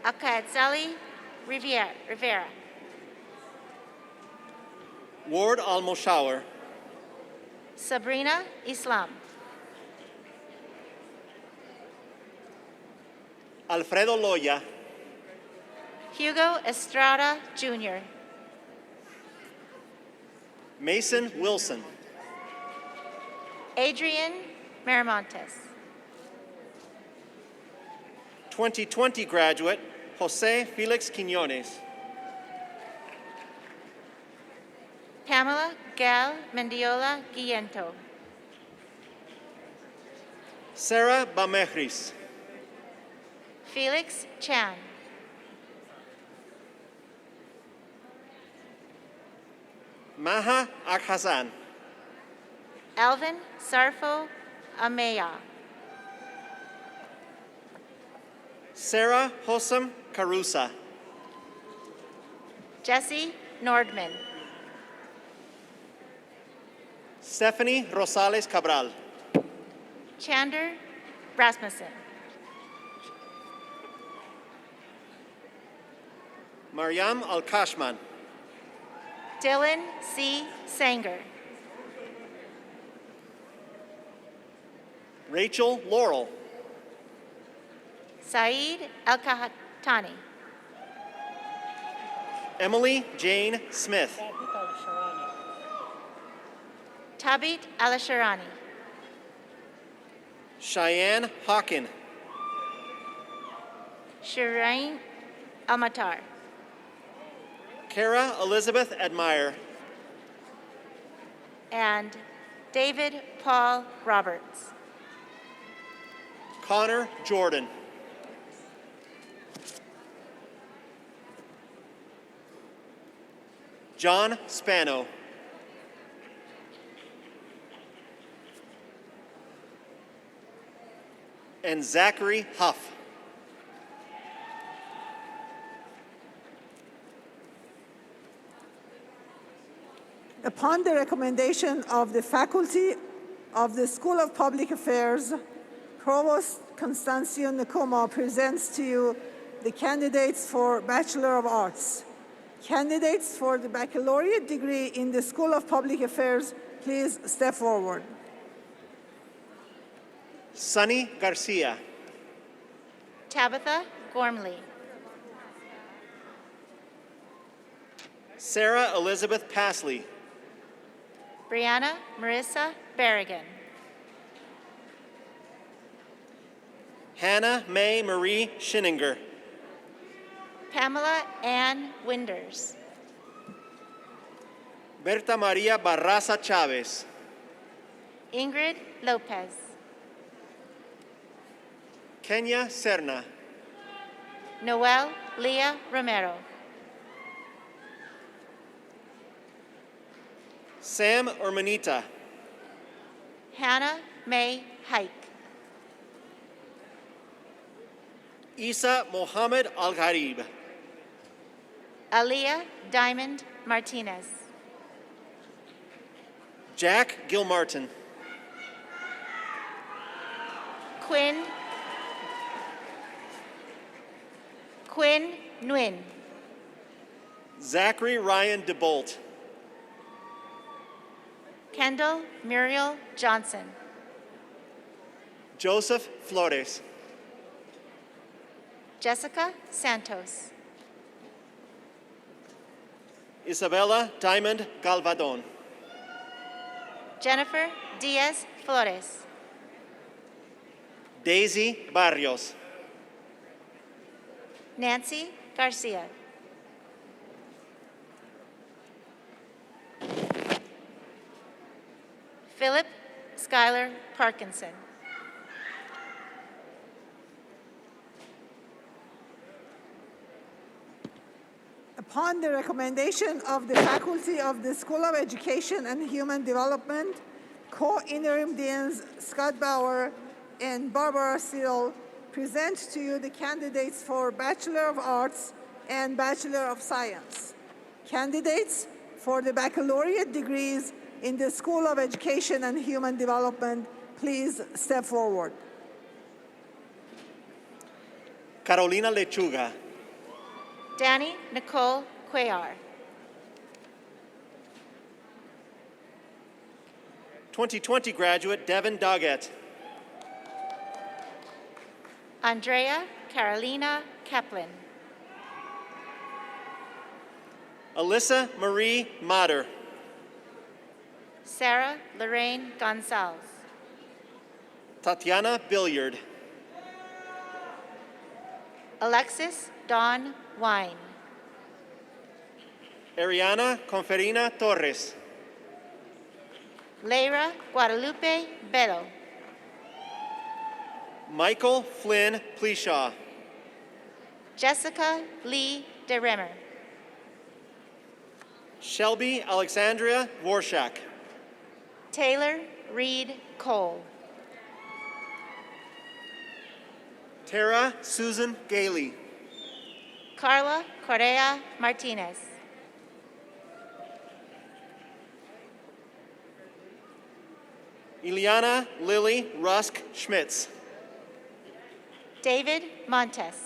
Speaker 8: Akadzali Rivera.
Speaker 1: Ward Almoshower.
Speaker 8: Sabrina Islam.
Speaker 1: Alfredo Loya.
Speaker 8: Hugo Estrada Jr.
Speaker 1: Mason Wilson.
Speaker 8: Adrian Miramontes.
Speaker 1: 2020 graduate Jose Felix Quinones.
Speaker 8: Pamela Gal Mendiola Guillento.
Speaker 1: Sarah Bamejris.
Speaker 8: Felix Chan.
Speaker 1: Maha Akhazan.
Speaker 8: Alvin Sarfo Ameya.
Speaker 1: Sarah Hossam Carusa.
Speaker 8: Jesse Nordman.
Speaker 1: Stephanie Rosales Cabral.
Speaker 8: Chander Rasmussen.
Speaker 1: Mariam Al-Kashman.
Speaker 8: Dylan C. Sanger.
Speaker 1: Rachel Laurel.
Speaker 8: Saeed Al-Kahatani.
Speaker 1: Emily Jane Smith.
Speaker 8: Tabit Al-Sharani.
Speaker 1: Cheyenne Hawken.
Speaker 8: Shireen Almatar.
Speaker 1: Kara Elizabeth Admire.
Speaker 8: And David Paul Roberts.
Speaker 1: Connor Jordan. John Spano. And Zachary Huff.
Speaker 2: Upon the recommendation of the faculty of the School of Public Affairs, Provost Constancio Nakoma presents to you the candidates for Bachelor of Arts. Candidates for the baccalaureate degree in the School of Public Affairs, please step forward.
Speaker 1: Sunny Garcia.
Speaker 8: Tabitha Gormley.
Speaker 1: Sarah Elizabeth Pasley.
Speaker 8: Brianna Marissa Berrigan.
Speaker 1: Hannah May Marie Schinninger.
Speaker 8: Pamela Ann Winders.
Speaker 1: Berta Maria Barraza Chavez.
Speaker 8: Ingrid Lopez.
Speaker 1: Kenya Serna.
Speaker 8: Noel Leah Romero.
Speaker 1: Sam Urmanita.
Speaker 8: Hannah May Hike.
Speaker 1: Isa Mohammed Al-Gharib.
Speaker 8: Aliyah Diamond Martinez.
Speaker 1: Jack Gilmartin.
Speaker 8: Quinn Nguyen.
Speaker 1: Zachary Ryan DeBolt.
Speaker 8: Kendall Muriel Johnson.
Speaker 1: Joseph Flores.
Speaker 8: Jessica Santos.
Speaker 1: Isabella Diamond Galvadon.
Speaker 8: Jennifer Diaz Flores.
Speaker 1: Daisy Barrios.
Speaker 8: Nancy Garcia. Philip Schuyler Parkinson.
Speaker 2: Upon the recommendation of the faculty of the School of Education and Human Development, co-interim deans Scott Bauer and Barbara Seal present to you the candidates for Bachelor of Arts and Bachelor of Science. Candidates for the baccalaureate degrees in the School of Education and Human Development, please step forward.
Speaker 1: Carolina Lechuga.
Speaker 8: Danny Nicole Cuellar.
Speaker 1: 2020 graduate Devin Doggett.
Speaker 8: Andrea Carolina Kaplan.
Speaker 1: Alyssa Marie Mater.
Speaker 8: Sarah Lorraine Gonzalez.
Speaker 1: Tatiana Billiard.
Speaker 8: Alexis Dawn Wine.
Speaker 1: Ariana Conferina Torres.
Speaker 8: Leira Guadalupe Bello.
Speaker 1: Michael Flynn Pleashaw.
Speaker 8: Jessica Lee DeRimmer.
Speaker 1: Shelby Alexandria Warshak.
Speaker 8: Taylor Reed Cole.
Speaker 1: Tara Susan Gailey.
Speaker 8: Carla Correa Martinez.
Speaker 1: Ileana Lily Rusk Schmitz.
Speaker 8: David Montes.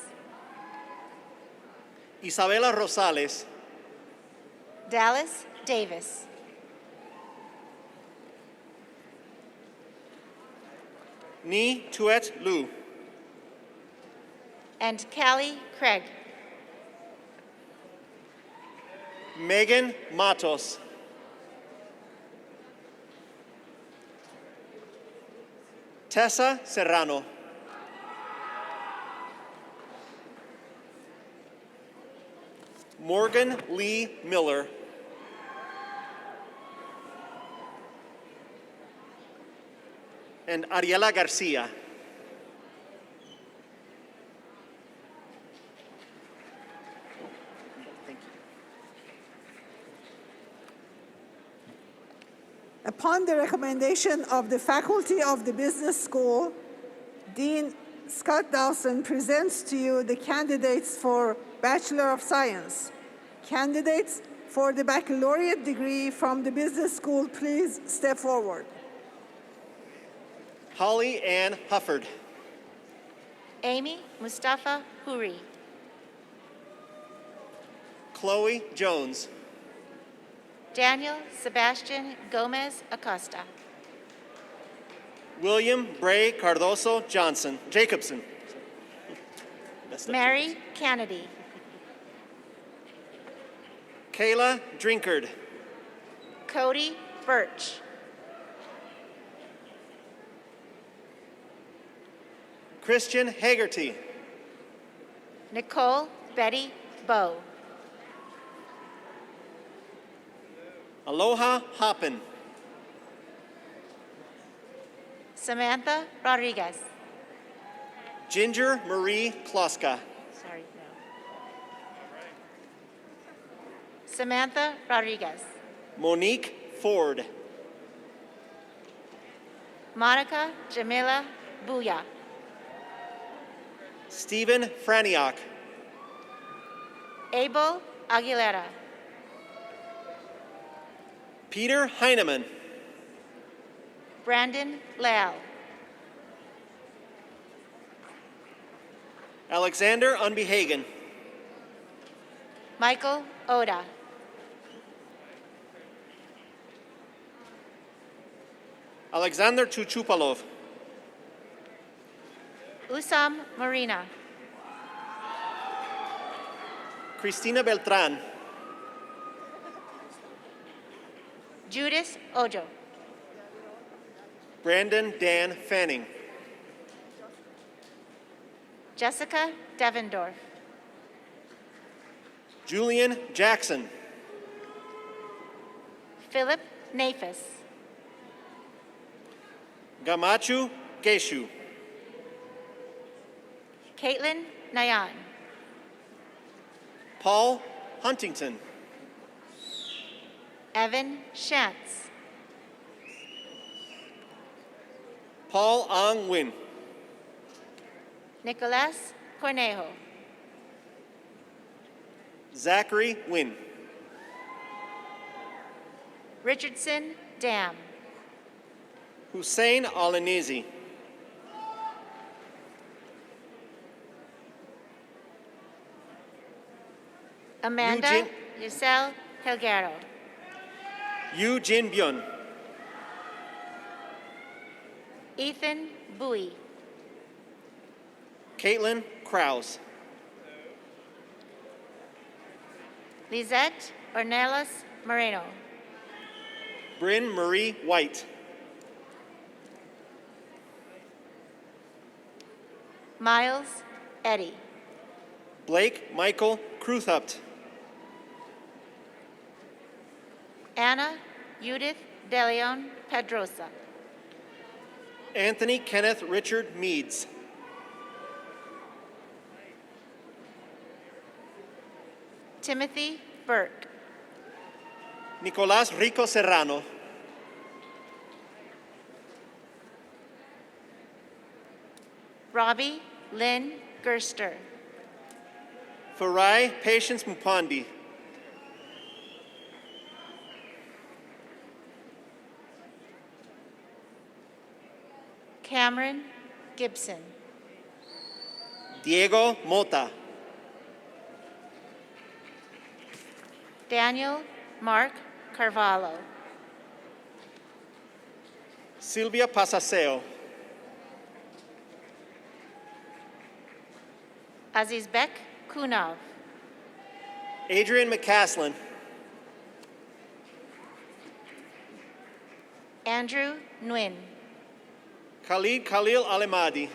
Speaker 1: Isabela Rosales.
Speaker 8: Dallas Davis.
Speaker 1: Ni Tuet Lu.
Speaker 8: And Callie Craig.
Speaker 1: Megan Matos. Tessa Serrano. Morgan Lee Miller. And Ariela Garcia. Thank you.
Speaker 2: Upon the recommendation of the faculty of the business school, Dean Scott Dawson presents to you the candidates for Bachelor of Science. Candidates for the baccalaureate degree from the business school, please step forward.
Speaker 1: Holly Ann Hufford.
Speaker 8: Amy Mustafa Huri.
Speaker 1: Chloe Jones.
Speaker 8: Daniel Sebastian Gomez Acosta.
Speaker 1: William Bray Cardoso Jacobson. Messed up.
Speaker 8: Mary Kennedy.
Speaker 1: Kayla Drinkard.
Speaker 8: Cody Birch.
Speaker 1: Christian Hagerty.
Speaker 8: Nicole Betty Bowe.
Speaker 1: Aloha Hoppin.
Speaker 8: Samantha Rodriguez.
Speaker 1: Ginger Marie Kloska.
Speaker 8: Sorry, no. Samantha Rodriguez.
Speaker 1: Monique Ford.
Speaker 8: Monica Jamila Booya.
Speaker 1: Stephen Franiak.
Speaker 8: Abel Aguilera.
Speaker 1: Peter Heineman.
Speaker 8: Brandon Leal.
Speaker 1: Alexander Unbehagen.
Speaker 8: Michael Oda.
Speaker 1: Alexander Chuchupalov.
Speaker 8: Usam Marina.
Speaker 1: Cristina Beltran.
Speaker 8: Judith Ojo.
Speaker 1: Brandon Dan Fanning.
Speaker 8: Jessica Devendorf.
Speaker 1: Julian Jackson.
Speaker 8: Philip Nafis.
Speaker 1: Gamachu Geshu.
Speaker 8: Caitlin Nayan.
Speaker 1: Paul Huntington.
Speaker 8: Evan Shantz.
Speaker 1: Paul Ang Win.
Speaker 8: Nicolas Cornejo.
Speaker 1: Zachary Win.
Speaker 8: Richardson Dam.
Speaker 1: Hussein Alanizi.
Speaker 8: Amanda
Speaker 1: Eugene-
Speaker 8: Yusel Helguero.
Speaker 1: Yu Jin Byun.
Speaker 8: Ethan Bowie.
Speaker 1: Caitlin Krause.
Speaker 8: Lizette Ornelas Moreno.
Speaker 1: Bryn Marie White.
Speaker 8: Miles Eddy.
Speaker 1: Blake Michael Kruthupt.
Speaker 8: Anna Judith DeLeon Pedrosa.
Speaker 1: Anthony Kenneth Richard Meads.
Speaker 8: Timothy Burke.
Speaker 1: Nicolás Rico Serrano.
Speaker 8: Robbie Lynn Gerster.
Speaker 1: Farai Patience Mupandi.
Speaker 8: Cameron Gibson.
Speaker 1: Diego Mota.
Speaker 8: Daniel Mark Carvalho.
Speaker 1: Silvia Pasaseo.
Speaker 8: Azizbek Kunov.
Speaker 1: Adrian McCaslin.
Speaker 8: Andrew Nguyen.
Speaker 1: Khalid Khalil Alemadi.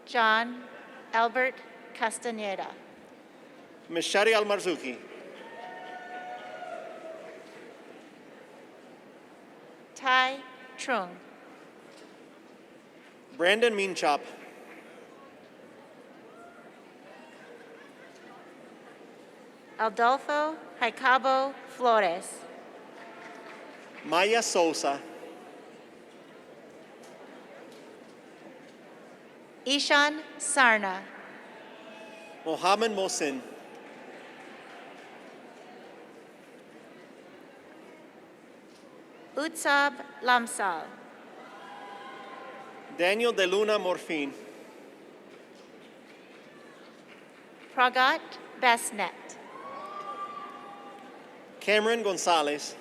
Speaker 8: John Albert Castaneda.
Speaker 1: Mishari Almarzuki.
Speaker 8: Tai Trung.
Speaker 1: Brandon Minchop.
Speaker 8: Adolfo Jaicabo Flores.
Speaker 1: Maya Sosa.
Speaker 8: Ishan Sarna.
Speaker 1: Mohammed Mohsin.
Speaker 8: Utsab Lamsal.
Speaker 1: Daniel de Luna Morfin.
Speaker 8: Pragat Besnet.
Speaker 1: Cameron Gonzalez.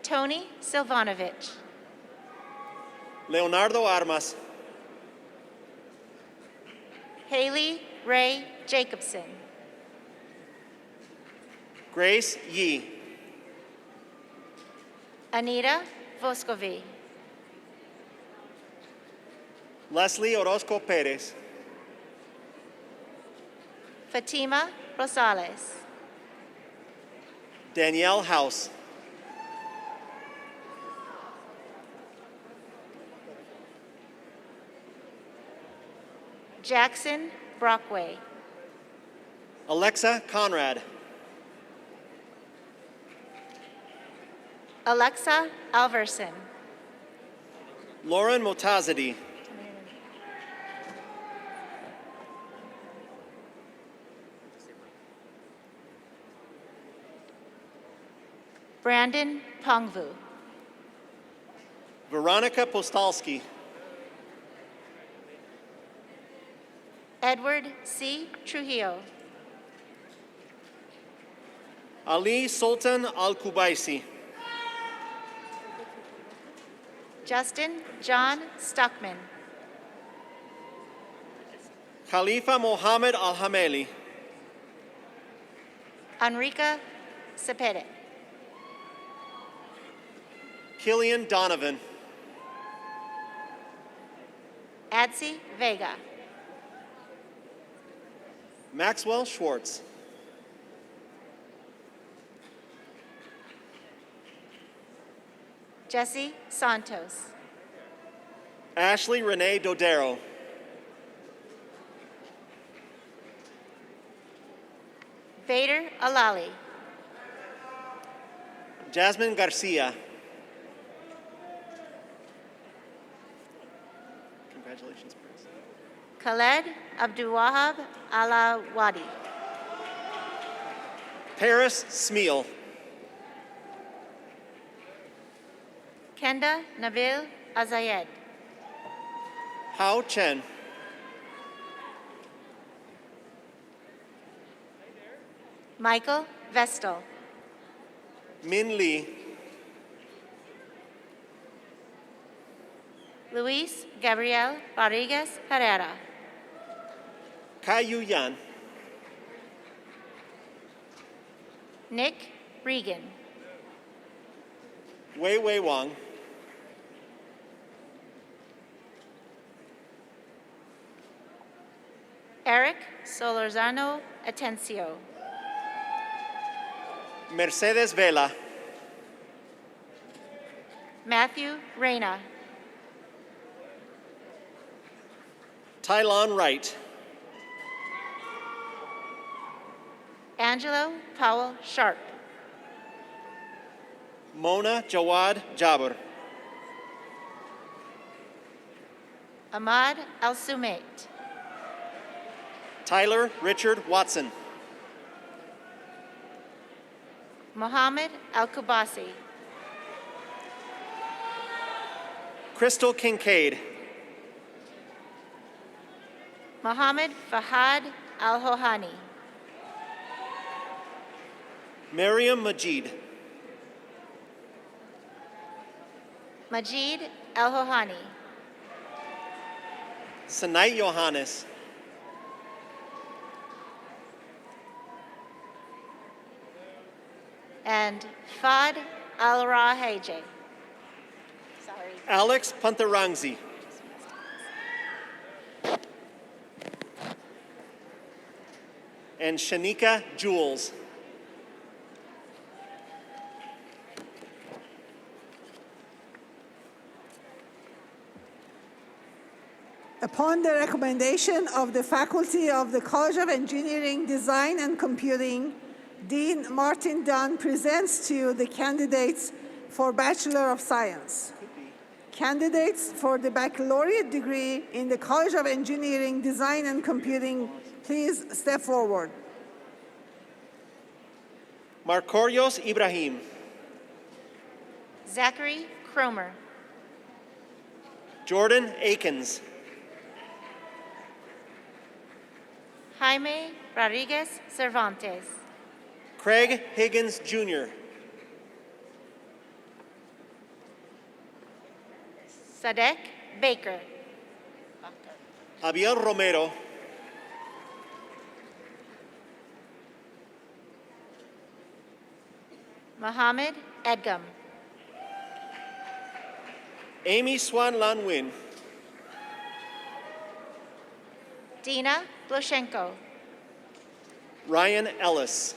Speaker 8: Tony Silvanovich.
Speaker 1: Leonardo Armas.
Speaker 8: Haley Ray Jacobson.
Speaker 1: Grace Yee.
Speaker 8: Anita Voskovi.
Speaker 1: Leslie Orozco Perez.
Speaker 8: Fatima Rosales.
Speaker 1: Danielle House.
Speaker 8: Jackson Brockway.
Speaker 1: Alexa Conrad.
Speaker 8: Alexa Alverson.
Speaker 1: Lauren Motazadi.
Speaker 8: Brandon Pongvu.
Speaker 1: Veronica Postalski.
Speaker 8: Edward C. Trujillo.
Speaker 1: Ali Sultan Al-Kubaisi.
Speaker 8: Justin John Stuckman.
Speaker 1: Khalifa Mohammed Al-Hameli.
Speaker 8: Enrica Cepede.
Speaker 1: Killian Donovan.
Speaker 8: Adsi Vega.
Speaker 1: Maxwell Schwartz.
Speaker 8: Jesse Santos.
Speaker 1: Ashley Renee Dodero.
Speaker 8: Vader Alali.
Speaker 1: Jasmine Garcia. Congratulations, Prince.
Speaker 8: Khaled Abdulwahab Alawadi.
Speaker 1: Paris Smeal.
Speaker 8: Kenda Nabil Azayed.
Speaker 1: Hao Chen.
Speaker 8: Michael Vestal.
Speaker 1: Min Lee.
Speaker 8: Luis Gabriel Rodriguez Herrera.
Speaker 1: Kai Yu Yan.
Speaker 8: Nick Regan.
Speaker 1: Wei Wei Wang.
Speaker 8: Eric Solorzano Atencio.
Speaker 1: Mercedes Vela.
Speaker 8: Matthew Reyna.
Speaker 1: Tylon Wright.
Speaker 8: Angelo Powell Sharp.
Speaker 1: Mona Jawad Jabir.
Speaker 8: Ahmad Al Sumait.
Speaker 1: Tyler Richard Watson.
Speaker 8: Mohammed Al Kubasi.
Speaker 1: Crystal Kincaid.
Speaker 8: Mohammed Fahad Al Hohani.
Speaker 1: Miriam Majid.
Speaker 8: Majid Al Hohani.
Speaker 1: Sanait Johannes.
Speaker 8: And Fad Al Rahaje. Sorry.
Speaker 1: Alex Pantarangzi. And Shanika Jules.
Speaker 2: Upon the recommendation of the faculty of the College of Engineering, Design, and Computing, Dean Martin Dunn presents to you the candidates for Bachelor of Science. Candidates for the Baccalaureate degree in the College of Engineering, Design, and Computing, please step forward.
Speaker 1: Marcorios Ibrahim.
Speaker 8: Zachary Cromer.
Speaker 1: Jordan Akins.
Speaker 8: Jaime Rodriguez Cervantes.
Speaker 1: Craig Higgins Jr.
Speaker 8: Sadek Baker.
Speaker 1: Abiel Romero.
Speaker 8: Mohammed Edgum.
Speaker 1: Amy Swan Lanwin.
Speaker 8: Dina Blushenko.
Speaker 1: Ryan Ellis.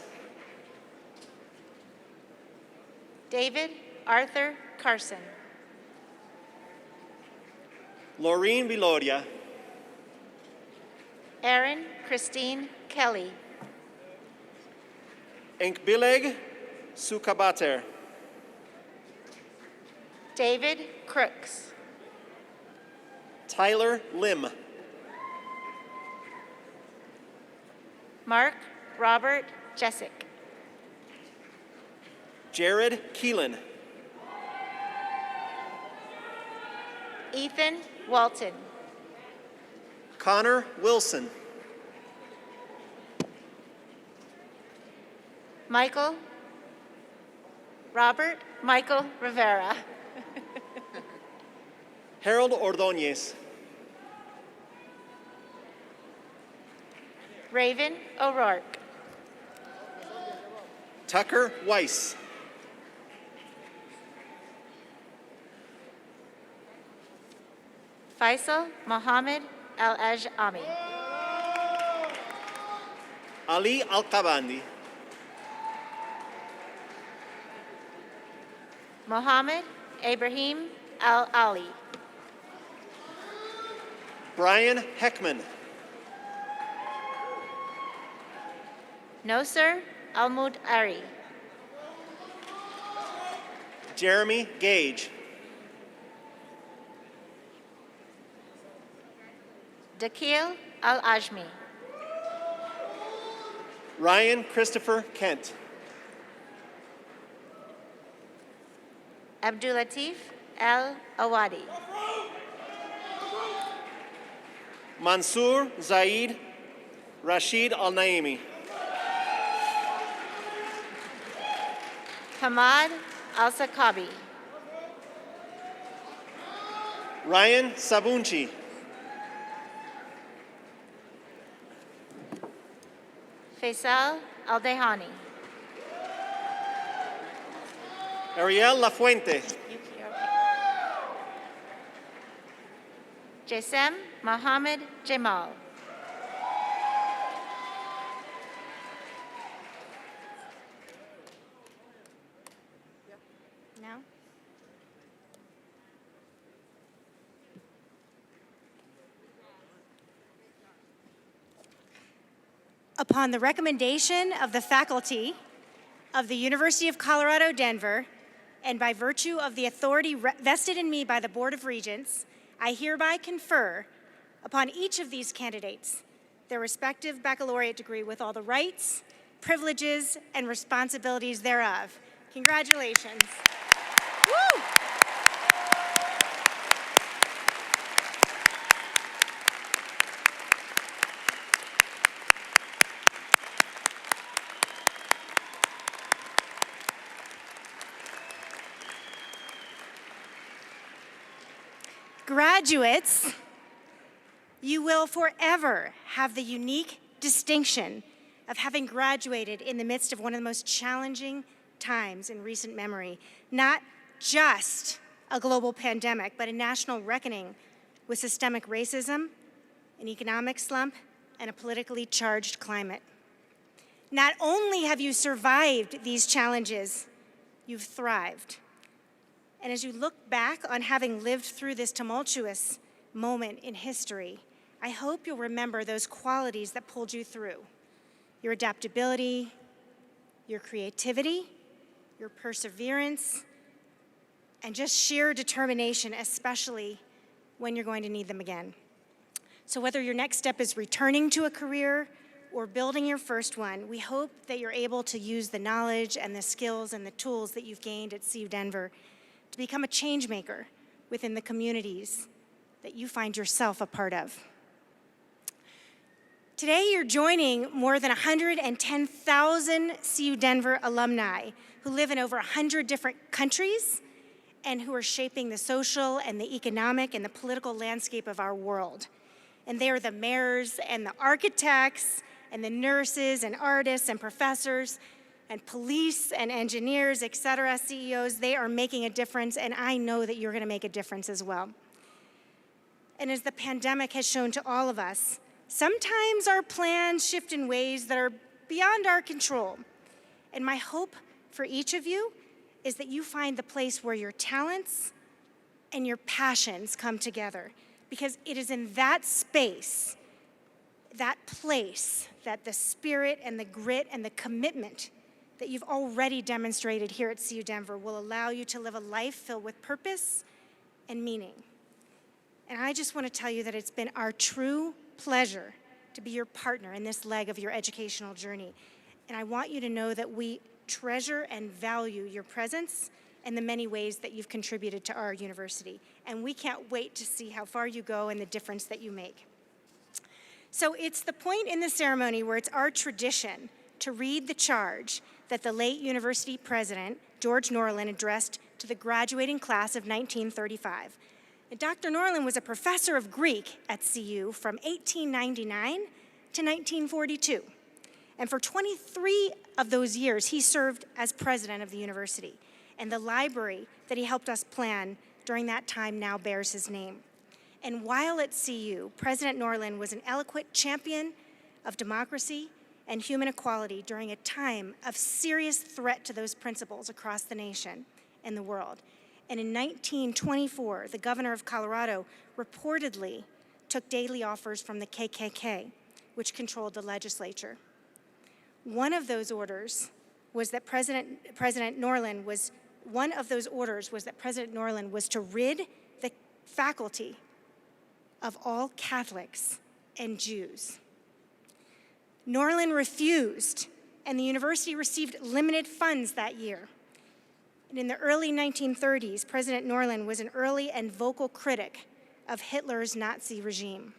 Speaker 8: David Arthur Carson.
Speaker 1: Laureen Viloria.
Speaker 8: Erin Christine Kelly.
Speaker 1: Enkbileg Sukabater.
Speaker 8: David Crooks.
Speaker 1: Tyler Lim.
Speaker 8: Mark Robert Jessic.
Speaker 1: Jared Keelan.
Speaker 8: Ethan Walton.
Speaker 1: Connor Wilson.
Speaker 8: Robert Michael Rivera.
Speaker 1: Harold Ordonez.
Speaker 8: Raven O'Rourke.
Speaker 1: Tucker Weiss.
Speaker 8: Faisal Mohammed Al-Ajami.
Speaker 1: Ali Al-Qabandi.
Speaker 8: Mohammed Ibrahim Al-Ali.
Speaker 1: Brian Heckman.
Speaker 8: Nosir Almud Ari.
Speaker 1: Jeremy Gage.
Speaker 8: Dakil Al-Ajmi.
Speaker 1: Ryan Christopher Kent.
Speaker 8: Abdulatif Al-Awadi.
Speaker 1: Mansoor Zaid Rashid Al-Naimi.
Speaker 8: Hamad Al-Sakabi.
Speaker 1: Ryan Sabunchi.
Speaker 8: Faisal Al-Dehani.
Speaker 1: Ariel Lafuente.
Speaker 8: Jesem Mohammed Jamal.
Speaker 4: Now? Upon the recommendation of the faculty of the University of Colorado, Denver, and by virtue of the authority vested in me by the Board of Regents, I hereby confer upon each of these candidates their respective baccalaureate degree with all the rights, privileges, and responsibilities thereof. Congratulations. Woo! Graduates, you will forever have the unique distinction of having graduated in the midst of one of the most challenging times in recent memory. Not just a global pandemic, but a national reckoning with systemic racism, an economic slump, and a politically charged climate. Not only have you survived these challenges, you've thrived. And as you look back on having lived through this tumultuous moment in history, I hope you'll remember those qualities that pulled you through. Your adaptability, your creativity, your perseverance, and just sheer determination, especially when you're going to need them again. So whether your next step is returning to a career or building your first one, we hope that you're able to use the knowledge and the skills and the tools that you've gained at CU Denver to become a change maker within the communities that you find yourself a part of. Today, you're joining more than 110,000 CU Denver alumni who live in over 100 different countries and who are shaping the social and the economic and the political landscape of our world. And they are the mayors and the architects and the nurses and artists and professors and police and engineers, et cetera, CEOs. They are making a difference, and I know that you're going to make a difference as well. And as the pandemic has shown to all of us, sometimes our plans shift in ways that are beyond our control. And my hope for each of you is that you find the place where your talents and your passions come together, because it is in that space, that place, that the spirit and the grit and the commitment that you've already demonstrated here at CU Denver will allow you to live a life filled with purpose and meaning. And I just want to tell you that it's been our true pleasure to be your partner in this leg of your educational journey. And I want you to know that we treasure and value your presence and the many ways that you've contributed to our university. And we can't wait to see how far you go and the difference that you make. So it's the point in the ceremony where it's our tradition to read the charge that the late university president, George Norland, addressed to the graduating class of 1935. And Dr. Norland was a professor of Greek at CU from 1899 to 1942. And for 23 of those years, he served as president of the university. And the library that he helped us plan during that time now bears his name. And while at CU, President Norland was an eloquent champion of democracy and human equality during a time of serious threat to those principles across the nation and the world. And in 1924, the governor of Colorado reportedly took daily offers from the KKK, which controlled the legislature. One of those orders was that President Norland was to rid the faculty of all Catholics and Jews. Norland refused, and the university received limited funds that year. And in the early 1930s, President Norland was an early and vocal critic of Hitler's Nazi regime.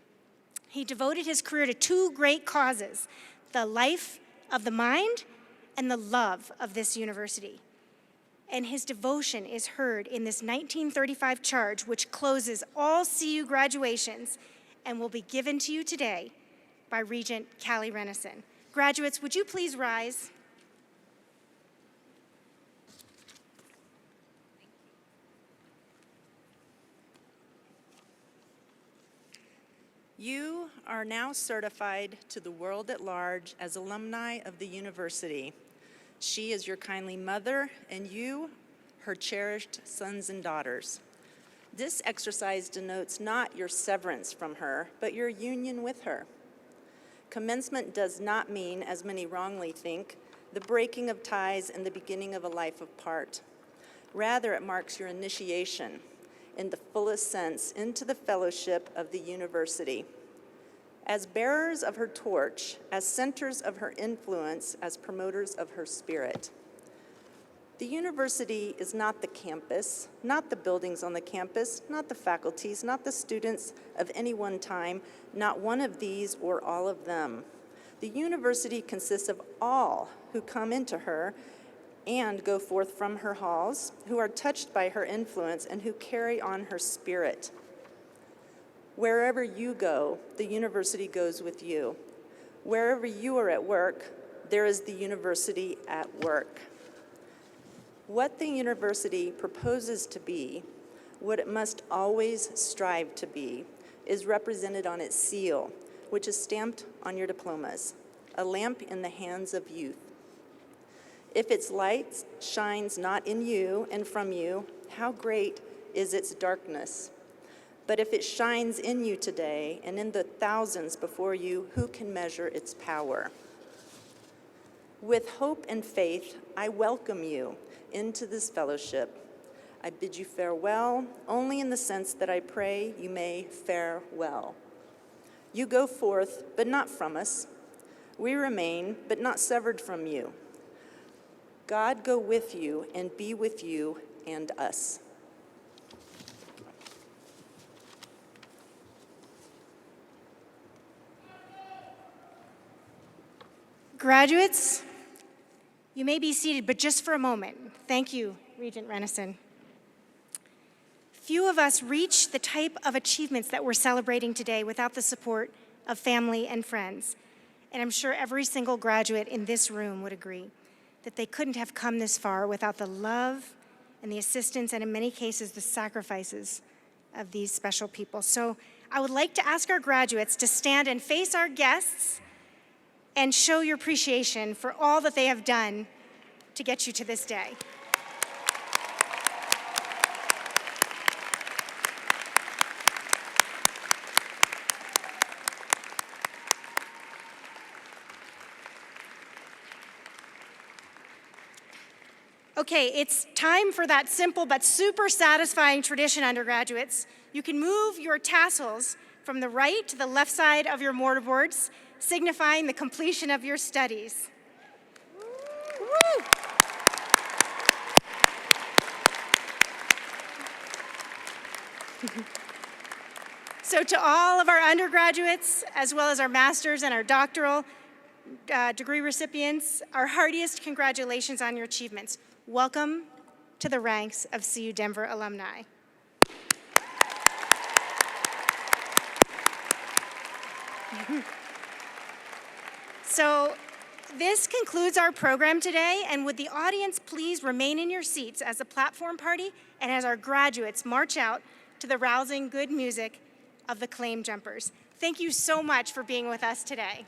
Speaker 4: He devoted his career to two great causes: the life of the mind and the love of this university. And his devotion is heard in this 1935 charge, which closes all CU graduations and will be given to you today by Regent Callie Renison. Graduates, would you please rise?
Speaker 7: You are now certified to the world at large as alumni of the university. She is your kindly mother, and you, her cherished sons and daughters. This exercise denotes not your severance from her, but your union with her. Commencement does not mean, as many wrongly think, the breaking of ties and the beginning of a life apart. Rather, it marks your initiation, in the fullest sense, into the fellowship of the university. As bearers of her torch, as centers of her influence, as promoters of her spirit. The university is not the campus, not the buildings on the campus, not the faculties, not the students of any one time, not one of these or all of them. The university consists of all who come into her and go forth from her halls, who are touched by her influence and who carry on her spirit. Wherever you go, the university goes with you. Wherever you are at work, there is the university at work. What the university proposes to be, what it must always strive to be, is represented on its seal, which is stamped on your diplomas, a lamp in the hands of youth. If its light shines not in you and from you, how great is its darkness? But if it shines in you today and in the thousands before you, who can measure its power? With hope and faith, I welcome you into this fellowship. I bid you farewell, only in the sense that I pray you may fare well. You go forth, but not from us. We remain, but not severed from you. God go with you and be with you and us.
Speaker 4: Graduates, you may be seated, but just for a moment. Thank you, Regent Renison. Few of us reach the type of achievements that we're celebrating today without the support of family and friends. And I'm sure every single graduate in this room would agree that they couldn't have come this far without the love and the assistance, and in many cases, the sacrifices of these special people. So I would like to ask our graduates to stand and face our guests and show your appreciation for all that they have done to get you to this day. Okay, it's time for that simple but super satisfying tradition, undergraduates. You can move your tassels from the right to the left side of your mortarboards, signifying the completion of your studies. Woo! So to all of our undergraduates, as well as our master's and our doctoral degree recipients, our heartiest congratulations on your achievements. Welcome to the ranks of CU Denver alumni. So this concludes our program today, and would the audience please remain in your seats as the platform party and as our graduates march out to the rousing good music of the Claim Jumpers. Thank you so much for being with us today.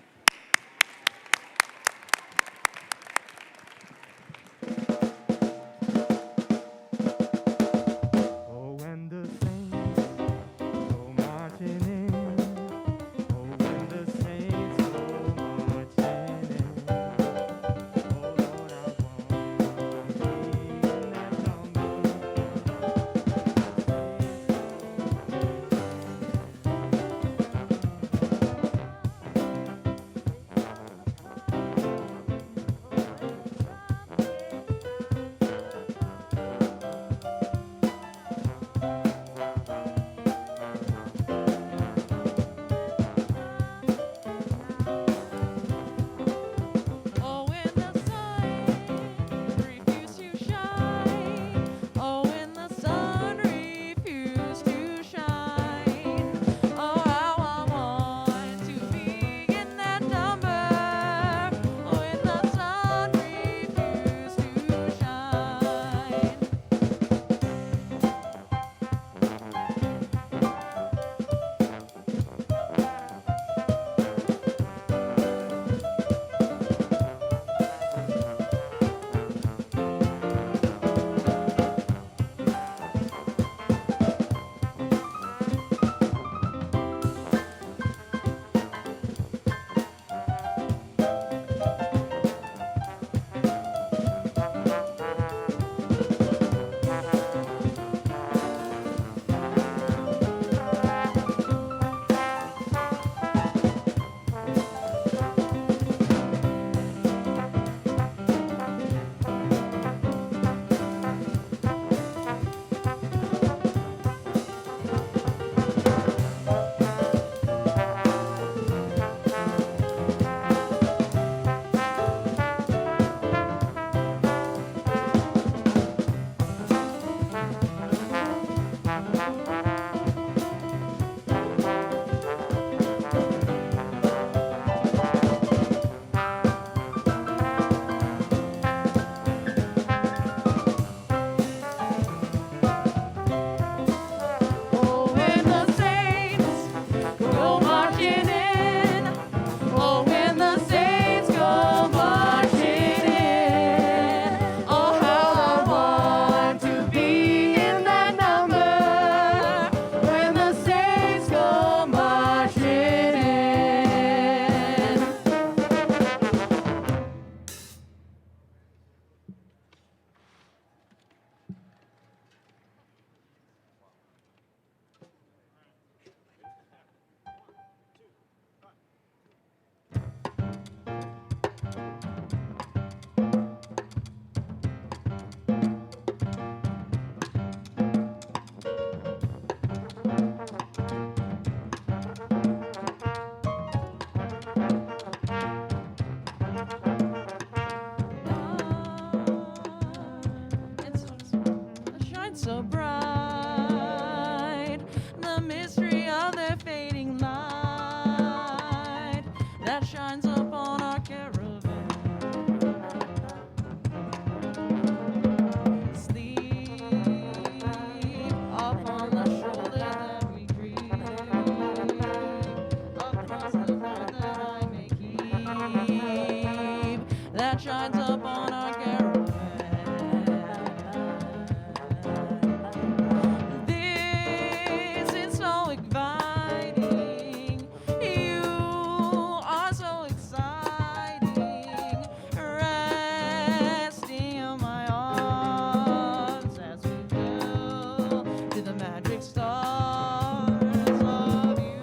Speaker 3: stars of you.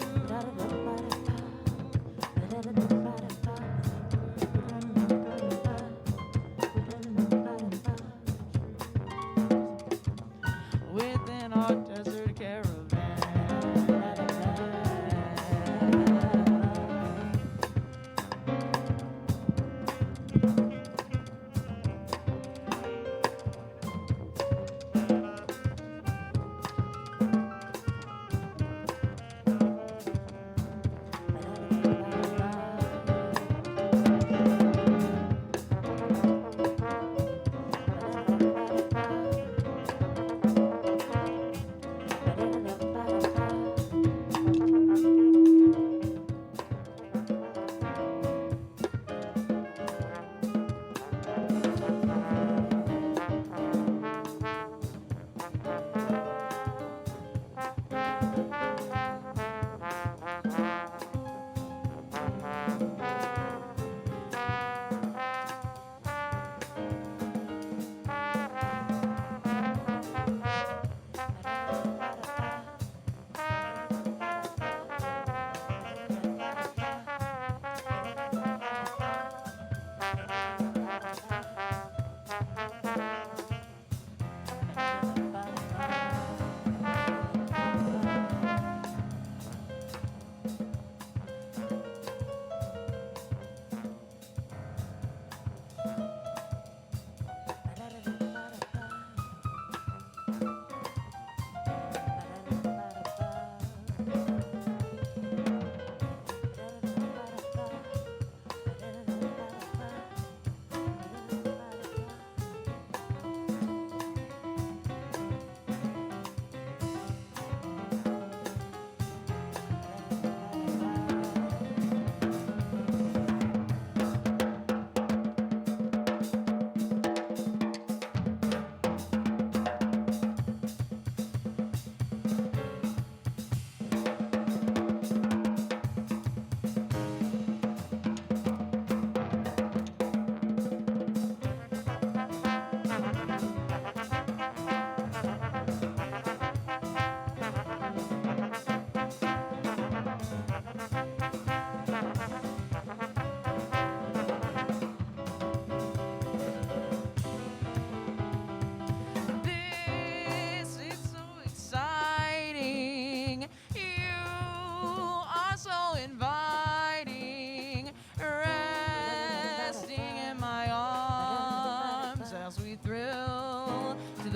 Speaker 3: Within our desert caravan.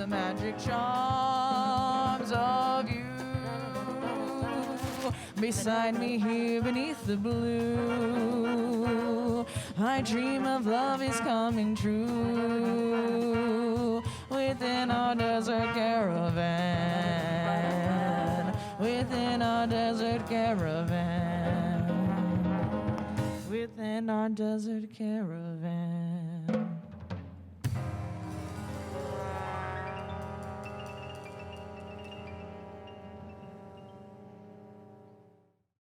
Speaker 3: Magic charms of you. Beside me here beneath the blue, I dream of love is coming true. Within our desert caravan, within our desert caravan, within our desert caravan.